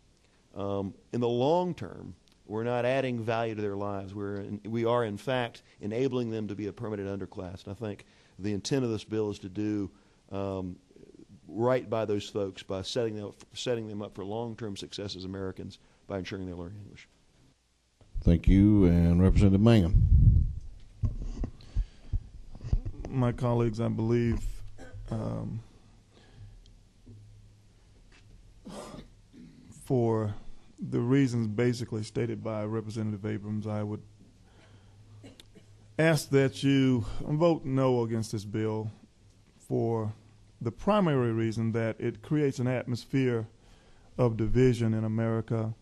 in the long term, we're not adding value to their lives. We are, in fact, enabling them to be a permanent underclass. And I think the intent of this bill is to do right by those folks by setting them up for long-term success as Americans by ensuring they learn English. Thank you. And Representative Mangum. My colleagues, I believe, for the reasons basically stated by Representative Abrams, I would ask that you vote no against this bill for the primary reason that it creates an atmosphere of division in America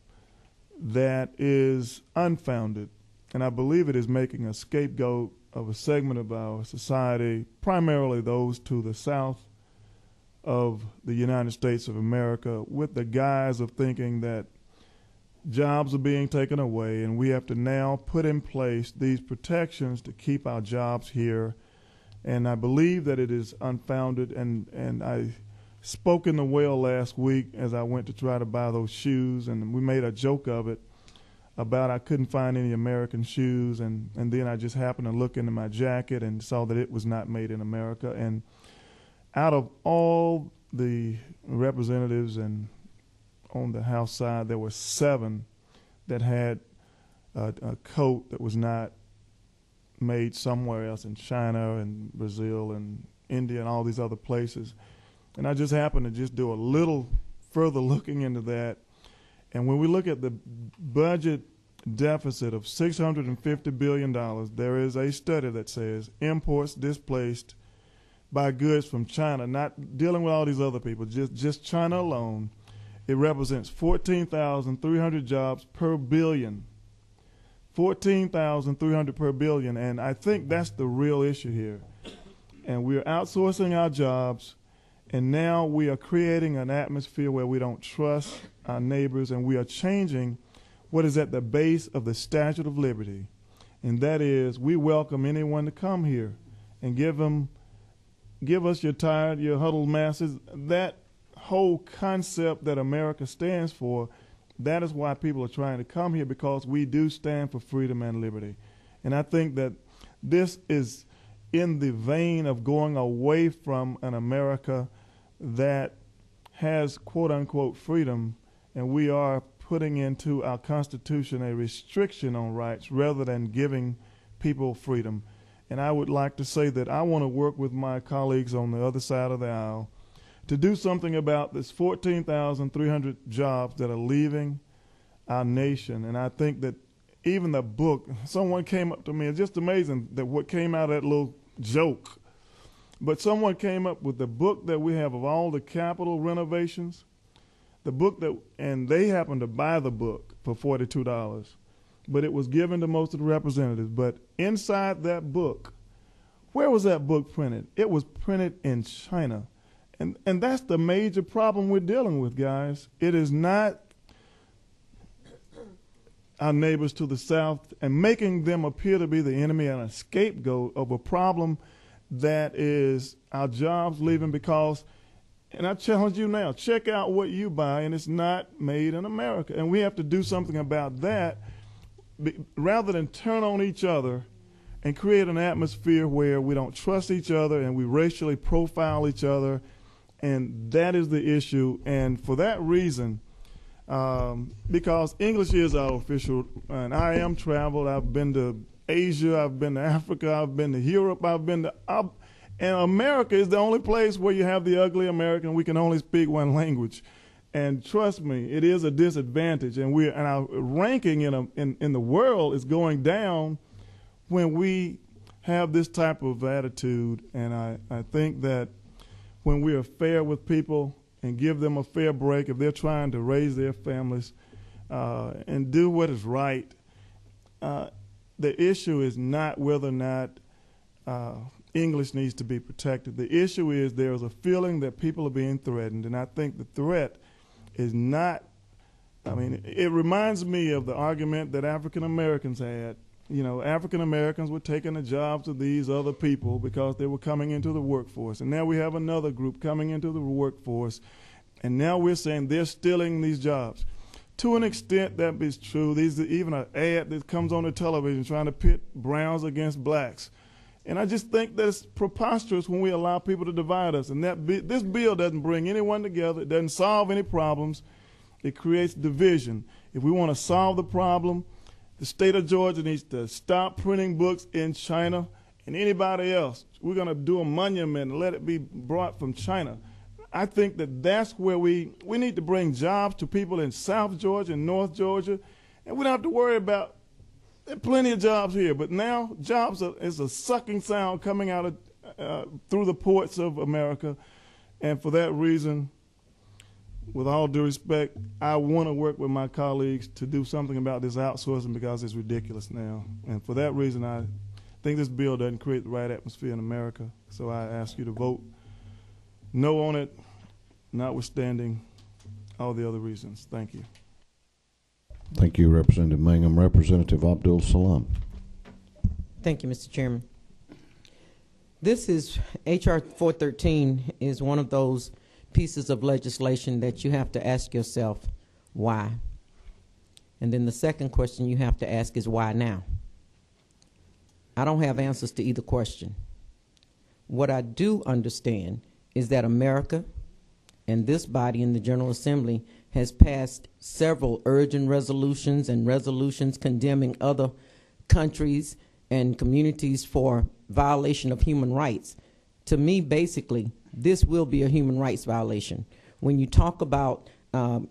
that is unfounded. And I believe it is making a scapegoat of a segment of our society, primarily those to the south of the United States of America, with the guise of thinking that jobs are being taken away and we have to now put in place these protections to keep our jobs here. And I believe that it is unfounded, and I spoke in the well last week as I went to try to buy those shoes, and we made a joke of it about I couldn't find any American shoes, and then I just happened to look into my jacket and saw that it was not made in America. And out of all the representatives and on the House side, there were 7 that had a coat that was not made somewhere else in China and Brazil and India and all these other places. And I just happened to just do a little further looking into that. And when we look at the budget deficit of $650 billion, there is a study that says imports displaced by goods from China, not dealing with all these other people, just China alone, it represents 14,300 jobs per billion. 14,300 per billion, and I think that's the real issue here. And we're outsourcing our jobs, and now we are creating an atmosphere where we don't trust our neighbors, and we are changing what is at the base of the Statue of Liberty, and that is we welcome anyone to come here and give us your tired, your huddled masses. That whole concept that America stands for, that is why people are trying to come here, because we do stand for freedom and liberty. And I think that this is in the vein of going away from an America that has quote-unquote freedom, and we are putting into our Constitution a restriction on rights rather than giving people freedom. And I would like to say that I want to work with my colleagues on the other side of the aisle to do something about this 14,300 jobs that are leaving our nation. And I think that even the book, someone came up to me, it's just amazing that what came out of that little joke, but someone came up with the book that we have of all the Capitol renovations, the book that, and they happened to buy the book for $42, but it was given to most of the representatives. But inside that book, where was that book printed? It was printed in China. And that's the major problem we're dealing with, guys. It is not our neighbors to the south and making them appear to be the enemy and a scapegoat of a problem that is our jobs leaving because, and I challenge you now, check out what you buy and it's not made in America. And we have to do something about that rather than turn on each other and create an atmosphere where we don't trust each other and we racially profile each other. And that is the issue. And for that reason, because English is our official, and I am traveled, I've been to Asia, I've been to Africa, I've been to Europe, and America is the only place where you have the ugly American. We can only speak one language. And trust me, it is a disadvantage. And our ranking in the world is going down when we have this type of attitude. And I think that when we are fair with people and give them a fair break, if they're trying to raise their families and do what is right, the issue is not whether or not English needs to be protected. The issue is there is a feeling that people are being threatened, and I think the threat is not, I mean, it reminds me of the argument that African Americans had. You know, African Americans were taking the jobs of these other people because they were coming into the workforce. And now we have another group coming into the workforce, and now we're saying they're stealing these jobs. To an extent, that is true. Even an ad that comes on the television trying to pit browns against blacks. And I just think that it's preposterous when we allow people to divide us. And this bill doesn't bring anyone together. It doesn't solve any problems. It creates division. If we want to solve the problem, the state of Georgia needs to stop printing books in China and anybody else. We're going to do a monument and let it be brought from China. I think that that's where we need to bring jobs to people in South Georgia and North Georgia, and we don't have to worry about, there are plenty of jobs here, but now jobs is a sucking sound coming out of through the ports of America, and for that reason, with all due respect, I want to work with my colleagues to do something about this outsourcing because it's ridiculous now. And for that reason, I think this bill doesn't create the right atmosphere in America. So I ask you to vote no on it, notwithstanding all the other reasons. Thank you. Thank you, Representative Mangum. Representative Abdul Salam. Thank you, Mr. Chairman. This is, H.R. 413 is one of those pieces of legislation that you have to ask yourself, why? And then the second question you have to ask is, why now? I don't have answers to either question. What I do understand is that America and this body in the General Assembly has passed several urgent resolutions and resolutions condemning other countries and communities for violation of human rights. To me, basically, this will be a human rights violation. When you talk about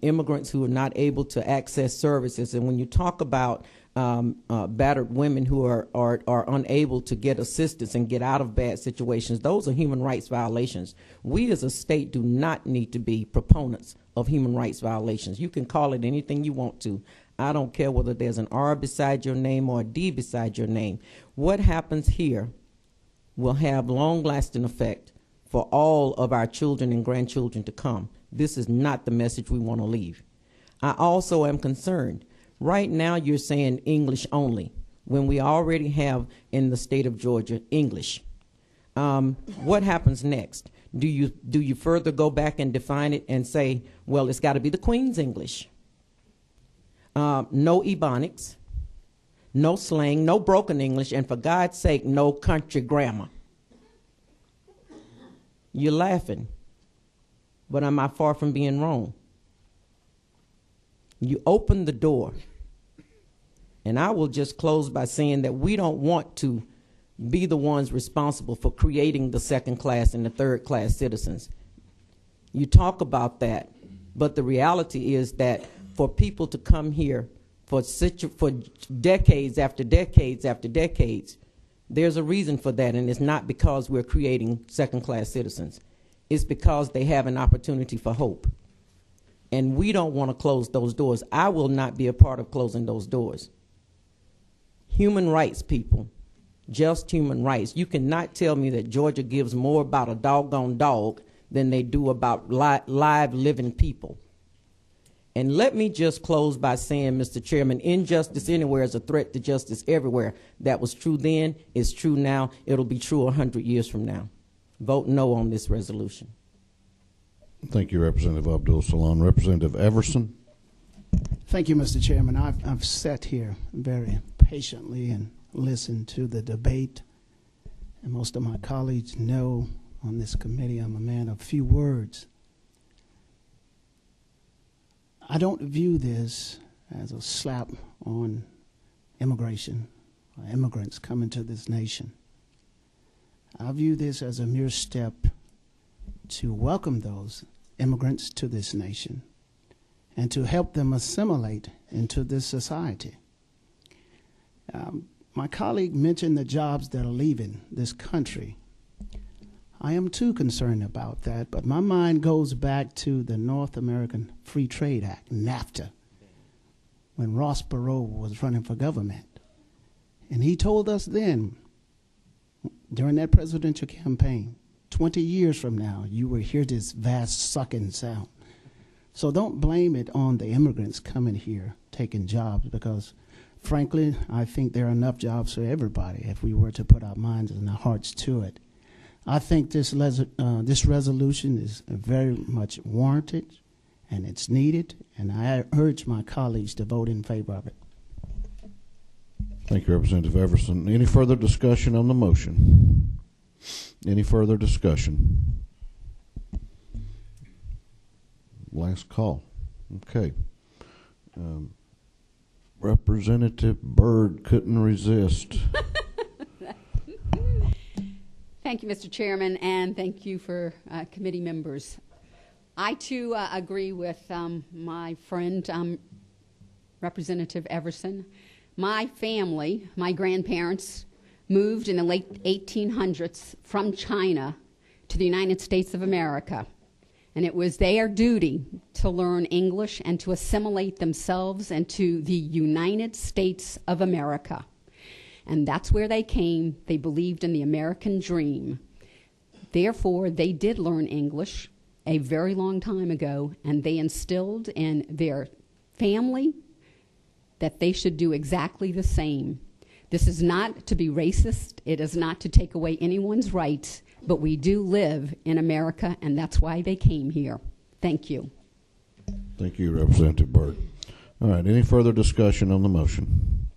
immigrants who are not able to access services, and when you talk about battered women who are unable to get assistance and get out of bad situations, those are human rights violations. We as a state do not need to be proponents of human rights violations. You can call it anything you want to. I don't care whether there's an R beside your name or a D beside your name. What happens here will have long-lasting effect for all of our children and grandchildren to come. This is not the message we want to leave. I also am concerned. Right now you're saying English only, when we already have in the state of Georgia English. What happens next? Do you further go back and define it and say, well, it's got to be the Queen's English? No Ebonics, no slang, no broken English, and for God's sake, no country grammar. You're laughing, but am I far from being wrong? You open the door, and I will just close by saying that we don't want to be the ones responsible for creating the second class and the third class citizens. You talk about that, but the reality is that for people to come here for decades after decades after decades, there's a reason for that, and it's not because we're creating second class citizens. It's because they have an opportunity for hope. And we don't want to close those doors. I will not be a part of closing those doors. Human rights, people, just human rights. You cannot tell me that Georgia gives more about a doggone dog than they do about live living people. And let me just close by saying, Mr. Chairman, injustice anywhere is a threat to justice everywhere. That was true then, it's true now, it'll be true 100 years from now. Vote no on this resolution. Thank you, Representative Abdul Salam. Representative Everson. Thank you, Mr. Chairman. I've sat here very patiently and listened to the debate, and most of my colleagues know on this committee I'm a man of few words. I don't view this as a slap on immigration, or immigrants coming to this nation. I view this as a mere step to welcome those immigrants to this nation and to help them assimilate into this society. My colleague mentioned the jobs that are leaving this country. I am too concerned about that, but my mind goes back to the North American Free Trade Act, NAFTA, when Ross Perot was running for government. And he told us then, during that presidential campaign, 20 years from now, you will hear this vast sucking sound. So don't blame it on the immigrants coming here, taking jobs, because frankly, I think there are enough jobs for everybody if we were to put our minds and our hearts to it. I think this resolution is very much warranted, and it's needed, and I urge my colleagues to vote in favor of it. Thank you, Representative Everson. Any further discussion on the motion? Any further discussion? Last call. Okay. Representative Byrd couldn't resist. Thank you, Mr. Chairman, and thank you for committee members. I, too, agree with my friend, Representative Everson. My family, my grandparents, moved in the late 1800s from China to the United States of America, and it was their duty to learn English and to assimilate themselves into the United States of America. And that's where they came. They believed in the American dream. Therefore, they did learn English a very long time ago, and they instilled in their family that they should do exactly the same. This is not to be racist. It is not to take away anyone's rights, but we do live in America, and that's why they came here. Thank you. Thank you, Representative Byrd. All right, any further discussion on the motion?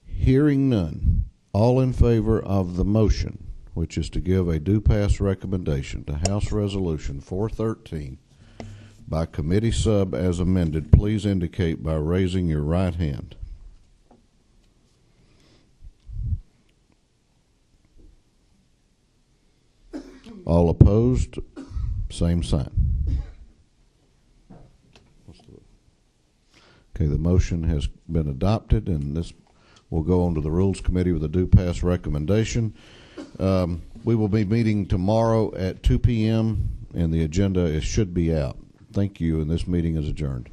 Hearing none, all in favor of the motion, which is to give a do pass recommendation to House Resolution 413 by committee sub as amended, please indicate by raising your right hand. All opposed, same sign. Okay, the motion has been adopted, and this will go on to the Rules Committee with a due pass recommendation. We will be meeting tomorrow at 2 p.m., and the agenda should be out. Thank you, and this meeting is adjourned.